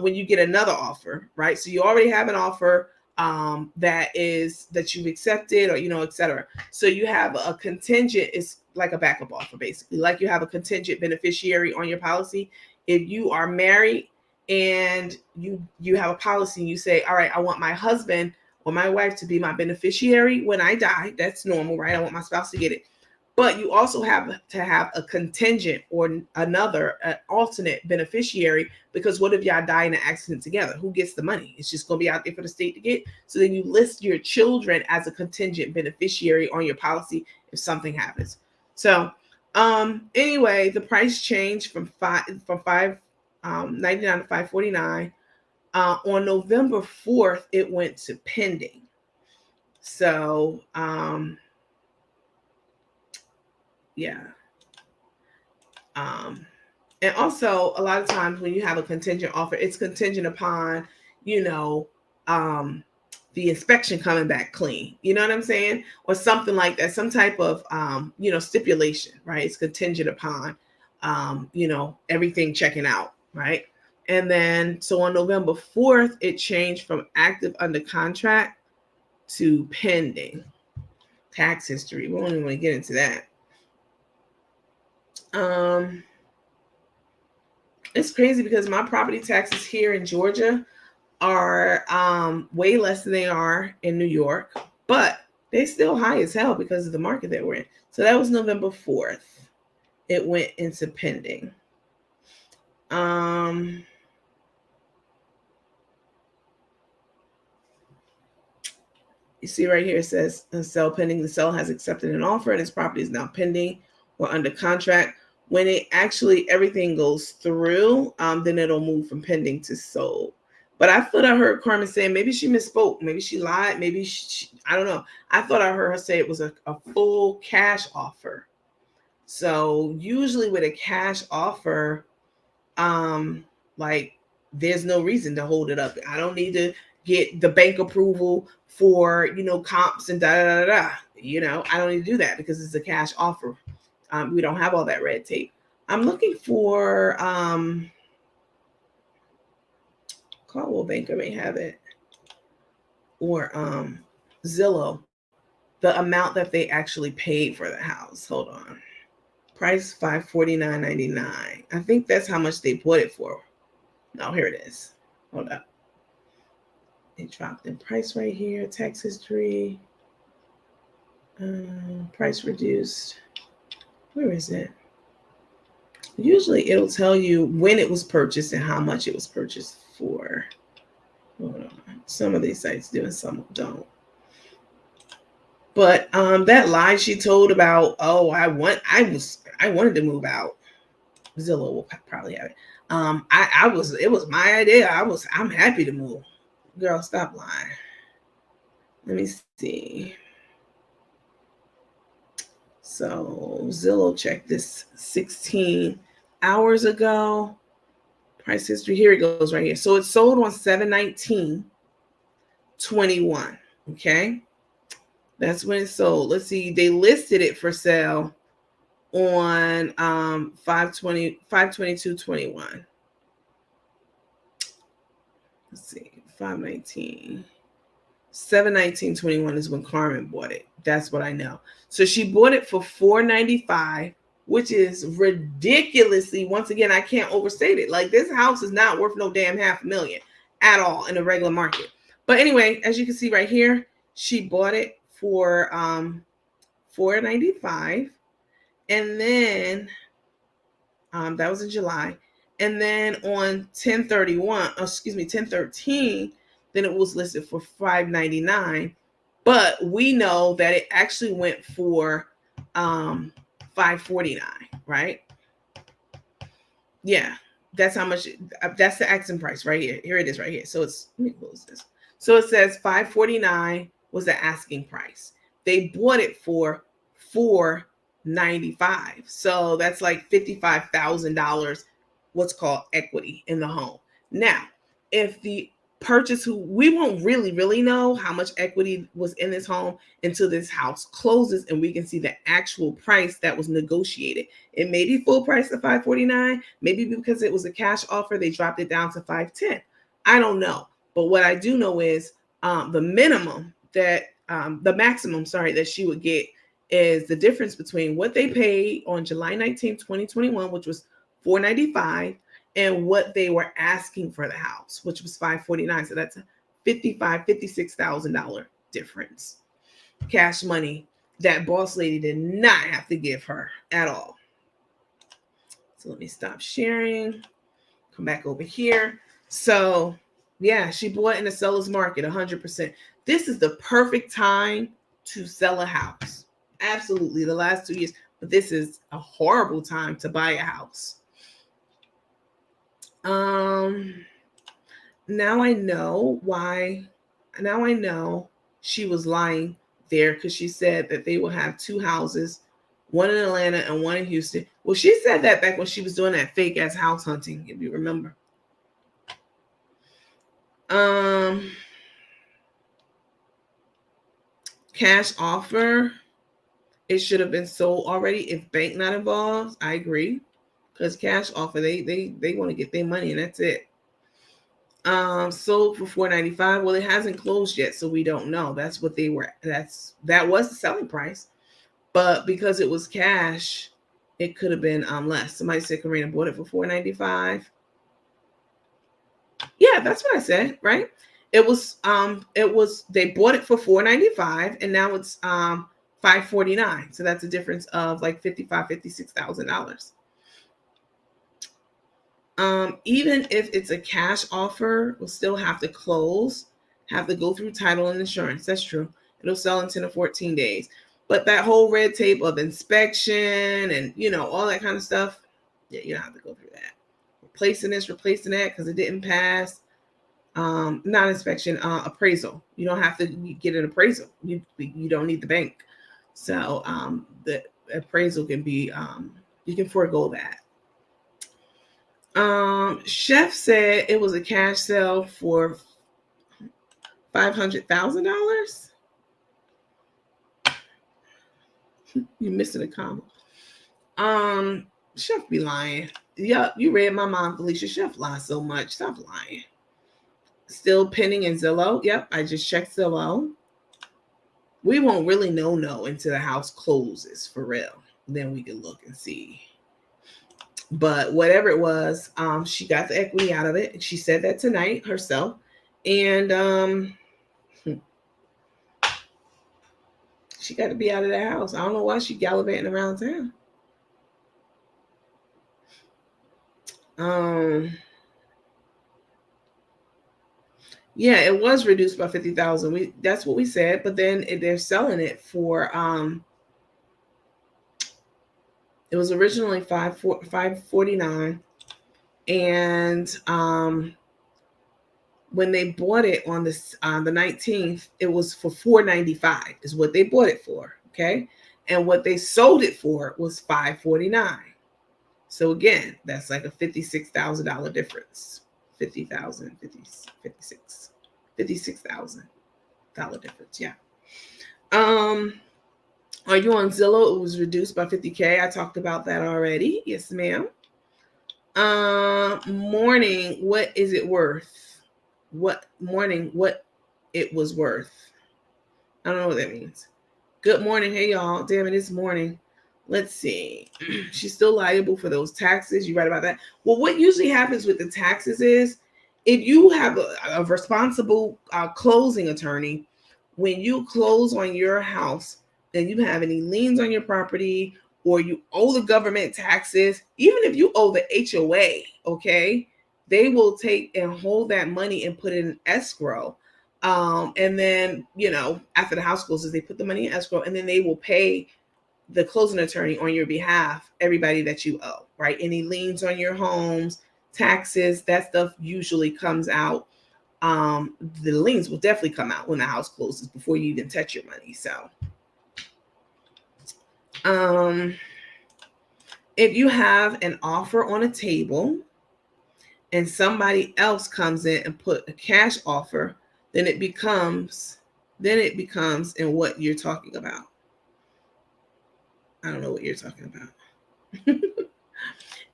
when you get another offer, right? So you already have an offer that you've accepted, or et cetera. So you have a contingent, is like a backup offer, basically. Like you have a contingent beneficiary on your policy. If you are married and you have a policy, and you say, all right, I want my husband or my wife to be my beneficiary when I die. That's normal, right? I want my spouse to get it. But you also have to have a contingent or another alternate beneficiary, because what if y'all die in an accident together? Who gets the money? It's just going to be out there for the state to get. So then you list your children as a contingent beneficiary on your policy if something happens. So anyway, the price changed from $599 to $549. On November 4th, it went to pending. So yeah. And also a lot of times when you have a contingent offer, it's contingent upon, the inspection coming back clean. You know what I'm saying? Or something like that, some type of, stipulation, right? It's contingent upon, everything checking out, right? And then, so on November 4th, it changed from active under contract to pending. Tax history. We don't even want to get into that. It's crazy because my property taxes here in Georgia are way less than they are in New York, but they're still high as hell because of the market that we're in. So that was November 4th. It went into pending. You see right here, it says sell pending. The seller has accepted an offer and his property is now pending or under contract. When it actually everything goes through, then it'll move from pending to sold. But I thought I heard Carmen saying maybe she misspoke, maybe she lied, maybe I don't know. I thought I heard her say it was a full cash offer. So usually with a cash offer, like there's no reason to hold it up. I don't need to get the bank approval for comps and da da da da. I don't need to do that because it's a cash offer. We don't have all that red tape. I'm looking for Caldwell Banker may have it, or Zillow, the amount that they actually paid for the house. Hold on. Price $549.99. I think that's how much they bought it for. No, here it is. Hold up. It dropped in price right here. Tax history. Price reduced. Where is it? Usually it'll tell you when it was purchased and how much it was purchased for. Hold on. Some of these sites do and some don't. But that lie she told about, I wanted to move out. Zillow will probably have it. It was my idea. I'm happy to move. Girl, stop lying. Let me see. So Zillow checked this 16 hours ago. Price history, here it goes right here. So it sold on 7/19/21. Okay. That's when it sold. Let's see. They listed it for sale on 5/22/21. Let's see. 5/19. 7/19/21 is when Carmen bought it. That's what I know. So she bought it for $495, which is ridiculously, once again, I can't overstate it. Like, this house is not worth no damn $500,000 at all in the regular market. But anyway, as you can see right here, she bought it for $495, and then that was in July. And then on 10/13, then it was listed for $599. But we know that it actually went for $549, right? Yeah, that's how much. That's the asking price right here. Here it is right here. So let me close this. So it says $549 was the asking price. They bought it for $495. So that's like $55,000, what's called equity in the home. Now, if the purchase, we won't really know how much equity was in this home until this house closes and we can see the actual price that was negotiated. It may be full price of $549, maybe because it was a cash offer they dropped it down to $510. I don't know, but what I do know is the maximum that she would get is the difference between what they paid on July 19, 2021, which was $495, and what they were asking for the house, which was $549. So that's a $56,000 difference. Cash money that boss lady did not have to give her at all. So let me stop sharing. Come back over here. So yeah, she bought in the seller's market 100%. This is the perfect time to sell a house. Absolutely, the last 2 years. But this is a horrible time to buy a house. Now I know why. Now I know she was lying there, because she said that they will have 2 houses, one in Atlanta and one in Houston. Well, she said that back when she was doing that fake ass house hunting, if you remember. Cash offer, it should have been sold already if bank not involved. I agree, because cash offer, they want to get their money and that's it. Sold for $495. Well, it hasn't closed yet, so we don't know. That's what they were. That was the selling price, but because it was cash, it could have been less. Somebody said Karina bought it for $495. Yeah, that's what I said, right? It was they bought it for $495 and now it's $549. So that's a difference of like $56,000. Even if it's a cash offer, we'll still have to close, have to go through title and insurance. That's true. It'll sell in 10 to 14 days. But that whole red tape of inspection and, all that kind of stuff, yeah, you don't have to go through that. Replacing this, replacing that because it didn't pass. Not inspection, appraisal. You don't have to get an appraisal. You don't need the bank. So the appraisal can be, you can forego that. Chef said it was a cash sale for $500,000. You missing a comma. Chef be lying. Yeah, you read my mind, Felicia. Chef lies so much. Stop lying. Still pending in Zillow. Yep, I just checked Zillow. We won't really know until the house closes for real. Then we can look and see. But whatever it was, she got the equity out of it. She said that tonight herself. And she got to be out of that house. I don't know why she's gallivanting around town. Yeah, it was reduced by 50,000. That's what we said, but then they're selling it for it was originally $549, and when they bought it on the 19th, it was for $495 is what they bought it for. Okay, and what they sold it for was $549. So again, that's like a $56,000 difference. $56,000 difference. Yeah. Are you on Zillow? It was reduced by 50K. I talked about that already. Yes, ma'am. Morning, what is it worth? What it was worth. I don't know what that means. Good morning. Hey, y'all. Damn it, it's morning. Let's see. She's still liable for those taxes. You right about that? Well, what usually happens with the taxes is if you have a responsible closing attorney, when you close on your house and you have any liens on your property or you owe the government taxes, even if you owe the HOA, okay, they will take and hold that money and put it in escrow. And then, after the house closes, they put the money in escrow and then they will pay the closing attorney on your behalf, everybody that you owe, right? Any liens on your homes, taxes, that stuff usually comes out. The liens will definitely come out when the house closes before you even touch your money. So, if you have an offer on a table and somebody else comes in and put a cash offer, then it becomes in what you're talking about. I don't know what you're talking about.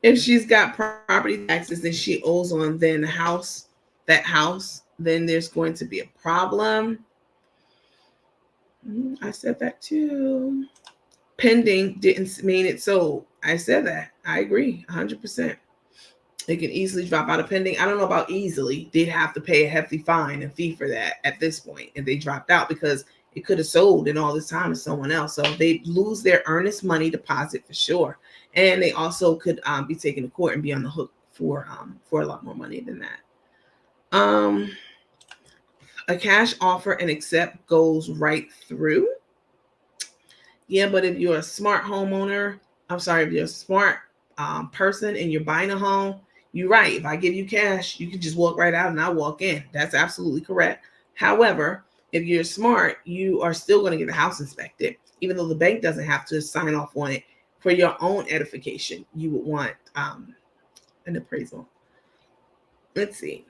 If she's got property taxes and she owes on then that house, then there's going to be a problem. I said that too. Pending didn't mean it sold. I said that. I agree 100%. It can easily drop out of pending. I don't know about easily. They'd have to pay a hefty fine and fee for that at this point if they dropped out, because it could have sold in all this time to someone else. So they lose their earnest money deposit for sure. And they also could be taken to court and be on the hook for a lot more money than that. A cash offer and accept goes right through. Yeah, but if you're a smart homeowner, if you're a smart person and you're buying a home, you're right. If I give you cash, you can just walk right out and I'll walk in. That's absolutely correct. However, if you're smart, you are still going to get the house inspected, even though the bank doesn't have to sign off on it. For your own edification, you would want an appraisal. Let's see.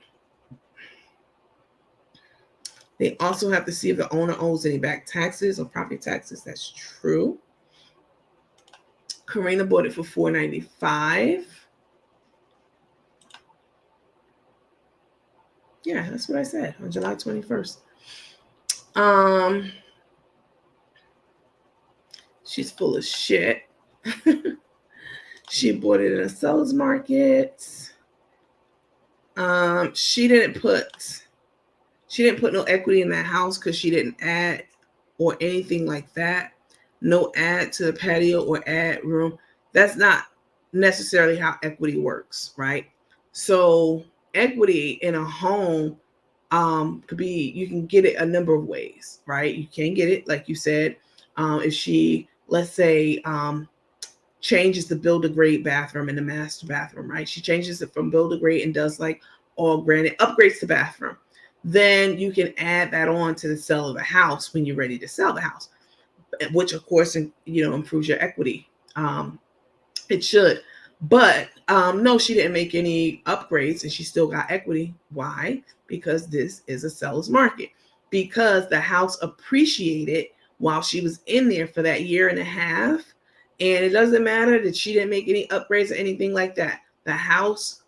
They also have to see if the owner owes any back taxes or property taxes. That's true. Karina bought it for $495. Yeah, that's what I said on July 21st. She's full of shit. She bought it in a seller's market. She didn't put no equity in that house because she didn't add or anything like that. No add to the patio or add room. That's not necessarily how equity works, right? So equity in a home could be, you can get it a number of ways, right? You can get it, like you said, if she, let's say, changes the build-a-grade bathroom and the master bathroom, right? She changes it from build-a-grade and does like all granite, upgrades the bathroom. Then you can add that on to the sale of the house when you're ready to sell the house, which of course, improves your equity. It should. But no, she didn't make any upgrades and she still got equity. Why? Because this is a seller's market. Because the house appreciated while she was in there for that year and a half. And it doesn't matter that she didn't make any upgrades or anything like that. The house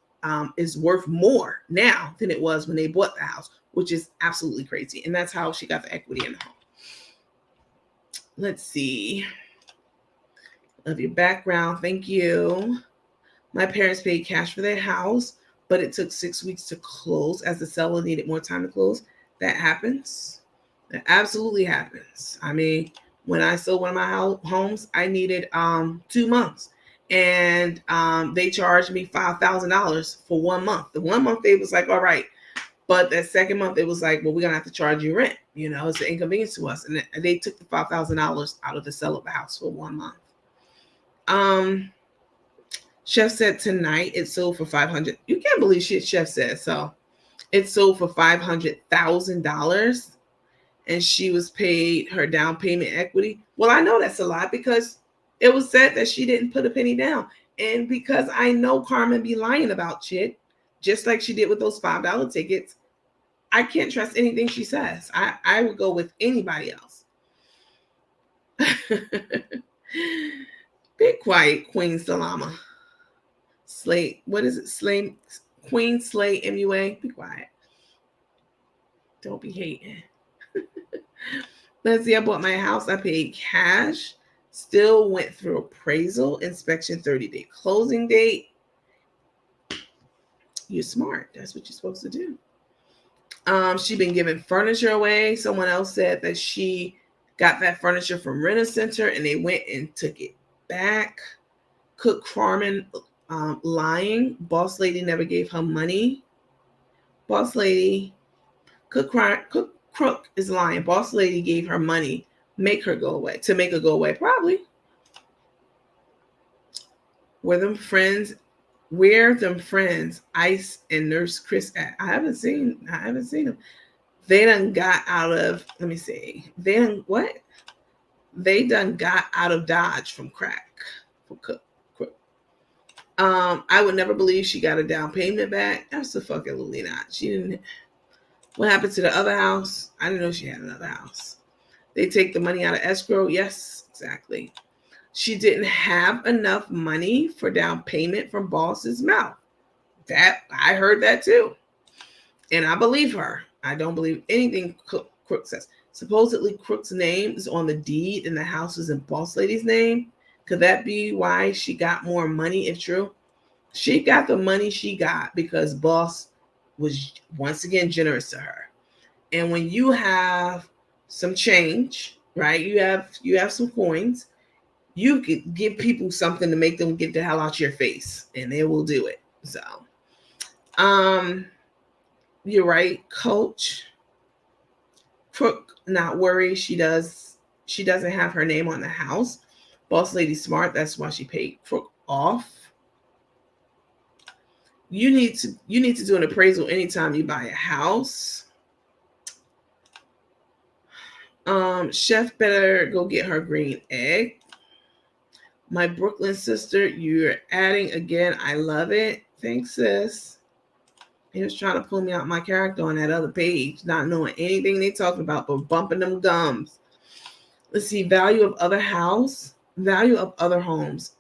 is worth more now than it was when they bought the house, which is absolutely crazy. And that's how she got the equity in the home. Let's see. Love your background. Thank you. My parents paid cash for their house, but it took 6 weeks to close as the seller needed more time to close. That happens. That absolutely happens. I mean, when I sold one of my homes, I needed 2 months. And they charged me $5,000 for 1 month. The 1 month they was like, all right. But that second month, it was like, well, we're going to have to charge you rent. It's an inconvenience to us. And they took the $5,000 out of the sale of the house for 1 month. Chef said tonight it sold for $500,000. You can't believe shit Chef said. So it sold for $500,000 and she was paid her down payment equity. Well, I know that's a lot because it was said that she didn't put a penny down. And because I know Carmen be lying about shit, just like she did with those $5 tickets, I can't trust anything she says. I would go with anybody else. Be quiet, Queen Salama. Slay, what is it? Slay, Queen Slay MUA. Be quiet. Don't be hating. Let's see, I bought my house. I paid cash. Still went through appraisal, inspection, 30-day closing date. You're smart. That's what you're supposed to do. She's been giving furniture away. Someone else said that she got that furniture from Rent-A-Center and they went and took it back. Cook Carmen lying. Boss lady never gave her money. Boss lady, Cook Crook is lying. Boss lady gave her money, make her go away. Probably. Where them friends, Ice and Nurse Chris at? I haven't seen them. They done got out of, let me see. They done got out of Dodge from crack for Cook. I would never believe she got a down payment back. Absolutely not. She didn't. What happened to the other house? I didn't know she had another house. They take the money out of escrow. Yes, exactly. She didn't have enough money for down payment from boss's mouth. That I heard that too. And I believe her. I don't believe anything Crook says. Supposedly Crook's name is on the deed and the house is in boss lady's name. Could that be why she got more money if true? She got the money she got because boss was once again generous to her. And when you have some change, right? You have some coins, you could give people something to make them get the hell out your face, and they will do it. So, you're right, Coach. Crook, not worry. She doesn't have her name on the house. Boss lady smart. That's why she paid Crook off. You need to do an appraisal anytime you buy a house. Chef better go get her green egg. My Brooklyn sister, you're adding again. I love it. Thanks, sis. He was trying to pull me out my character on that other page, not knowing anything they talking about, but bumping them gums. Let's see, value of other house, value of other homes.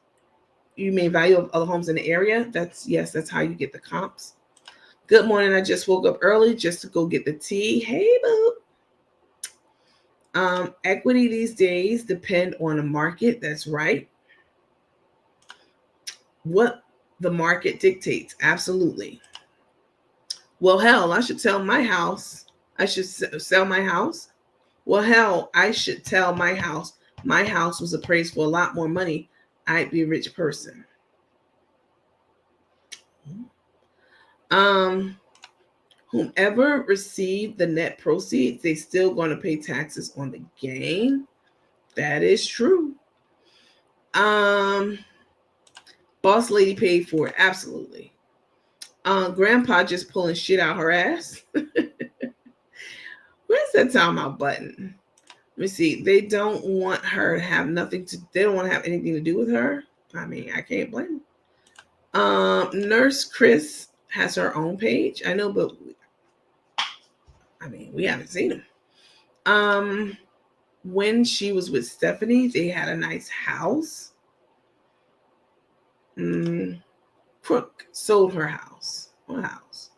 You mean value of other homes in the area? That's how you get the comps. Good morning. I just woke up early just to go get the tea. Hey, boo. Equity these days depend on the market. That's right. What the market dictates. Absolutely. Well, hell, I should sell my house. I should sell my house. Well, hell, I should tell my house. My house was appraised for a lot more money. I'd be a rich person. Whomever received the net proceeds, they still going to pay taxes on the gain. That is true. Boss lady paid for it. Absolutely. Grandpa just pulling shit out her ass. Where's that timeout button? Let me see. They don't want her to have they don't want to have anything to do with her. I mean, I can't blame them. Nurse Chris has her own page. I know, but I mean, we haven't seen him. When she was with Stephanie, they had a nice house. Crook sold her house. What house?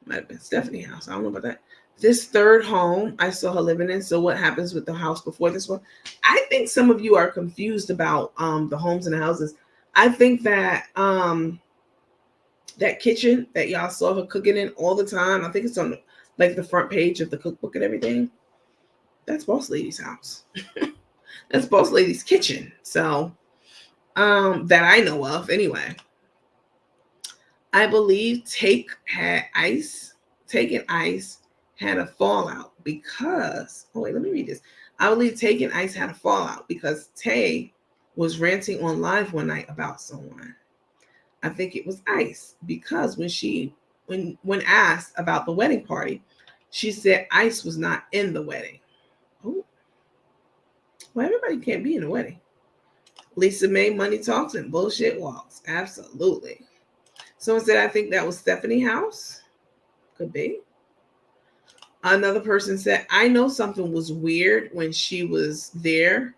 Might have been Stephanie's house. I don't know about that. This third home I saw her living in. So what happens with the house before this one? I think some of you are confused about the homes and the houses. I think that that kitchen that y'all saw her cooking in all the time, I think it's on like the front page of the cookbook and everything. That's Boss Lady's house. That's Boss Lady's kitchen. So that I know of anyway. I believe Take and Ice had a fallout because let me read this. I believe Take and Ice had a fallout because Tay was ranting on live one night about someone. I think it was Ice because when asked about the wedding party, she said Ice was not in the wedding. Oh, well, everybody can't be in the wedding. Lisa May, money talks and bullshit walks. Absolutely. Someone said, I think that was Stephanie's house. Could be. Another person said, I know something was weird when she was there.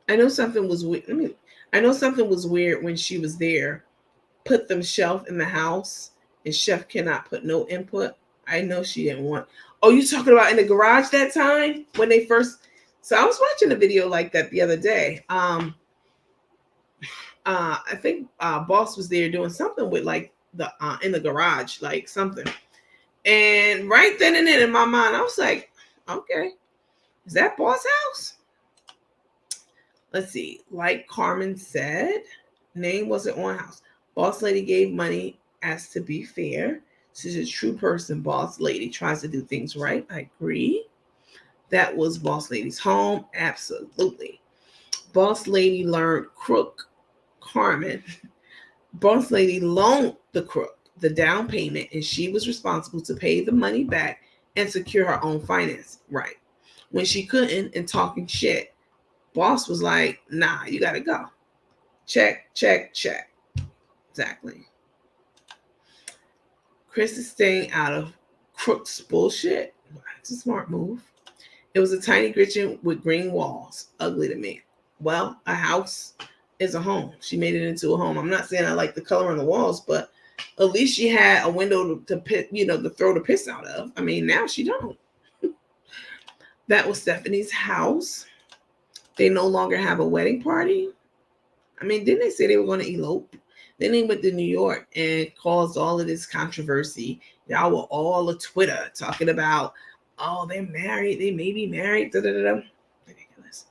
I know something was weird. I know something was weird when she was there. Put them shelf in the house and chef cannot put no input. I know she didn't want. Oh, you talking about in the garage that time when they first. So I was watching a video like that the other day. I think Boss was there doing something with like the in the garage, like something. And right then and then in my mind, I was like, okay, is that Boss' house? Let's see. Like Carmen said, name wasn't on house. Boss lady gave money as to be fair. She's a true person. Boss lady tries to do things right. I agree. That was Boss lady's home. Absolutely. Boss lady learned crook. Carmen, boss lady loaned the crook the down payment and she was responsible to pay the money back and secure her own finance. Right. When she couldn't and talking shit, boss was like, nah, you got to go. Check, check, check. Exactly. Chris is staying out of crook's bullshit. It's a smart move. It was a tiny kitchen with green walls. Ugly to me. Well, a house is a home. She made it into a home. I'm not saying I like the color on the walls, but at least she had a window to throw the piss out of. I mean, now she don't. That was Stephanie's house. They no longer have a wedding party. I mean, didn't they say they were going to elope? Then they went to New York and caused all of this controversy. Y'all were all on Twitter talking about, oh, they're married. They may be married. Da, da, da, da. Ridiculous.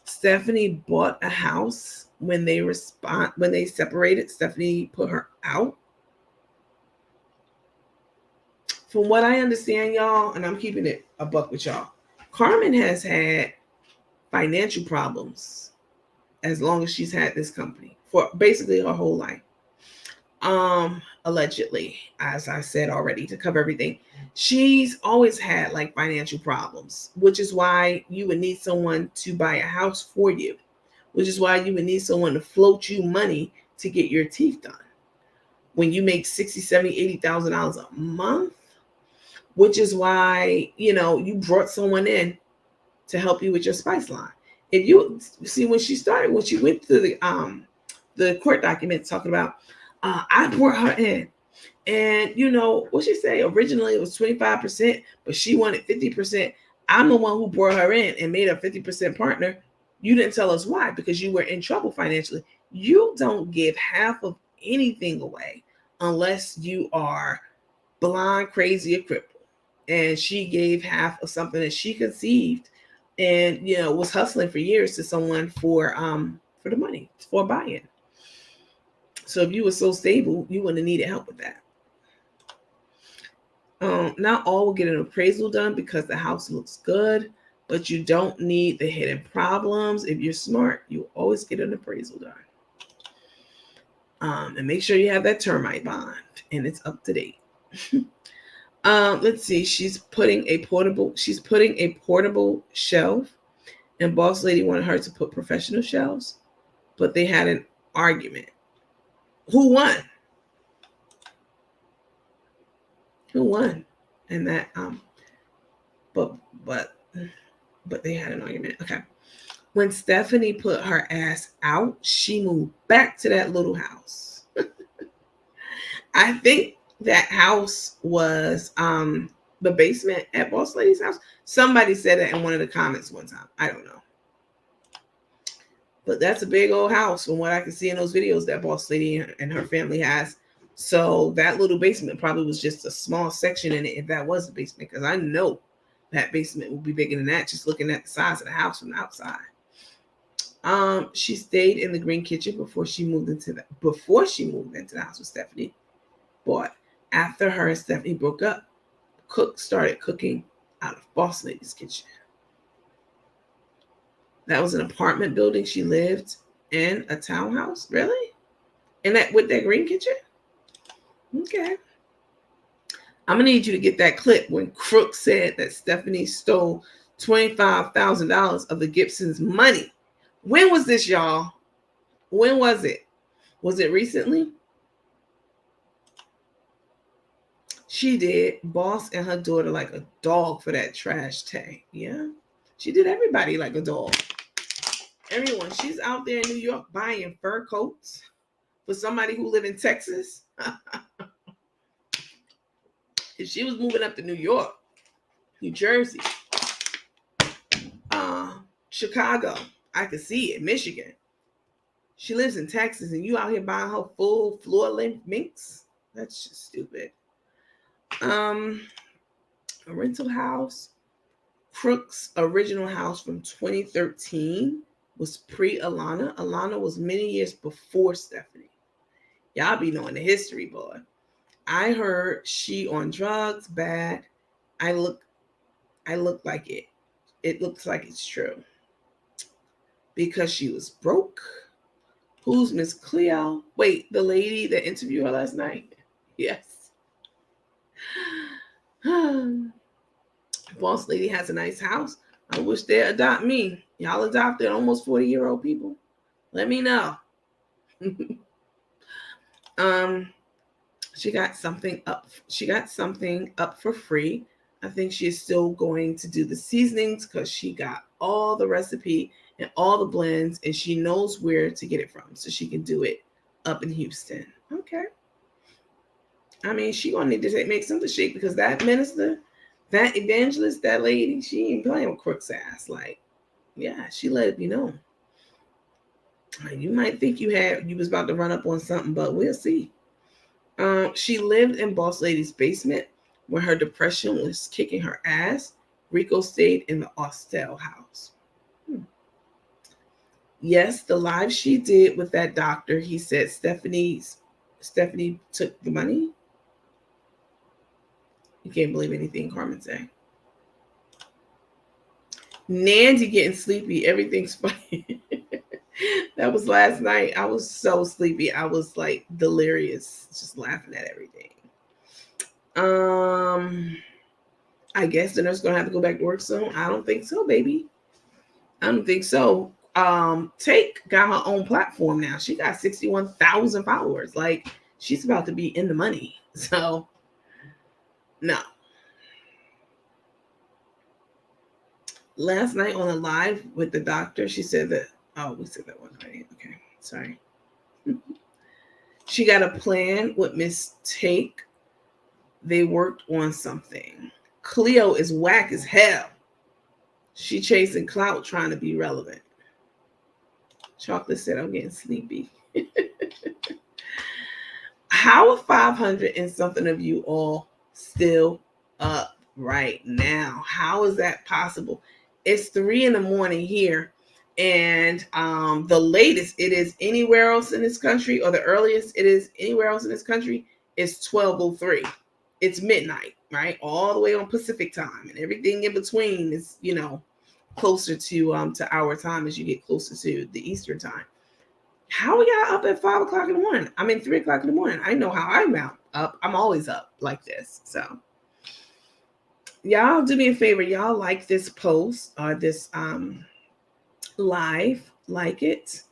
Stephanie bought a house when they separated. Stephanie put her out. From what I understand, y'all, and I'm keeping it a buck with y'all, Carmen has had financial problems as long as she's had this company, for basically her whole life. Allegedly, as I said already, to cover everything, she's always had like financial problems, which is why you would need someone to buy a house for you, which is why you would need someone to float you money to get your teeth done. When you make $60,000, $70,000, $80,000 a month, which is why, you brought someone in to help you with your spice line. If you see, when she went through the court documents talking about, I brought her in, and what she say? Originally it was 25%, but she wanted 50%. I'm the one who brought her in and made her 50% partner. You didn't tell us why, because you were in trouble financially. You don't give half of anything away unless you are blind, crazy, or crippled. And she gave half of something that she conceived and was hustling for years to someone for the money, for buy-in. So if you were so stable, you wouldn't have needed help with that. Not all will get an appraisal done because the house looks good, but you don't need the hidden problems. If you're smart, you always get an appraisal done. And make sure you have that termite bond and it's up to date. Let's see. She's putting a portable shelf, and boss lady wanted her to put professional shelves, but they had an argument. Who won? And that but they had an argument. Okay. When Stephanie put her ass out, she moved back to that little house. I think that house was the basement at boss lady's house. Somebody said that in one of the comments one time. I don't know. But that's a big old house from what I can see in those videos that boss lady and her family has. So that little basement probably was just a small section in it, if that was the basement, because I know that basement will be bigger than that, just looking at the size of the house from the outside. She stayed in the green kitchen before she moved into the house with Stephanie. But after her and Stephanie broke up, cook started cooking out of boss lady's kitchen. That was an apartment building she lived in, a townhouse. Really? And that with that green kitchen? Okay. I'm going to need you to get that clip when Crook said that Stephanie stole $25,000 of the Gibson's money. When was this, y'all? When was it? Was it recently? She did boss and her daughter like a dog for that trash tag. Yeah. She did everybody like a dog. Everyone. She's out there in New York buying fur coats for somebody who live in Texas. If she was moving up to New York, New Jersey, Chicago, I could see it. Michigan. She lives in Texas and you out here buying her full floor length minks? That's just stupid. A rental house. Crook's original house from 2013 was pre-Alana. Alana was many years before Stephanie. Y'all be knowing the history, boy. I heard she on drugs, bad. I look like it. It looks like it's true. Because she was broke. Who's Miss Cleo? Wait, the lady that interviewed her last night? Yes. Boss lady has a nice house. I wish they'd adopt me. Y'all adopted almost 40-year-old people. Let me know. She got something up. She got something up for free. I think she is still going to do the seasonings because she got all the recipe and all the blends, and she knows where to get it from, so she can do it up in Houston. Okay. I mean, she gonna need to make something shake because that minister, that evangelist, that lady, she ain't playing with Crook's ass. Like, yeah, she let it be known. You might think you was about to run up on something, but we'll see. She lived in Boss Lady's basement when her depression was kicking her ass. Rico stayed in the Austell house. Yes, the live she did with that doctor, he said Stephanie took the money. You can't believe anything Carmen said. Nandy getting sleepy. Everything's funny. That was last night. I was so sleepy. I was like delirious, just laughing at everything. I guess the nurse gonna have to go back to work soon. I don't think so, baby. I don't think so. Take got her own platform now. She got 61,000 followers. Like she's about to be in the money. So no. Last night on a live with the doctor, she said that. Oh, we said that one already. Okay, sorry. She got a plan with Miss Take. They worked on something. Cleo is whack as hell. She chasing clout, trying to be relevant. Chocolate said, I'm getting sleepy. How are 500 and something of you all still up right now? How is that possible? It's 3 a.m. here. And the latest it is anywhere else in this country, or the earliest it is anywhere else in this country, is 12:03. It's midnight, right? All the way on Pacific time, and everything in between is, closer to our time as you get closer to the Eastern time. How are y'all up at 5 o'clock in the morning? I mean 3 o'clock in the morning. I know how I'm up. I'm always up like this. So y'all do me a favor. Y'all like this post or this live, like it,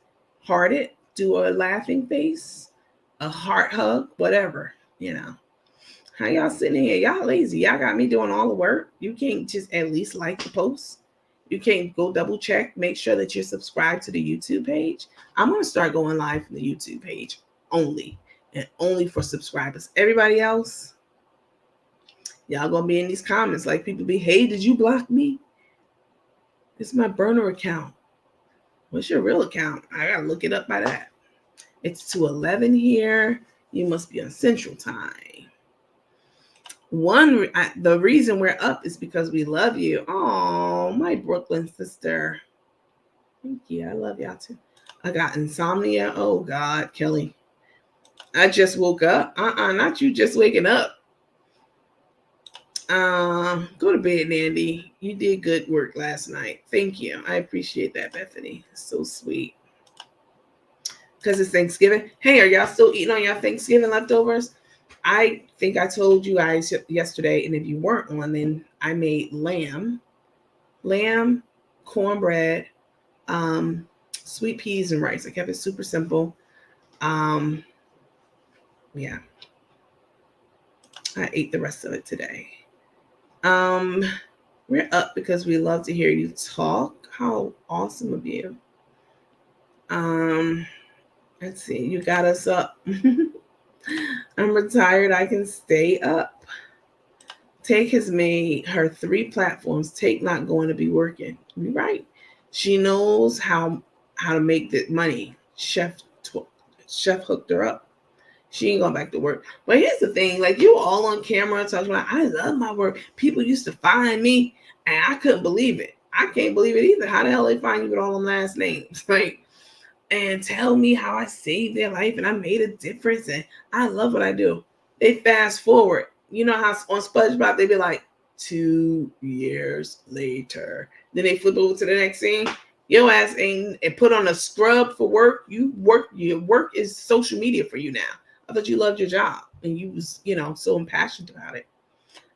heart it, do a laughing face, a heart hug, whatever, How y'all sitting here? Y'all lazy. Y'all got me doing all the work. You can't just at least like the post. You can't go double check, make sure that you're subscribed to the YouTube page. I'm going to start going live from the YouTube page only, and only for subscribers. Everybody else, y'all going to be in these comments like people be, hey, did you block me? It's my burner account. What's your real account? I got to look it up by that. It's 2:11 here. You must be on Central Time. The reason we're up is because we love you. Oh, my Brooklyn sister. Thank you. I love y'all too. I got insomnia. Oh God, Kelly. I just woke up. Not you just waking up. Go to bed, Nandy. You did good work last night. Thank you. I appreciate that, Bethany. So sweet. Because it's Thanksgiving. Hey, are y'all still eating on your Thanksgiving leftovers? I think I told you guys yesterday, and if you weren't on, then I made lamb, cornbread, sweet peas, and rice. I kept it super simple. Yeah. I ate the rest of it today. We're up because we love to hear you talk. How awesome of you. Let's see. You got us up. I'm retired. I can stay up. Take has made her 3 platforms. Take not going to be working. You're right. She knows how to make the money. Chef hooked her up. She ain't going back to work. But here's the thing. Like, you all on camera talking about, I love my work. People used to find me, and I couldn't believe it. I can't believe it either. How the hell they find you with all them last names? Like, and tell me how I saved their life and I made a difference and I love what I do. They fast forward. You know how on SpongeBob they be like 2 years later. Then they flip over to the next scene. Your ass ain't and put on a scrub for work. Your work is social media for you now. I thought you loved your job and you was, so impassioned about it.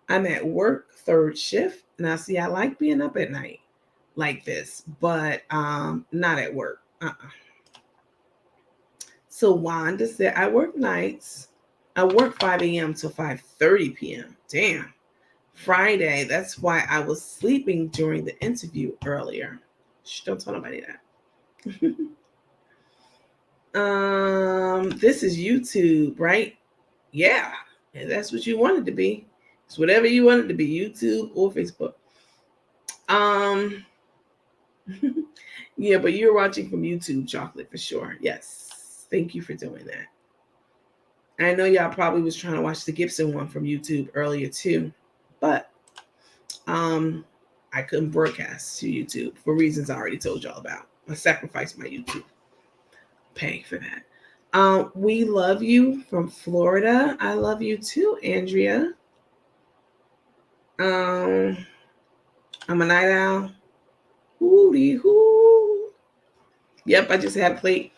I'm at work 3rd shift. Now see, I like being up at night like this, but not at work. So Wanda said, I work nights. I work 5 a.m. to 5:30 p.m. Damn. Friday. That's why I was sleeping during the interview earlier. Shh, don't tell nobody that. This is YouTube, right? Yeah. And that's what you wanted to be. It's whatever you wanted to be, YouTube or Facebook. Yeah, but you're watching from YouTube, Chocolate, for sure. Yes. Thank you for doing that. I know y'all probably was trying to watch the Gibson one from YouTube earlier too, but I couldn't broadcast to YouTube for reasons I already told y'all about. I sacrificed my YouTube pay for that. We love you from Florida. I love you too, Andrea. I'm a night owl. Hooty hoo. Yep, I just had a plate.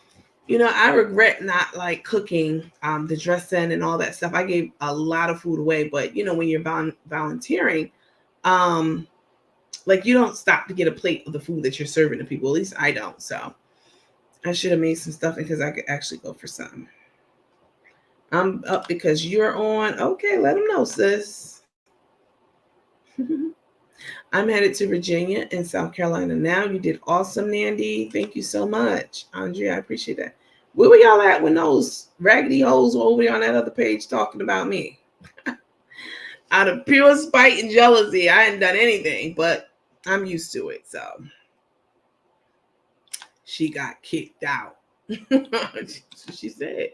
I regret not like cooking the dressing and all that stuff. I gave a lot of food away, but when you're volunteering, like you don't stop to get a plate of the food that you're serving to people. At least I don't. So I should have made some stuffing because I could actually go for some. I'm up because you're on. Okay, let them know, sis. I'm headed to Virginia and South Carolina now. You did awesome, Nandy. Thank you so much, Andrea. I appreciate that. Where were y'all at when those raggedy hoes were over there on that other page talking about me? Out of pure spite and jealousy, I hadn't done anything, but I'm used to it. So she got kicked out. She said.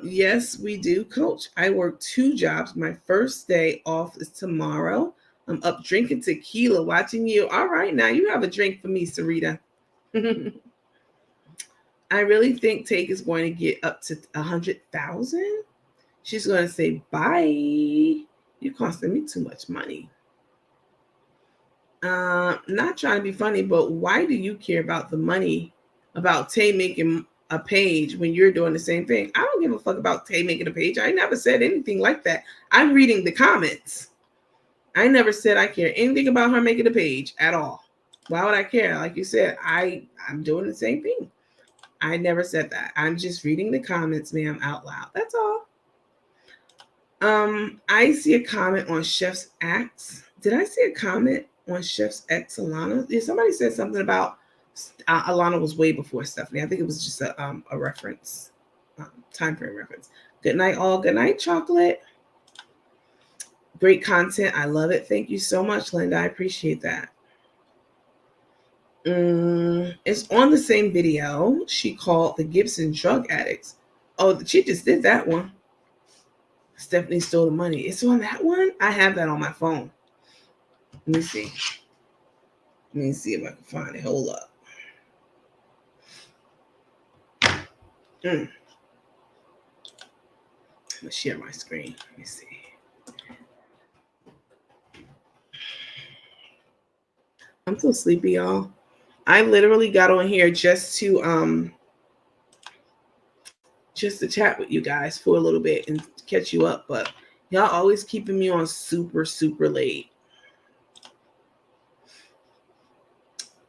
Yes, we do, Coach. I work 2 jobs. My first day off is tomorrow. I'm up drinking tequila, watching you. All right, now you have a drink for me, Sarita. I really think Take is going to get up to 100,000. She's going to say, bye. You're costing me too much money. Not trying to be funny, but why do you care about the money, about Tay making a page when you're doing the same thing? I don't give a fuck about Tay making a page. I never said anything like that. I'm reading the comments. I never said I care anything about her making a page at all. Why would I care? Like you said, I'm doing the same thing. I never said that. I'm just reading the comments, ma'am, out loud. That's all. I see a comment on Chef's X. Did I see a comment on Chef's X Alana? Yeah, somebody said something about Alana was way before Stephanie. I think it was just a reference, time frame reference. Good night, all. Good night, Chocolate. Great content. I love it. Thank you so much, Linda. I appreciate that. It's on the same video. She called the Gibson drug addicts. Oh, she just did that one. Stephanie stole the money. It's on that one? I have that on my phone. Let me see. Let me see if I can find it. Hold up. I'm going to share my screen. Let me see. I'm so sleepy, y'all. I literally got on here just to chat with you guys for a little bit and catch you up, but y'all always keeping me on super, super late.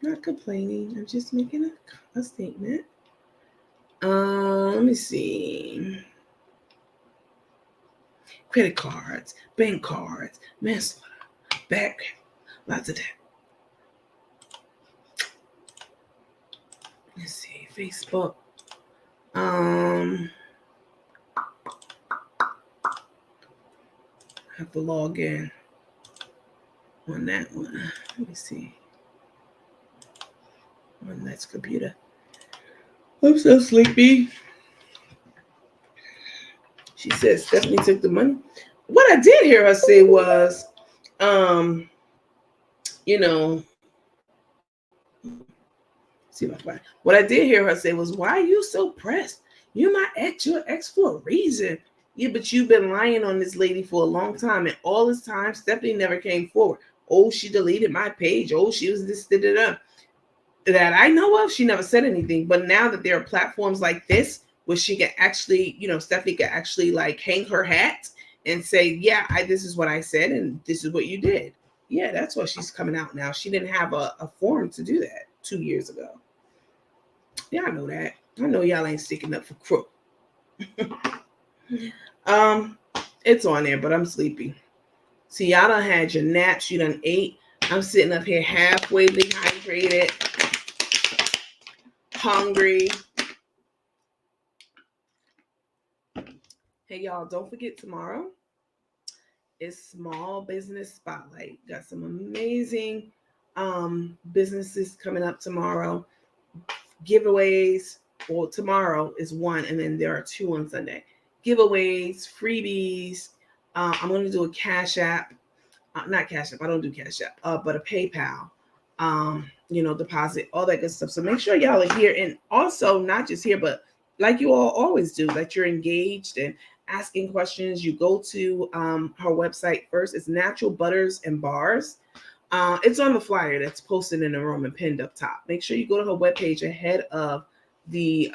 Not complaining. I'm just making a statement. Let me see. Credit cards, bank cards, manslaughter, back, lots of that. Let's see, Facebook. I have to log in on that one. Let me see. On that computer. I'm so sleepy. She said Stephanie took the money. What I did hear her say was, see if I find. What I did hear her say was, "Why are you so pressed? You're my ex. You're ex for a reason." Yeah, but you've been lying on this lady for a long time, and all this time, Stephanie never came forward. Oh, she deleted my page. Oh, she was this, that I know of. She never said anything. But now that there are platforms like this, where she can actually, Stephanie can actually like hang her hat and say, "Yeah, this is what I said, and this is what you did." Yeah, that's why she's coming out now. She didn't have a forum to do that 2 years ago. Yeah, I know that. I know y'all ain't sticking up for crook. It's on there, but I'm sleepy. See, y'all done had your naps. You done ate. I'm sitting up here halfway dehydrated, hungry. Hey, y'all, don't forget tomorrow is Small Business Spotlight. Got some amazing businesses coming up tomorrow. Giveaways. Well, tomorrow is one, and then there are two on Sunday. Giveaways, freebies. I'm going to do a Cash App. Not Cash App. I don't do Cash App. But a PayPal. Deposit, all that good stuff. So make sure y'all are here, and also not just here, but like you all always do, that you're engaged and asking questions. You go to her website first. It's Natural Butters and Bars. It's on the flyer that's posted in the room and pinned up top. Make sure you go to her webpage ahead of the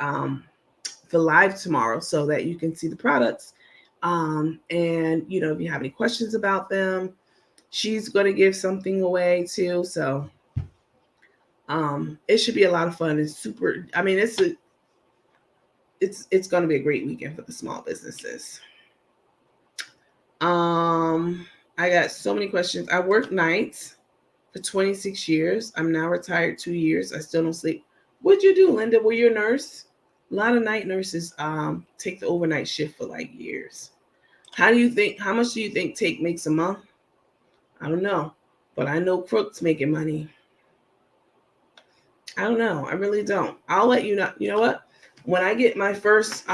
live tomorrow so that you can see the products. And if you have any questions about them, she's going to give something away too. So it should be a lot of fun. It's super. I mean, it's going to be a great weekend for the small businesses. I got so many questions. I worked nights for 26 years. I'm now retired 2 years. I still don't sleep. What'd you do, Linda? Were you a nurse? A lot of night nurses take the overnight shift for like years. How much do you think Take makes a month? I don't know, but I know Crook's making money. I don't know. I really don't. I'll let you know. You know what? When I get my first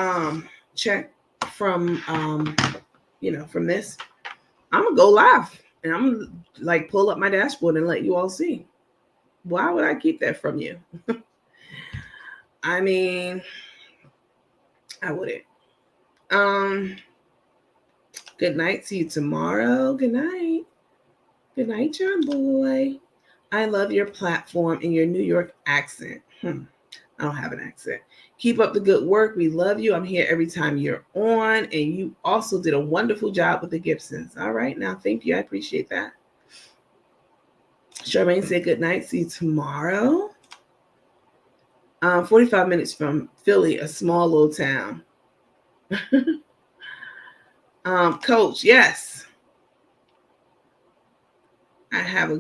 check from from this, I'm gonna go live and I'm gonna like pull up my dashboard and let you all see. Why would I keep that from you? I mean, I wouldn't. Good night. See you tomorrow. Good night. Good night, John Boy. I love your platform and your New York accent. I don't have an accent. Keep up the good work. We love you. I'm here every time you're on. And you also did a wonderful job with the Gibsons. All right. Now, thank you. I appreciate that. Charmaine said good night. See you tomorrow. 45 minutes from Philly, a small little town. Coach, yes. I have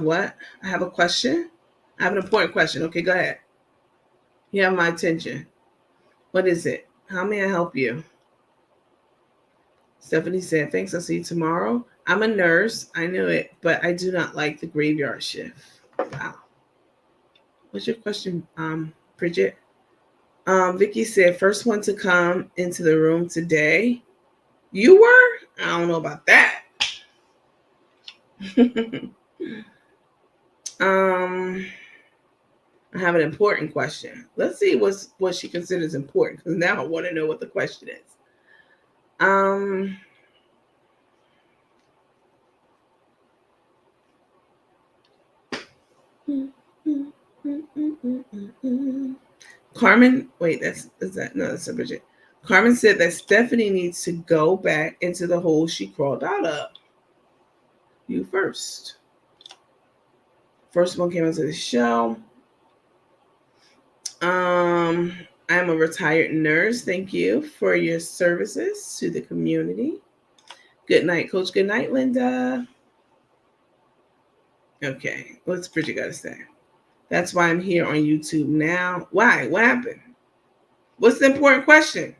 what? I have a question. I have an important question. Okay, go ahead. You have my attention. What is it? How may I help you? Stephanie said, thanks. I'll see you tomorrow. I'm a nurse. I knew it, but I do not like the graveyard shift. Wow. What's your question, Bridget? Vicky said, first one to come into the room today. You were? I don't know about that. I have an important question. Let's see what she considers important, because now I want to know what the question is. Carmen, wait, that's a Bridget. Carmen said that Stephanie needs to go back into the hole she crawled out of. You first. First one came into the show. I'm a retired nurse. Thank you for your services to the community. Good night, Coach. Good night, Linda. Okay, what's Bridget got to say? That's why I'm here on YouTube now. Why? What happened? What's the important question?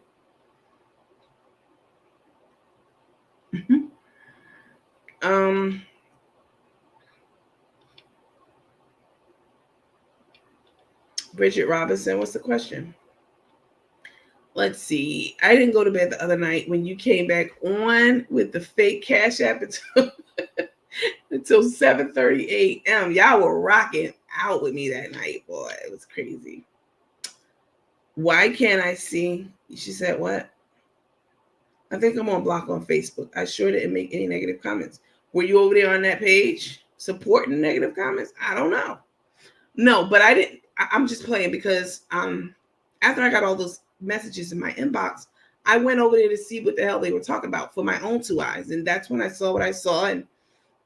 Bridget Robinson, what's the question? Let's see. I didn't go to bed the other night when you came back on with the fake Cash App until 7:30 a.m. Y'all were rocking out with me that night, boy. It was crazy. Why can't I see? She said, what? I think I'm on block on Facebook. I sure didn't make any negative comments. Were you over there on that page supporting negative comments? I don't know. No, but I didn't. I'm just playing because after I got all those messages in my inbox, I went over there to see what the hell they were talking about for my own two eyes. And that's when I saw what I saw. And,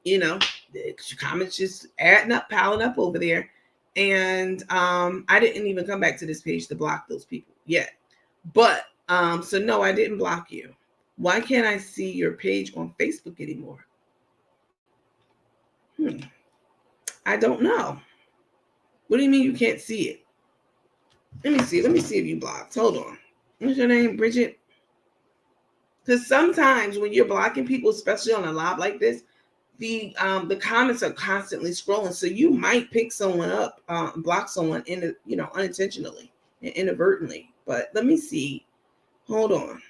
the comments just adding up, piling up over there. And I didn't even come back to this page to block those people yet. But so no, I didn't block you. Why can't I see your page on Facebook anymore? I don't know. What do you mean you can't see it? Let me see if you blocked. Hold on. What's your name, Bridget? Because sometimes when you're blocking people, especially on a live like this, the comments are constantly scrolling, so you might pick someone up, block someone unintentionally and inadvertently. But let me see. Hold on.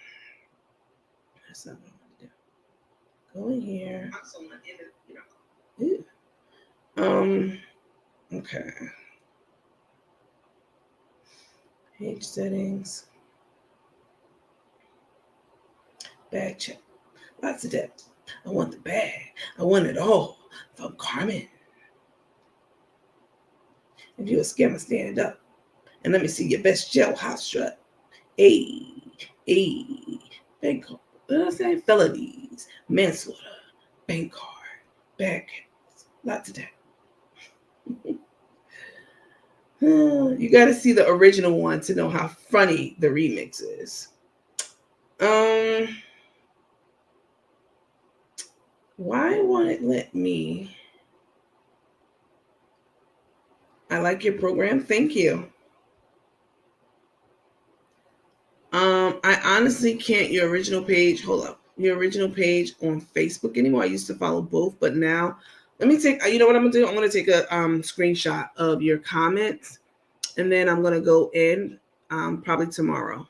That's not what I want to do. Go in here. Okay. Page settings. Bag check. Lots of that. I want the bag. I want it all. From Carmen. If you're a scammer, stand up. And let me see your best jailhouse strut. Bank card. What did I say? Felonies. Manslaughter. Bank card. Bag cards. Lots of that. You got to see the original one to know how funny the remix is. Why won't it let me? I like your program. Thank you. I honestly can't your original page. Hold up. Your original page on Facebook anymore. I used to follow both, but now let me take, you know what I'm going to do? I'm going to take a screenshot of your comments, and then I'm going to go in probably tomorrow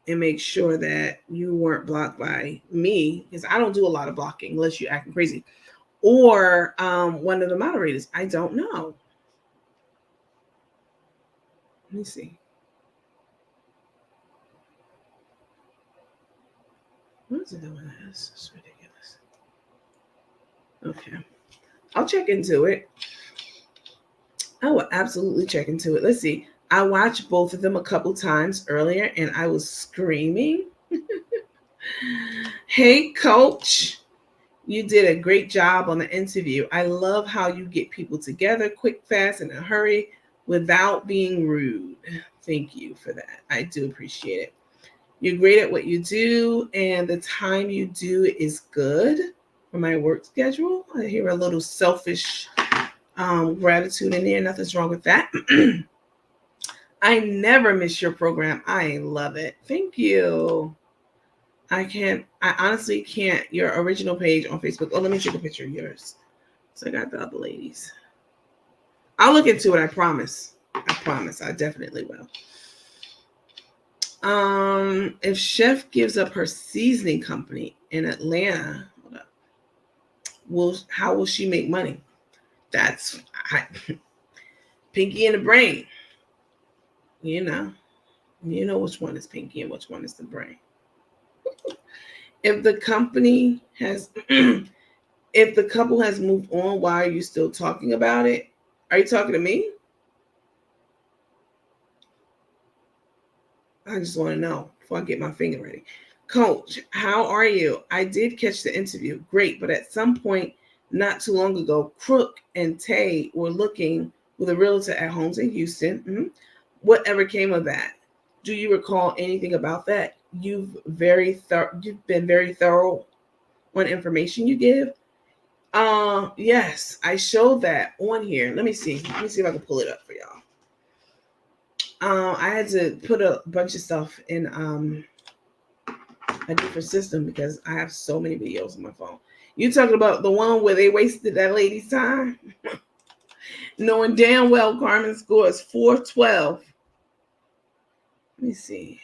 and make sure that you weren't blocked by me, because I don't do a lot of blocking unless you're acting crazy, or one of the moderators. I don't know. Let me see. What is it doing? This is ridiculous. Okay. I'll check into it. I will absolutely check into it. Let's see. I watched both of them a couple times earlier and I was screaming. Hey, coach. You did a great job on the interview. I love how you get people together quick, fast, in a hurry without being rude. Thank you for that. I do appreciate it. You're great at what you do, and the time you do it is good for my work schedule. I hear a little selfish gratitude in there. Nothing's wrong with that. I never miss your program. I love it. Thank you. I honestly can't. Your original page on Facebook. Oh, let me take a picture of yours. So I got the other ladies. I'll look into it. I promise. I definitely will. If Chef gives up her seasoning company in Atlanta, how will she make money? That's Pinky in the brain. You know which one is Pinky and which one is the brain. If the company has, if the couple has moved on, why are you still talking about it? Are you talking to me? I just want to know before I get my finger ready. Coach, how are you? I did catch the interview. Great. But at some point, not too long ago, Crook and Tay were looking with a realtor at homes in Houston. Mm-hmm. Whatever came of that? Do you recall anything about that? You've been very thorough on information you give. Yes, I showed that on here. Let me see. Let me see if I can pull it up for y'all. I had to put a bunch of stuff in a different system because I have so many videos on my phone. You talking about the one where they wasted that lady's time? Knowing damn well Carmen scores 412. Let me see.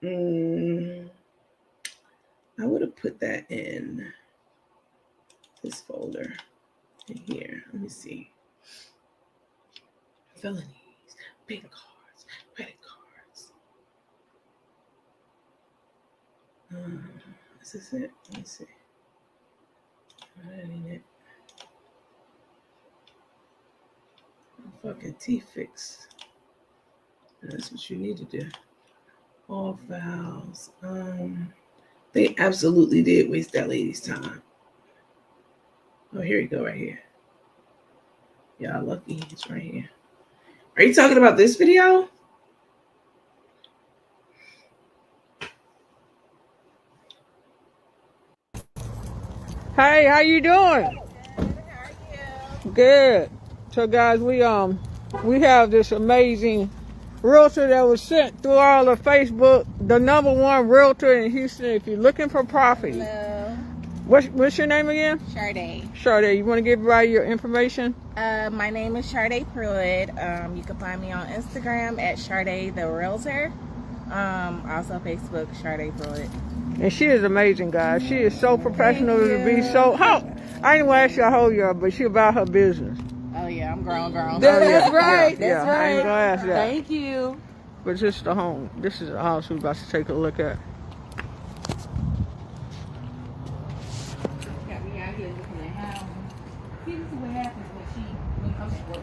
I would have put that in this folder in here. Let me see. Felonies, bank cards, credit cards. Is this it? Let me see. That ain't it. Fucking T-Fix. That's what you need to do. All files. They absolutely did waste that lady's time. Oh, here you go, right here. Y'all lucky. It's right here. Are you talking about this video? Hey, how you doing? Good. How are you? Good. So guys, we have this amazing realtor that was sent through all of Facebook, the #1 realtor in Houston. If you're looking for property, Hello. What's your name again? Sade. Sade, you want to give everybody your information? My name is Sade Pruitt. You can find me on Instagram at Sade the Realtor. Also Facebook, Sade Pruitt. And she is amazing, guys. She is so professional to be so. I ain't gonna ask you how old you are, but she about her business. Oh yeah, I'm grown. That's right. Yeah, That's I right. ain't gonna ask that. Thank you. But this is the home. This is the house we're about to take a look at. Got me out here looking at houses. See, this is what happens when I'm at work.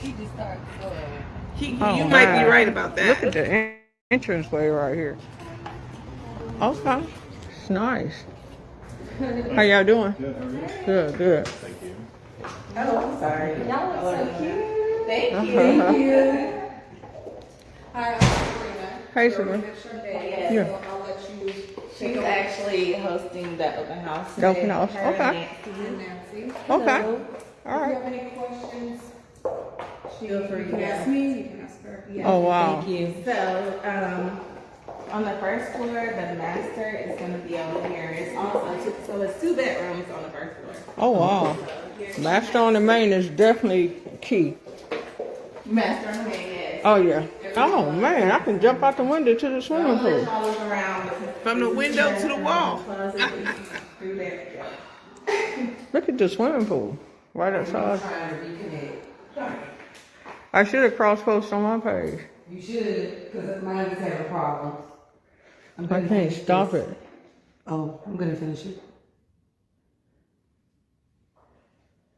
She just starts. You might be right about that. Look at the entranceway right here. Okay, it's nice. How y'all doing? Good. Thank you. Oh, I'm sorry. Y'all look so cute. Thank you. Hi, I'm Sabrina. Hey, Sabrina. Yes, Yeah. so I'll let you. She's actually hosting the open house. The open house, Her and okay. Nancy. Okay. Hello. All right. If you have any questions, feel free to ask me. You can ask her. Yeah. Oh, wow. Thank you. So, on the first floor, the master is going to be over here. It's also so it's 2 bedrooms on the first floor. Oh, wow. Master on the main is definitely key. Master on the main, yes. Oh, yeah. Oh, man, I can jump out the window to the swimming pool. From the window to the wall. Look at the swimming pool right outside. I should have cross-posted on my page. You should, because mine is having problems. I can't stop it. Oh, I'm gonna finish it.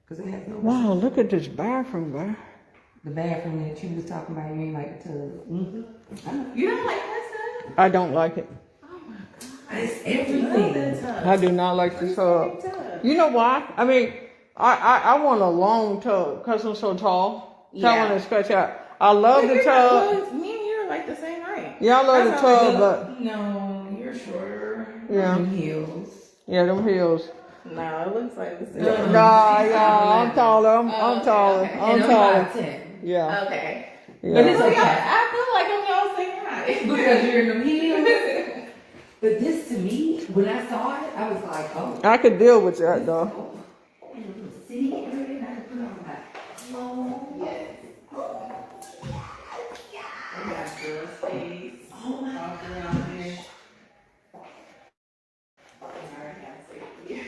Because it has no. Wow, look at this bathroom, man. The bathroom that you was talking about, you ain't like the tub. Mm-hmm. You don't like that stuff? I don't like it. It's everything. I do not like the tub. You know why? I mean, I want a long tub because I'm so tall. So I want to stretch out. I love the tub. Me and you are like the same height. Yeah, I love the tub, but No, you're shorter. yeah, Them heels. yeah, them heels. No, it looks like the same. Nah, yeah, I'm taller. I'm taller. okay. I'm And taller. 5'10". Yeah, Okay. But yeah. it's okay. I feel like I'm y'all same height. Because you're in them heels. But this to me, when I saw it, I was like, oh. I could deal with that though. And a little city area, and I could put on my clothes. Yes. We got girl space. Oh my Walk around here. Alright, I see.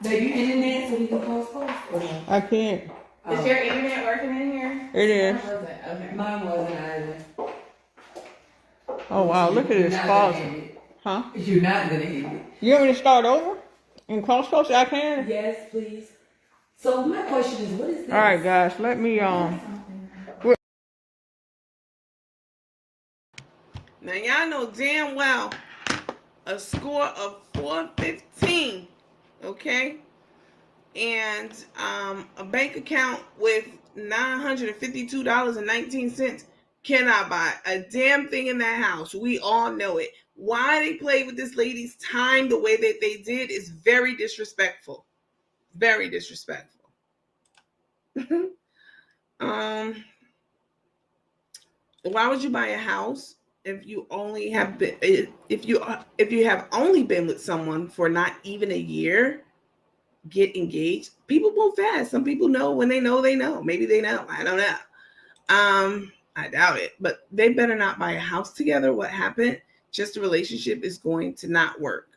Baby, you internet so we can post post? Or no? I can't. Is your internet working in here? It is. Or was it? Okay. Mine wasn't either. Oh wow, look at You're this not gonna closet. hit it. Huh? You're not gonna hit it. You want me to start over and cross post? I can. Yes, please. So my question is, what is this? All right, guys. Let me Now y'all know damn well a score of 415, okay, and a bank account with $952.19 cannot buy a damn thing in that house. We all know it. Why they played with this lady's time the way that they did is very disrespectful. Very disrespectful. Why would you buy a house if you only have been if you have only been with someone for not even a year? Get engaged. People move fast. Some people know when they know they know. Maybe they know. I don't know. I doubt it. But they better not buy a house together. What happened? Just the relationship is going to not work.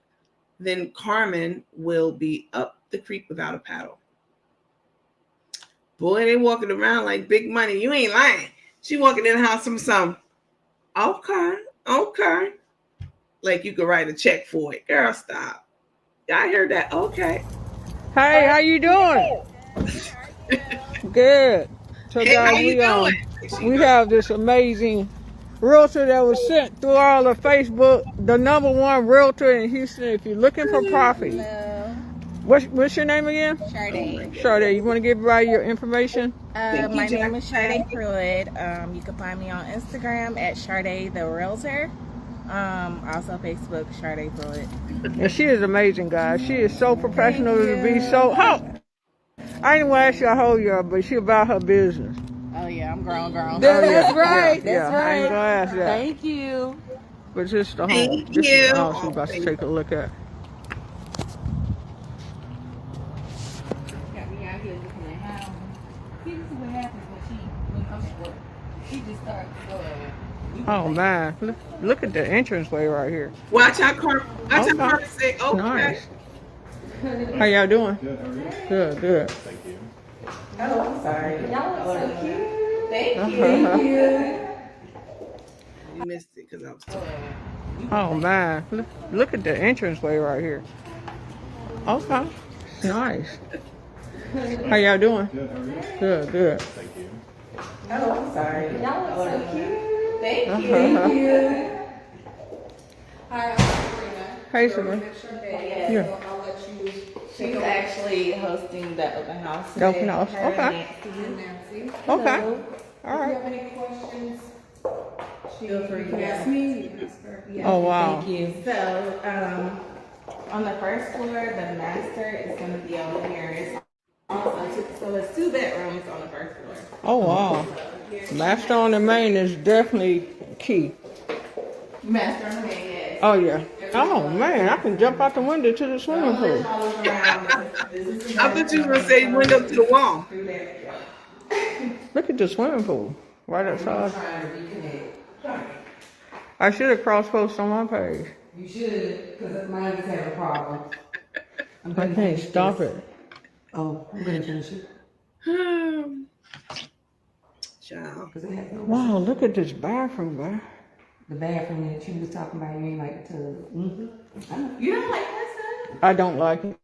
Then Carmen will be up the creek without a paddle. Boy, they walking around like big money. You ain't lying. She walking in the house from some. Okay. Like you could write a check for it. Girl, stop. I heard that. Okay. Hey, how you doing? Good. So Hey, how guys, you doing? we have this amazing realtor that was sent through all of Facebook, the #1 realtor in Houston. If you're looking for profit, Hello. what's your name again? Sade. Sade, you want to give everybody your information? My name is Sade Pruitt. You can find me on Instagram at Sade the Realtor. Also Facebook, Sade Pruitt. And she is amazing, guys. She is so professional to be so. I ain't gonna ask you how old you are, but she about her business. Oh yeah, I'm grown. That's right. I ain't gonna ask that. Thank you. But this is the home. Thank This is you. the house we're about to take a look at. Oh man, look at the entranceway right here. Watch how Carmen. Watch how Okay. Carmen say, "Okay." Nice. How y'all doing? Good, good. Oh, I'm sorry. Y'all look so cute. Thank you. Thank You missed it because I was talking. Oh man, look at the entranceway right here. Okay. Nice. How y'all doing? Good, good. Oh, I'm sorry. Y'all look so cute. Thank you. Hi, I'm Sabrina. Hey, Sabrina. Yes. Yeah. I'll let you. She's actually hosting the open house. The open house, Her and okay. Nancy. Nancy. Okay. Hello. All If you right. have any questions, Feel free you to can ask me. You can ask her. Yeah. Oh wow. Thank you. So, on the first floor, the master is going to be over here. It's also so it's 2 bedrooms on the first floor. Oh wow. Master on the main is definitely key. Master on the main, yes. Oh yeah. Oh man, I can jump out the window to the swimming I'll let pool. y'all look around. This is I thought you were gonna say window to the wall. through there. Look at the swimming pool right outside. Trying to reconnect. I should have cross-posted on my page. You should, because mine is having a problem. I'm I gonna can't finish stop this. it. Oh, I'm gonna finish it. Child. Because it has no. Wow, look at this bathroom, man. The bathroom that you was talking about, you ain't like the tub. Mm-hmm. I know. You don't like that stuff? I don't like it.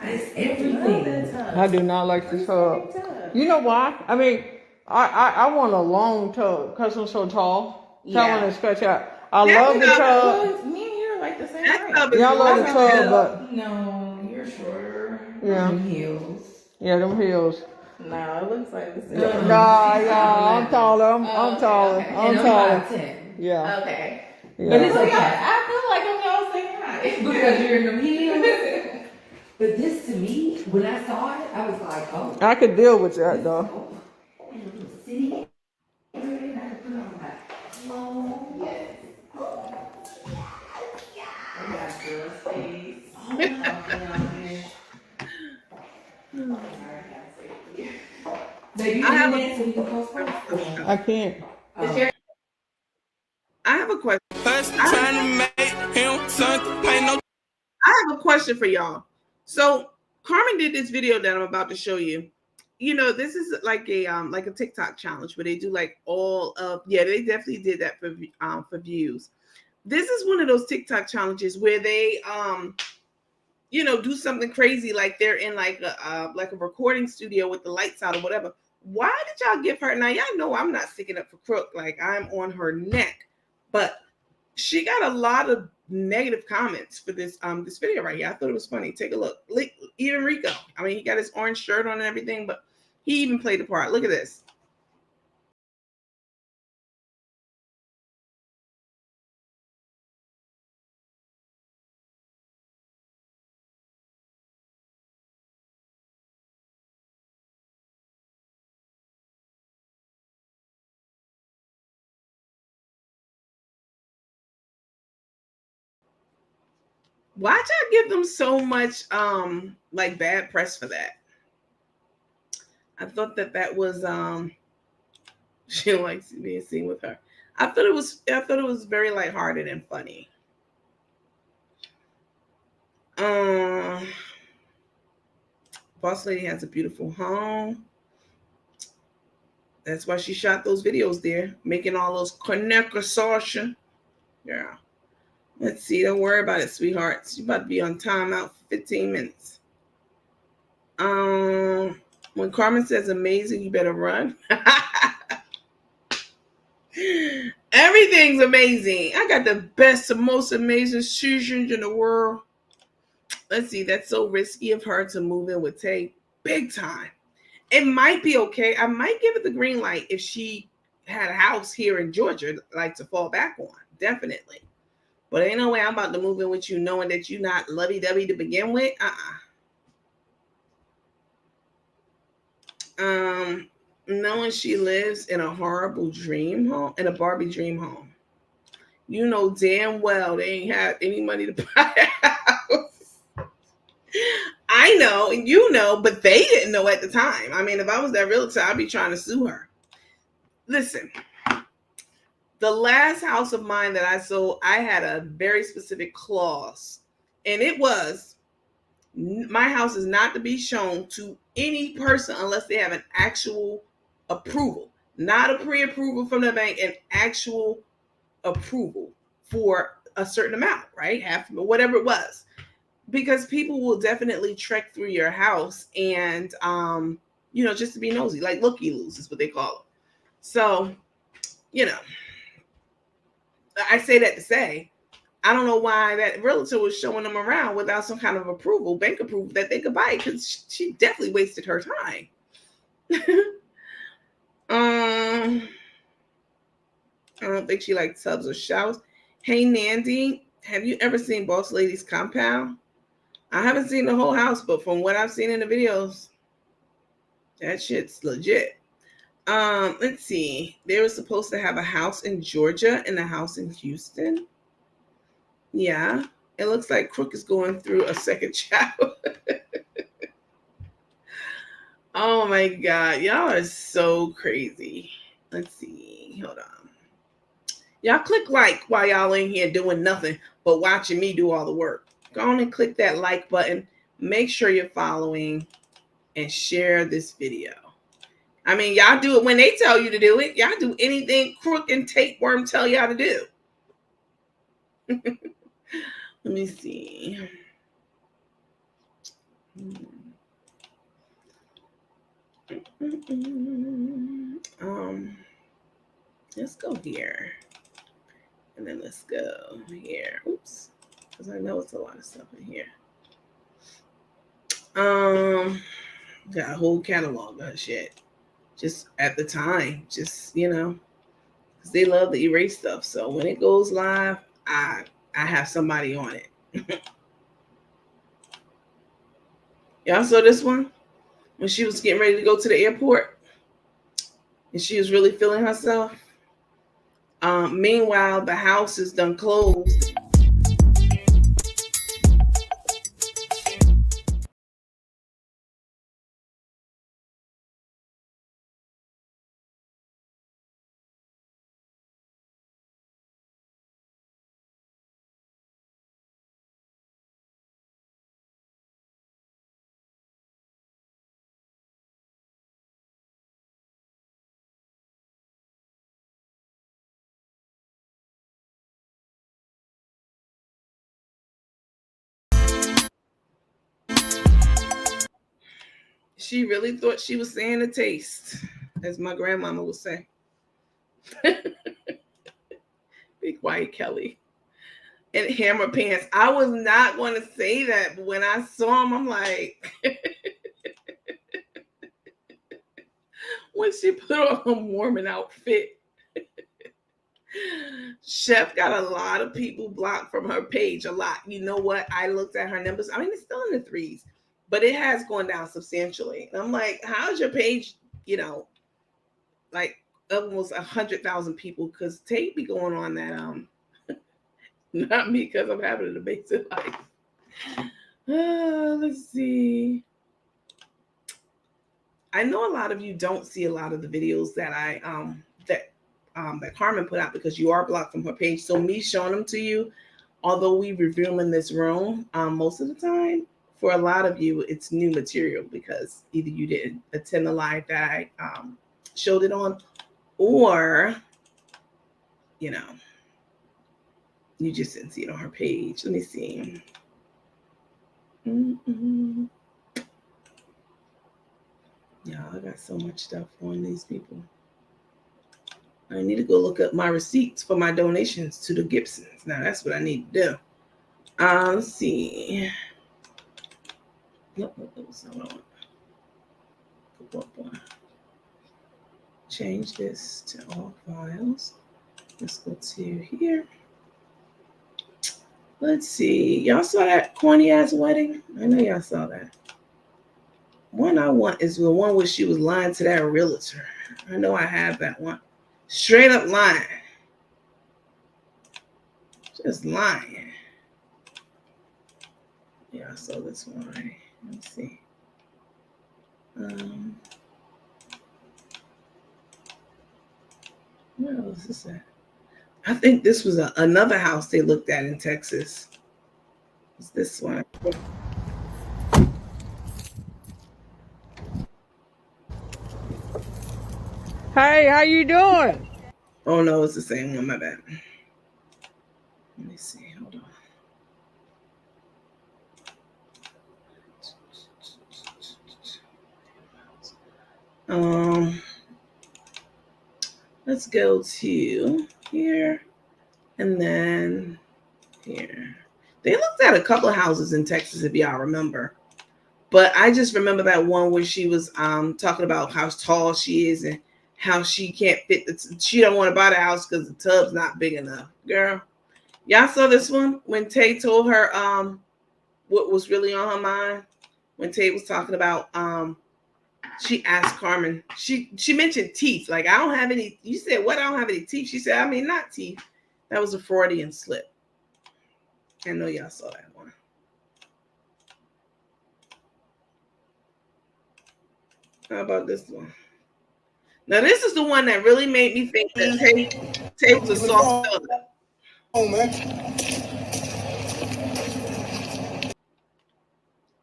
It's Love everything. that tub. I do not like the tub. Tub. You know why? I mean, I want a long tub because I'm so tall. So I Yeah. want to stretch out. I Yeah, love the no, tub. Well, me and you are like the same That height. tub is Y'all love the long. tub, but No, you're shorter. yeah, Heels. yeah, them heels. No, it looks like the same. Nah, yeah, I'm taller. I'm taller. okay. I'm And taller. 5'10". Yeah, Okay. But yeah. it's Look, okay. I feel like I'm y'all same height. Because you're in them heels. But this to me, when I saw it, I was like, oh. I could deal with that though. Oh, and a little city area, and I could put on my clothes. Yes. I got your space. Baby, I have you a- in so we can post. I can't. I have a question. Trying to make him something, pay no. I have a question for y'all. So Carmen did this video that I'm about to show you. You know, this is like a TikTok challenge where they do like all of they definitely did that for views. This is one of those TikTok challenges where they do something crazy, like they're in like a recording studio with the lights out or whatever. Why did y'all give her? Now y'all know I'm not sticking up for Crook, like I'm on her neck, but she got a lot of negative comments for this this video right here. I thought it was funny. Take a look. Even Rico. I mean, he got his orange shirt on and everything, but he even played the part. Look at this. Why'd y'all give them so much like bad press for that? I thought that was she likes being seen with her. I thought it was very lighthearted and funny. Boss Lady has a beautiful home. That's why she shot those videos there, making all those conversation. Yeah. Let's see. Don't worry about it, sweethearts. You about to be on timeout for 15 minutes. When Carmen says amazing, you better run. Everything's amazing. I got the best and most amazing seasons in the world. Let's see. That's so risky of her to move in with Tay. Big time. It might be okay. I might give it the green light if she had a house here in Georgia, like to fall back on. Definitely. But ain't no way I'm about to move in with you knowing that you're not lovey-dovey to begin with. Knowing she lives in a horrible dream home, in a Barbie dream home. You know damn well they ain't have any money to buy a house. I know, and you know, but they didn't know at the time. I mean, if I was that realtor, I'd be trying to sue her. Listen, The last house of mine that I sold, I had a very specific clause, and it was my house is not to be shown to any person unless they have an actual approval, not a pre-approval from the bank, an actual approval for a certain amount, right? Half, whatever it was, because people will definitely trek through your house and, just to be nosy, like looky-loos is what they call it. So, I say that to say, I don't know why that realtor was showing them around without some kind of approval, bank approval that they could buy, because she definitely wasted her time. I don't think she likes tubs or showers. Hey, Nandy, have you ever seen Boss Lady's compound? I haven't seen the whole house, but from what I've seen in the videos, that shit's legit. Let's see. They were supposed to have a house in Georgia and a house in Houston. Yeah, it looks like Crook is going through a second child. Oh my God, y'all are so crazy. Let's see. Hold on. Y'all click like while y'all in here doing nothing but watching me do all the work. Go on and click that like button. Make sure you're following and share this video. I mean, y'all do it when they tell you to do it. Y'all do anything Crook and Tapeworm tell y'all to do. Let me see. Let's go here. And then let's go here. Oops. Because I know it's a lot of stuff in here. Got a whole catalog of shit. Just at the time. Just, because they love to erase stuff. So when it goes live, I have somebody on it. Y'all saw this one? When she was getting ready to go to the airport and she was really feeling herself. Meanwhile, the house is done closed. She really thought she was saying a taste, as my grandmama would say. Be quiet, Kelly. And hammer pants. I was not going to say that, but when I saw him, I'm like, when she put on a Mormon outfit, Chef got a lot of people blocked from her page. A lot. You know what? I looked at her numbers. I mean, it's still in the threes, but it has gone down substantially. And I'm like, how's your page, like almost 100,000 people? Because Tate be going on that, not me, because I'm having an amazing life. Let's see. I know a lot of you don't see a lot of the videos that that Carmen put out because you are blocked from her page. So me showing them to you, although we review them in this room, most of the time, for a lot of you, it's new material because either you didn't attend the live that I showed it on, or you just didn't see it on her page. Let me see. Yeah, I got so much stuff on these people. I need to go look up my receipts for my donations to the Gibsons. Now that's what I need to do. Let's see. Nope, that was not what I want. Change this to all files. Let's go to here. Let's see. Y'all saw that corny ass wedding? I know y'all saw that. One I want is the one where she was lying to that realtor. I know I have that one. Straight up lying. Just lying. Yeah, I saw this one already. Let's see. Where else is that? I think this was another house they looked at in Texas. It's this one. Hey, how you doing? Oh no, it's the same one. My bad. Let me see. Hold on. Let's go to here and then here. They looked at a couple of houses in Texas, if y'all remember. But I just remember that one where she was talking about how tall she is and how she can't fit she don't want to buy the house because the tub's not big enough. Girl, y'all saw this one when Tay told her what was really on her mind when Tay was talking about she asked Carmen, she mentioned teeth. Like, I don't have any. You said, what? I don't have any teeth. She said, I mean, not teeth. That was a Freudian slip. I know y'all saw that one. How about this one? Now, this is the one that really made me think that Tay was a soft stud. Oh, man.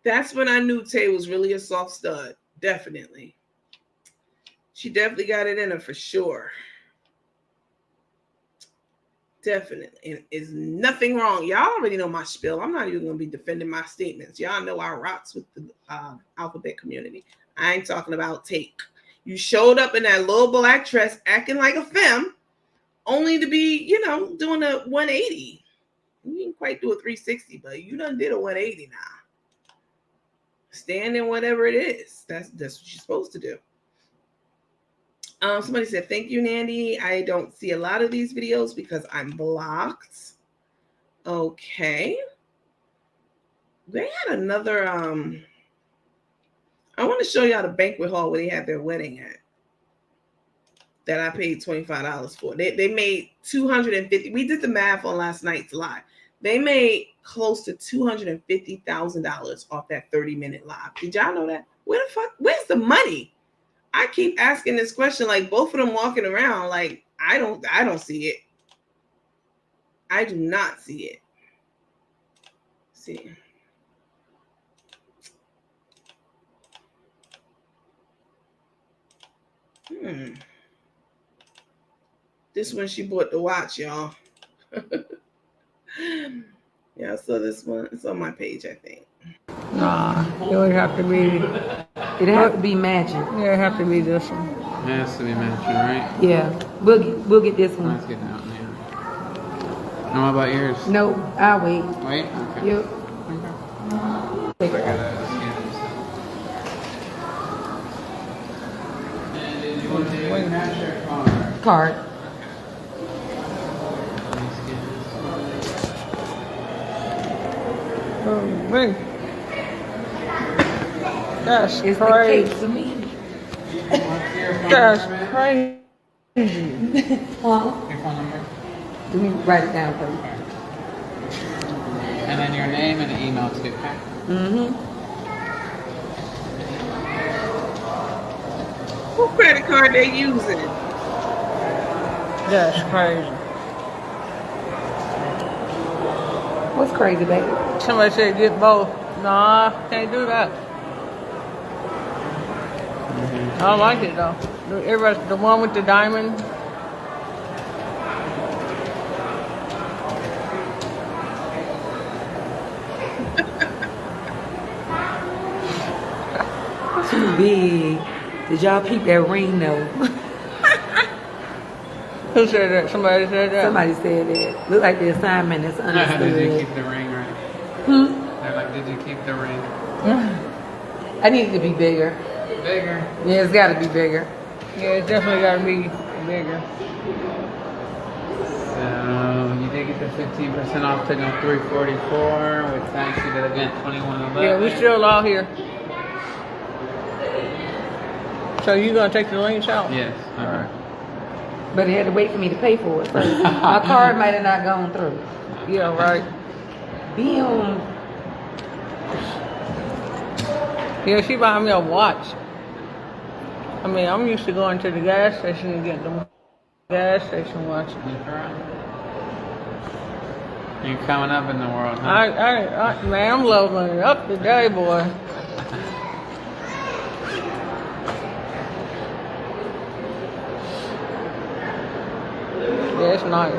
That's when I knew Tay was really a soft stud. Definitely. She definitely got it in her for sure. Definitely. And is nothing wrong. Y'all already know my spiel. I'm not even going to be defending my statements. Y'all know I rocks with the alphabet community. I ain't talking about Take. You showed up in that little black dress acting like a femme only to be, doing a 180. You didn't quite do a 360, but you done did a 180 now. Stand in whatever it is. That's what you're supposed to do. Somebody said, thank you, Nandy. I don't see a lot of these videos because I'm blocked. Okay. They had another, I want to show y'all the banquet hall where they had their wedding at. That I paid $25 for. They made $250. We did the math on last night's live. They made close to $250,000 off that 30-minute live. Did y'all know that? Where's the money? I keep asking this question, like both of them walking around, like I don't see it. I do not see it. Let's see. This one she bought the watch, y'all. Yeah, I saw this one. It's on my page, I think. Nah, it would have to be. It'd have to be matching. Yeah, it'd have to be this one. It has to be matching, right? Yeah, we'll get this one. Let's get that one, yeah. And what about yours? No, I'll wait. Wait? Okay. Yep. Okay. And did you want to do cash or card? Card. Oh, wait. That's It's the crazy. cake to me. That's crazy. Huh? Your phone number? Let me write it down for you. And then your name and email too, okay? Mm-hmm. What credit card they using? That's crazy. What's crazy, baby? Somebody said get both. Nah, can't do that. I like it though. Everybody, the one with the diamond. Too big. Did y'all peep that ring though? Who said that? Somebody said that. Somebody said that. Look like the assignment is Did you understood. keep the ring right? They're like, did you keep the ring? I need it to be bigger. Bigger. Yeah, it's got to be bigger. Yeah, it's definitely got to be bigger. So you did get the 15% off taking off $344 with tax. You did again $21.11. Yeah, we still out here. So you gonna take the links out? Yes. All right. But it had to wait for me to pay for it first. My card might have not gone through. Yeah, right. Be on. Yeah, she bought me a watch. I'm used to going to the gas station and getting the gas station watch. Look around. You coming up in the world, huh? Man, I'm leveling it up today, boy. Yeah, it's nice.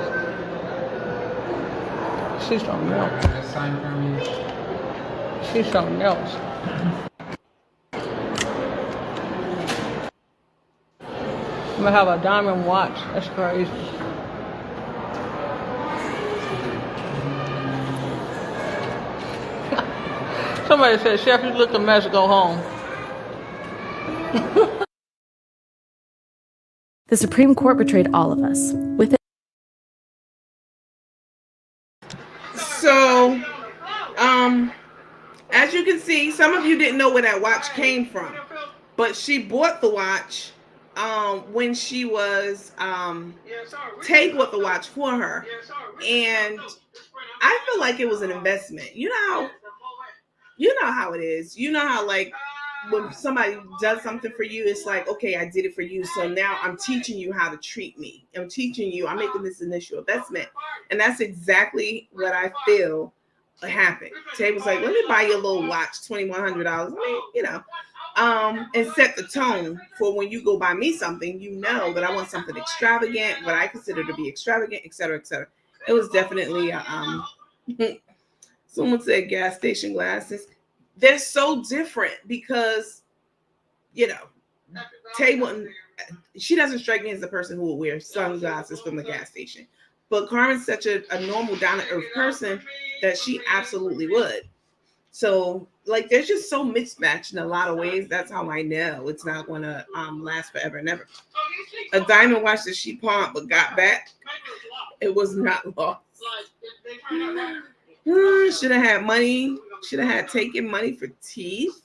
She's something else. A sign from you. She's something else. I'm gonna have a diamond watch. That's crazy. Somebody said, Chef, you look a mess, go home. The Supreme Court betrayed all of us. With it. So, as you can see, some of you didn't know where that watch came from, but she bought the watch when she was Tay bought the watch for her, and I feel like it was an investment. You know how it is. You know how, like, when somebody does something for you, it's like, okay, I did it for you, so now I'm teaching you how to treat me. I'm making this initial investment, and that's exactly what I feel happened. Tay was like, let me buy you a little watch, $2,100. I mean, and set the tone for when you go buy me something. You know that I want something extravagant, what I consider to be extravagant, etc., etc. It was definitely someone said gas station glasses. They're so different because, Tay wouldn't. She doesn't strike me as the person who would wear sunglasses from the gas station. But Carmen's such a normal, down-to-earth person that she absolutely would. So, like, there's just so mismatched in a lot of ways. That's how I know it's not going to last forever and ever. A diamond watch that she pawned but got back, it was not lost. Should have had money. Should have had taken money for teeth.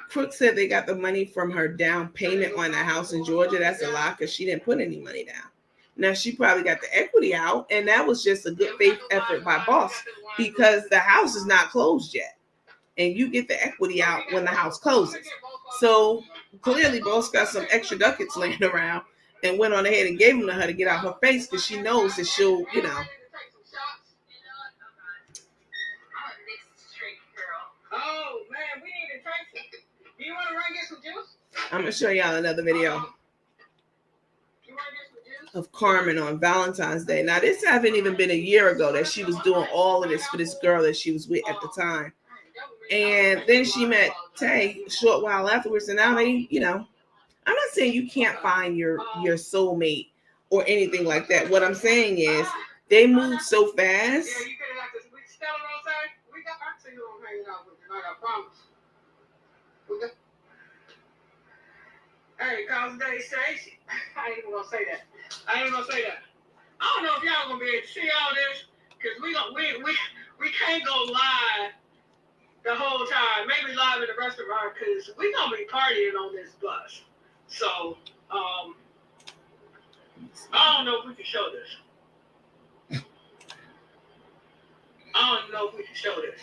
Crook said they got the money from her down payment on the house in Georgia. That's a lie because she didn't put any money down. Now, she probably got the equity out, and that was just a good faith effort by boss because the house is not closed yet. And you get the equity out when the house closes. So clearly, boss got some extra ducats laying around and went on ahead and gave them to her to get out her face because she knows that she'll, Oh, man, we need to drink some. Do you want to run get some juice? I'm going to show y'all another video of Carmen on Valentine's Day. Now, this haven't even been a year ago that she was doing all of this for this girl that she was with at the time. And then she met Tay a short while afterwards, and now they, I'm not saying you can't find your soulmate or anything like that. What I'm saying is they moved so fast. Hey, cause they say I ain't even gonna say that. I don't know if y'all gonna be able to see all this because we can't go live the whole time. Maybe live in the restaurant because we gonna be partying on this bus. So I don't know if we can show this. I don't even know if we can show this.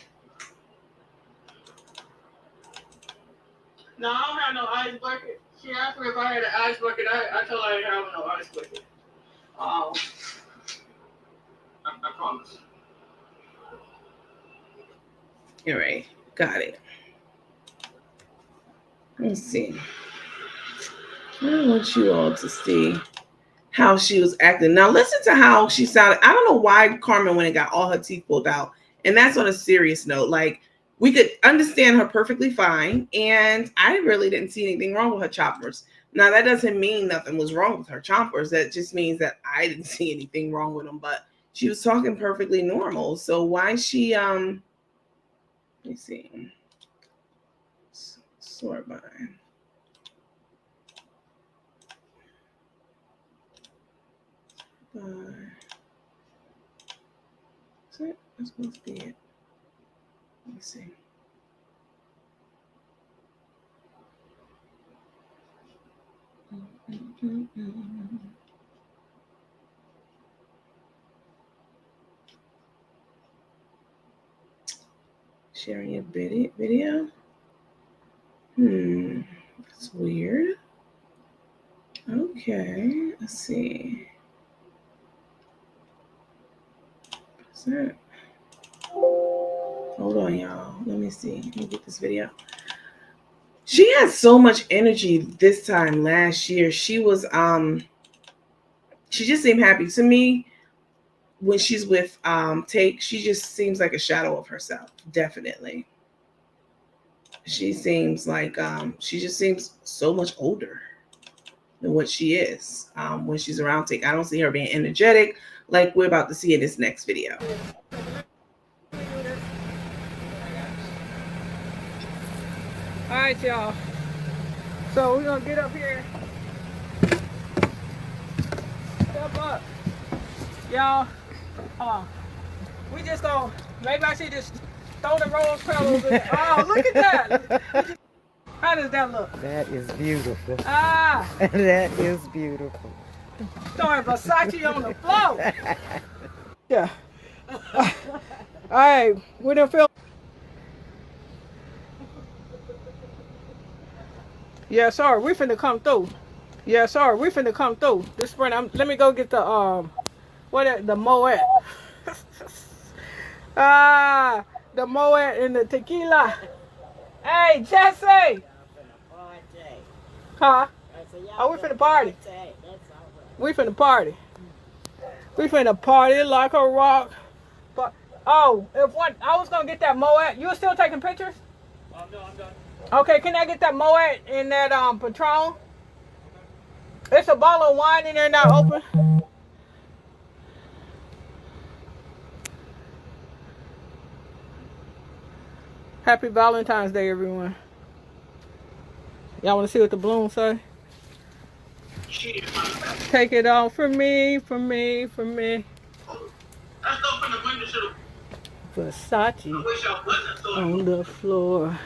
No, I don't have no ice bucket. She asked me if I had an ice bucket. I told her I didn't have no ice bucket. I promise. All right, got it. Let's see. I want you all to see how she was acting. Now, listen to how she sounded. I don't know why Carmen went and got all her teeth pulled out. And that's on a serious note. Like, we could understand her perfectly fine. And I really didn't see anything wrong with her choppers. Now, that doesn't mean nothing was wrong with her choppers. That just means that I didn't see anything wrong with them. But she was talking perfectly normal. So why she, let me see. Sort by. That's supposed to be it. Let me see. Sharing a video. That's weird. Okay, let's see. Hold on, y'all. Let me see. Let me get this video. She had so much energy this time last year. She was she just seemed happy to me when she's with Take. She just seems like a shadow of herself. Definitely. She seems like she just seems so much older than what she is when she's around Take. I don't see her being energetic like we're about to see in this next video. All right, y'all. So we're gonna get up here. Step up, y'all. We just gonna. Maybe I should just throw the rose petals in. Oh, look at that! How does that look? That is beautiful. Ah, That is beautiful. throwing Versace on the floor. Yeah. All right, we done feel. Yes, sir. We finna come through. Yes, sir. We finna come through. This spring. Let me go get the the Moet. The Moet and the tequila. Hey, Jesse. Huh? Oh, we finna party. We finna party. We finna party like a rock. But oh, I was gonna get that Moet. You still taking pictures? No, I'm done. Okay, can I get that Moet and that Patron? It's a bottle of wine in there not open. Happy Valentine's Day, everyone. Y'all want to see what the balloons say? Take it all from me, from me, from me. Versace on the floor.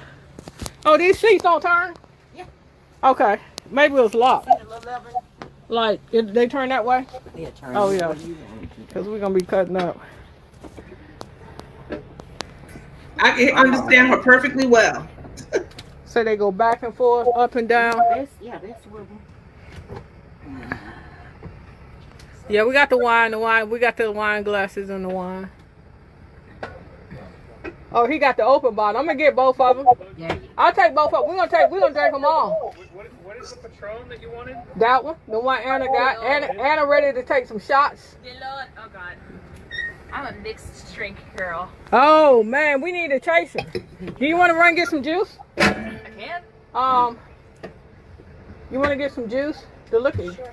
Oh, these seats don't turn? Yeah. Okay. Maybe it was locked. Like, they turn that way? Yeah, turn. Oh, yeah. Because we're going to be cutting up. I can understand her perfectly well. So they go back and forth, up and down. That's swivel. Yeah, we got the wine, we got the wine glasses and the wine. Oh, he got the open bottle. I'm gonna get both of them. Yeah. I'll take both of them. We're gonna drink them all. What is the Patron that you wanted? That one, the one Anna got. Anna ready to take some shots. Dear Lord, oh God. I'm a mixed drink girl. Oh man, we need a chaser. Do you want to run get some juice? I can. You want to get some juice? The liquor. Sure.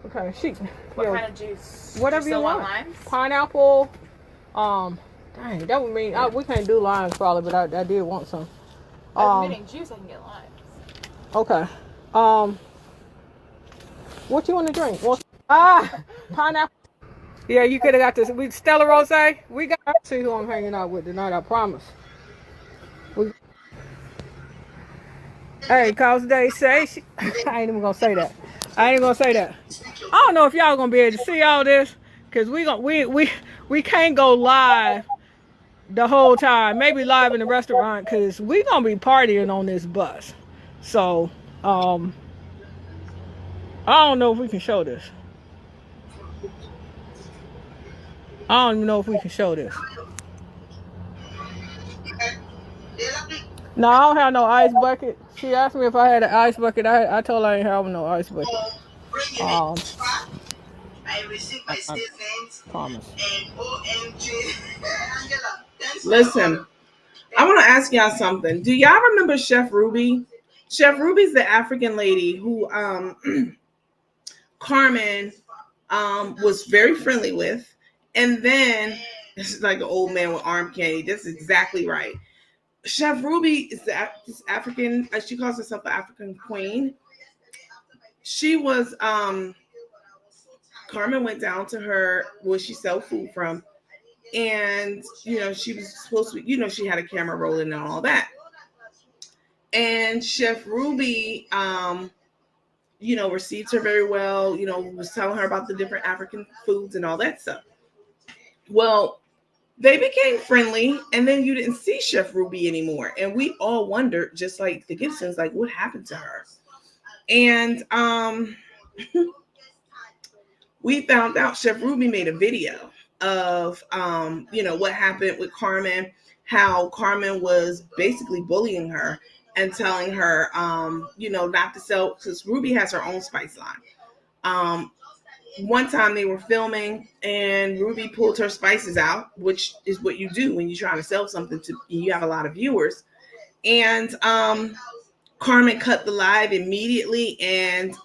Okay, What kind of juice? Whatever you want. Limes? Pineapple. Dang, that would mean we can't do limes probably, but I did want some. I'm getting juice. I can get limes. Okay. What you want to drink? Well, pineapple. Yeah, you could have got this. We Stella Rose. We got. See who I'm hanging out with tonight. I promise. Hey, cause they say I ain't even gonna say that. I don't know if y'all gonna be able to see all this, cause we can't go live the whole time. Maybe live in the restaurant, cause we gonna be partying on this bus. So I don't know if we can show this. I don't even know if we can show this. No, I don't have no ice bucket. She asked me if I had an ice bucket. I told her I didn't have no ice bucket. I received my statements. Promise. Listen, I want to ask y'all something. Do y'all remember Chef Ruby? Chef Ruby's the African lady who Carmen was very friendly with. And then, this is like an old man with arm candy. That's exactly right. Chef Ruby is this African, she calls herself the African queen. She was, Carmen went down to her where she sell food from. And, she was supposed to, she had a camera rolling and all that. And Chef Ruby, received her very well, was telling her about the different African foods and all that stuff. Well, they became friendly, and then you didn't see Chef Ruby anymore. And we all wondered, just like the Gibsons, like, what happened to her? And we found out Chef Ruby made a video of what happened with Carmen, how Carmen was basically bullying her and telling her not to sell, because Ruby has her own spice line. One time they were filming and Ruby pulled her spices out, which is what you do when you're trying to sell something to you have a lot of viewers. And Carmen cut the live immediately and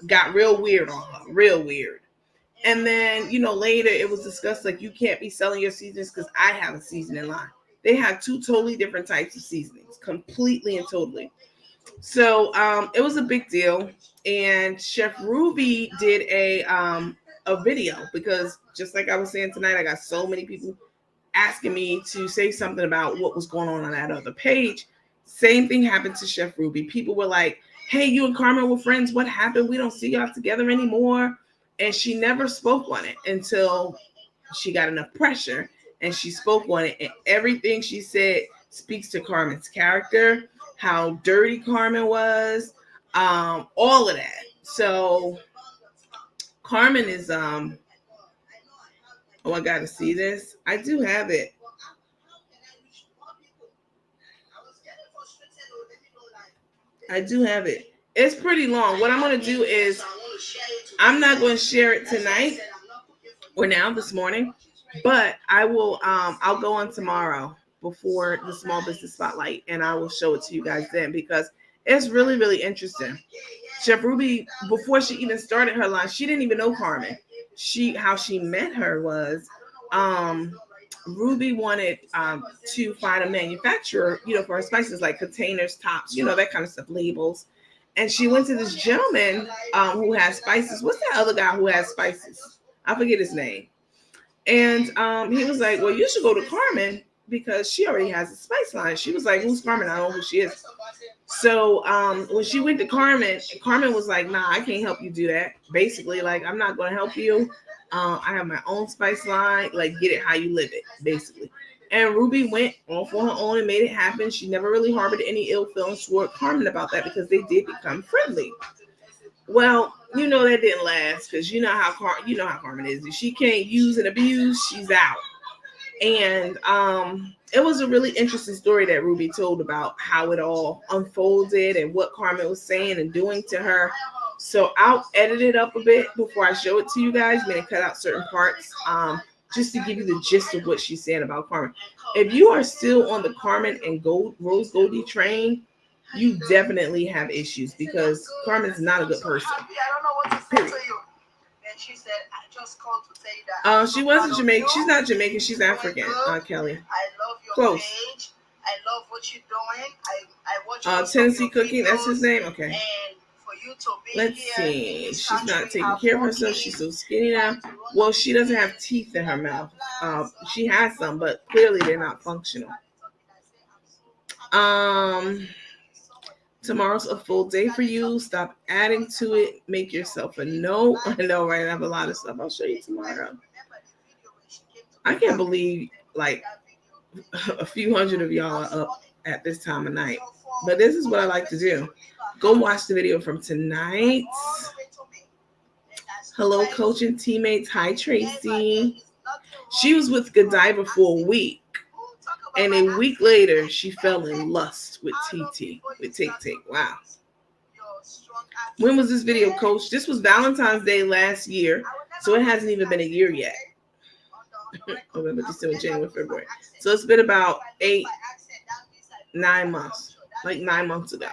got real weird on her, real weird. And then, later it was discussed like, you can't be selling your seasonings because I have a seasoning line. They have two totally different types of seasonings, completely and totally. So it was a big deal. And Chef Ruby did a video, because just like I was saying tonight, I got so many people asking me to say something about what was going on that other page. Same thing happened to Chef Ruby. People were like, hey, you and Carmen were friends. What happened? We don't see y'all together anymore. And she never spoke on it until she got enough pressure, and she spoke on it. And everything she said speaks to Carmen's character, how dirty Carmen was, all of that. So Carmen is oh, I gotta see this. I do have it. It's pretty long. What I'm going to do is, I'm not going to share it tonight or now this morning, but I will, I'll go on tomorrow before the Small Business Spotlight, and I will show it to you guys then, because it's really, really interesting. Chef Ruby, before she even started her line, she didn't even know Carmen. How she met her was, Ruby wanted to find a manufacturer, for her spices, like containers, tops, that kind of stuff, labels. And she went to this gentleman who has spices. What's that other guy who has spices? I forget his name. And he was like, well, you should go to Carmen because she already has a spice line. She was like, who's Carmen? I don't know who she is. So when she went to Carmen, Carmen was like, nah, I can't help you do that. Basically, like, I'm not going to help you. I have my own spice line. Like, get it how you live it, basically. And Ruby went off on her own and made it happen. She never really harbored any ill feelings toward Carmen about that, because they did become friendly. Well, that didn't last, because you know how Carmen is. If she can't use and abuse, she's out. And it was a really interesting story that Ruby told about how it all unfolded and what Carmen was saying and doing to her. So I'll edit it up a bit before I show it to you guys. I'm going to cut out certain parts just to give you the gist of what she's saying about Carmen. If you are still on the Carmen and Rose Goldie train, you definitely have issues, because Carmen's not a good person. I don't know what to say to you. And she said, I just called to say that. She wasn't Jamaican. She's not Jamaican. She's African, Kelly. I love your Close. page. I love what you're doing. I watch Tennessee Cooking, that's his name? Okay. And for you to be Let's here, see. She's not taking care of herself. She's so skinny now. Well, she doesn't have teeth in her mouth. She has some, but clearly they're not functional. Tomorrow's a full day for you. Stop adding to it. Make yourself a note. I know, right? I have a lot of stuff. I'll show you tomorrow. I can't believe like a few hundred of y'all are up at this time of night. But this is what I like to do. Go watch the video from tonight. Hello, coach and teammates. Hi, Tracy. She was with Godiva for a week. And a week later, she fell in lust with Tik Tok. Wow. When was this video, coach? This was Valentine's Day last year. So it hasn't even been a year yet. November, December, January, February. So it's been about 9 months. Like 9 months ago.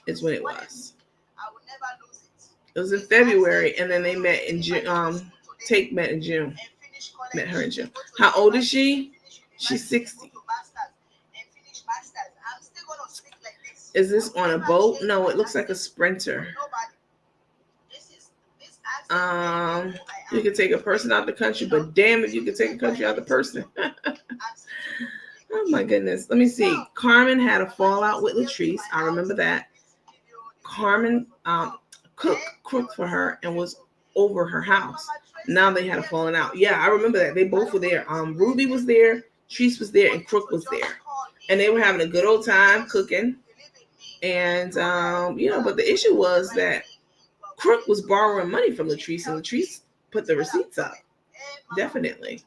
It's when it was. It was in February, and then they met in June. Take met in June. Met her in June. How old is she? She's 60. Is this on a boat? No, it looks like a Sprinter. You can take a person out the country, but damn if you can take a country out the person. Oh my goodness. Let me see. Carmen had a fallout with Latrice. I remember that. Carmen cooked for her and was over her house. Now they had a falling out. Yeah, I remember that. They both were there. Ruby was there, Treese was there, and Crook was there. And they were having a good old time cooking. And, but the issue was that Crook was borrowing money from Latrice, and Latrice put the receipts up. Definitely.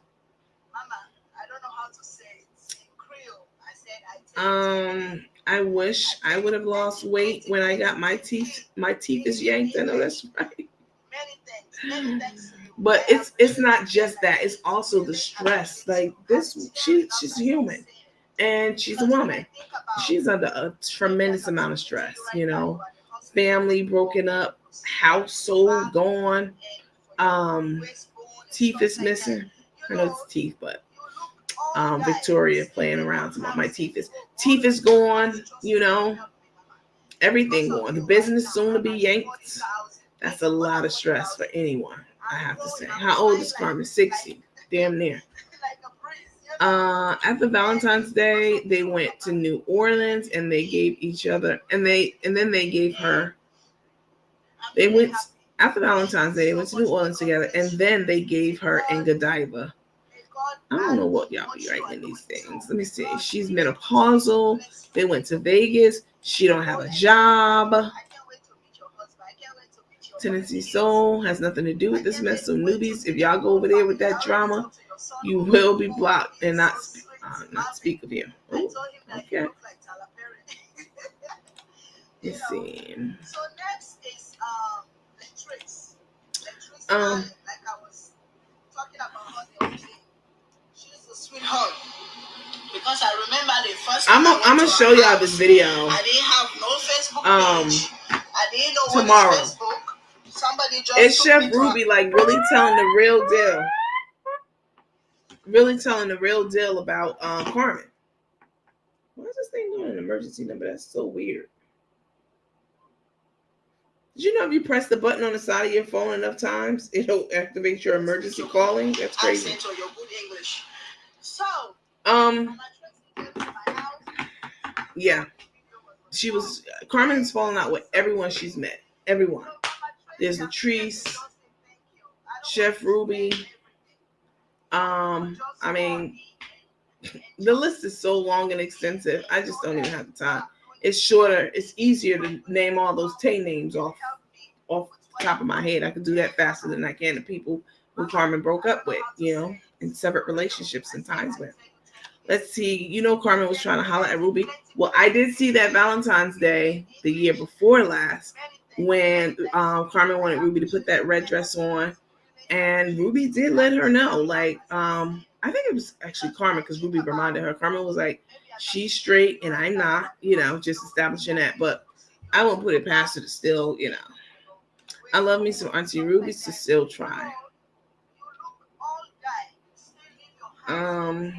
Mama, I don't know how to say it in Creole. I said I wish I would have lost weight when I got my teeth. My teeth is yanked. I know that's right. many thanks to you. But it's not just that. It's also the stress. Like this, she's human, and she's a woman. She's under a tremendous amount of stress. You know, family broken up, household gone, teeth is missing. I know it's teeth, but Victoria playing around about my teeth is gone. You know, everything gone. The business soon to be yanked. That's a lot of stress for anyone, I have to say. How old is Carmen? 60. Damn near. After Valentine's Day, they went to New Orleans and they gave each other and then they gave her. They went after Valentine's Day, they went to New Orleans together, and then they gave her in Godiva. I don't know what y'all be writing in these things. Let me see. She's menopausal. They went to Vegas. She don't have a job. Tennessee Soul has nothing to do with this mess. So newbies, if y'all go over there with that drama, you will be blocked and not speak of you. Ooh, okay. Let's see. So next is Latrice. Like I was talking about her the other day. She's a sweetheart. Because I remember the first I'm gonna show y'all this video. I didn't have no Facebook page. I didn't know tomorrow. What is Facebook. Somebody just it's Chef Ruby like really telling the real deal. Really telling the real deal about Carmen. Why is this thing doing an emergency number? That's so weird. Did you know if you press the button on the side of your phone enough times, it'll activate your emergency calling? That's crazy. Accent or your good English. So, yeah. Carmen's falling out with everyone she's met. Everyone. There's Latrice, Chef Ruby. I mean, the list is so long and extensive. I just don't even have the time. It's shorter. It's easier to name all those Tay names off the top of my head. I could do that faster than I can the people who Carmen broke up with, you know, in separate relationships and times with. Let's see. You know, Carmen was trying to holler at Ruby. Well, I did see that Valentine's Day the year before last when Carmen wanted Ruby to put that red dress on, and Ruby did let her know. Like, I think it was actually Carmen because Ruby reminded her. Carmen was like, she's straight and I'm not, you know, just establishing that. But I won't put it past her to still, you know. I love me some Auntie Ruby's to still try. What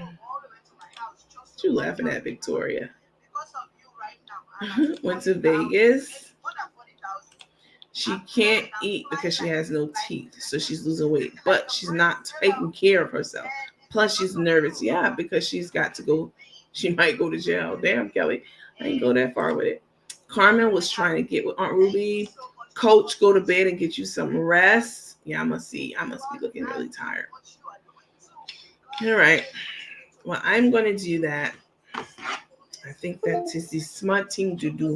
you laughing at, Victoria? Went to Vegas. She can't eat because she has no teeth, so she's losing weight. But she's not taking care of herself. Plus, she's nervous. Yeah, because she's got to go. She might go to jail. Damn, Kelly. I ain't go that far with it. Carmen was trying to get with Aunt Ruby. Coach, go to bed and get you some rest. Yeah, I must be looking really tired. All right. Well, I'm going to do that. I think that is the smart thing to do.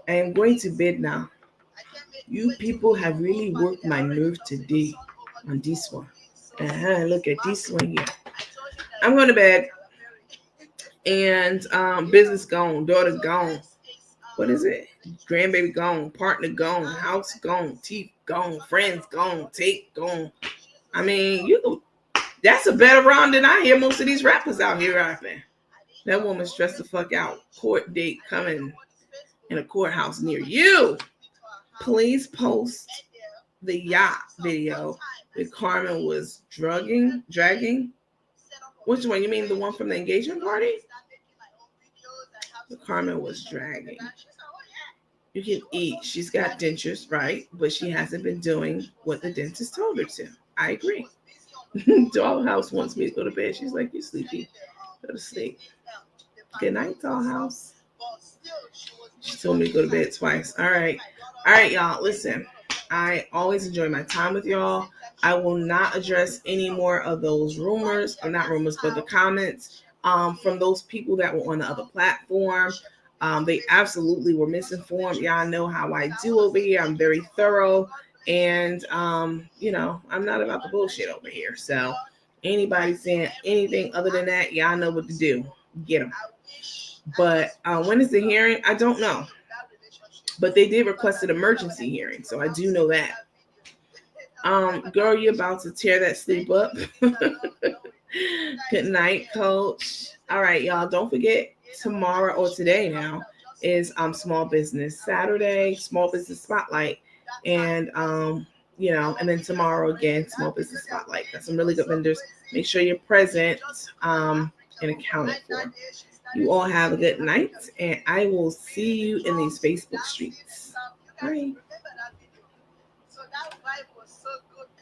I am going to bed now. You people have really worked my nerve today on this one. Look at this one here. I'm going to bed. And business gone, daughter gone. What is it? Grandbaby gone, partner gone, house gone, teeth gone, friends gone, tape gone. I mean, that's a better round than I hear most of these rappers out here rapping. That woman stressed the fuck out. Court date coming in a courthouse near you. Please post the yacht video that Carmen was dragging. Which one? You mean the one from the engagement party? The Carmen was dragging. You can eat. She's got dentures, right? But she hasn't been doing what the dentist told her to. I agree. Dollhouse wants me to go to bed. She's like, you're sleepy. Go to sleep. Good night, Dollhouse. She told me to go to bed twice. All right, y'all. Listen, I always enjoy my time with y'all. I will not address any more of those rumors, or not rumors, but the comments from those people that were on the other platform. They absolutely were misinformed. Y'all know how I do over here. I'm very thorough, And you know, I'm not about the bullshit over here. So anybody saying anything other than that, y'all know what to do. Get them. But when is the hearing? I don't know. But they did request an emergency hearing, so I do know that. Girl, you're about to tear that sleep up. Good night, coach. All right, y'all. Don't forget, tomorrow or today now is Small Business Saturday, Small Business Spotlight. And you know, and then tomorrow again, Small Business Spotlight. Got some really good vendors. Make sure you're present and accounted for. You all have a good night, and I will see you in these Facebook streets. Bye.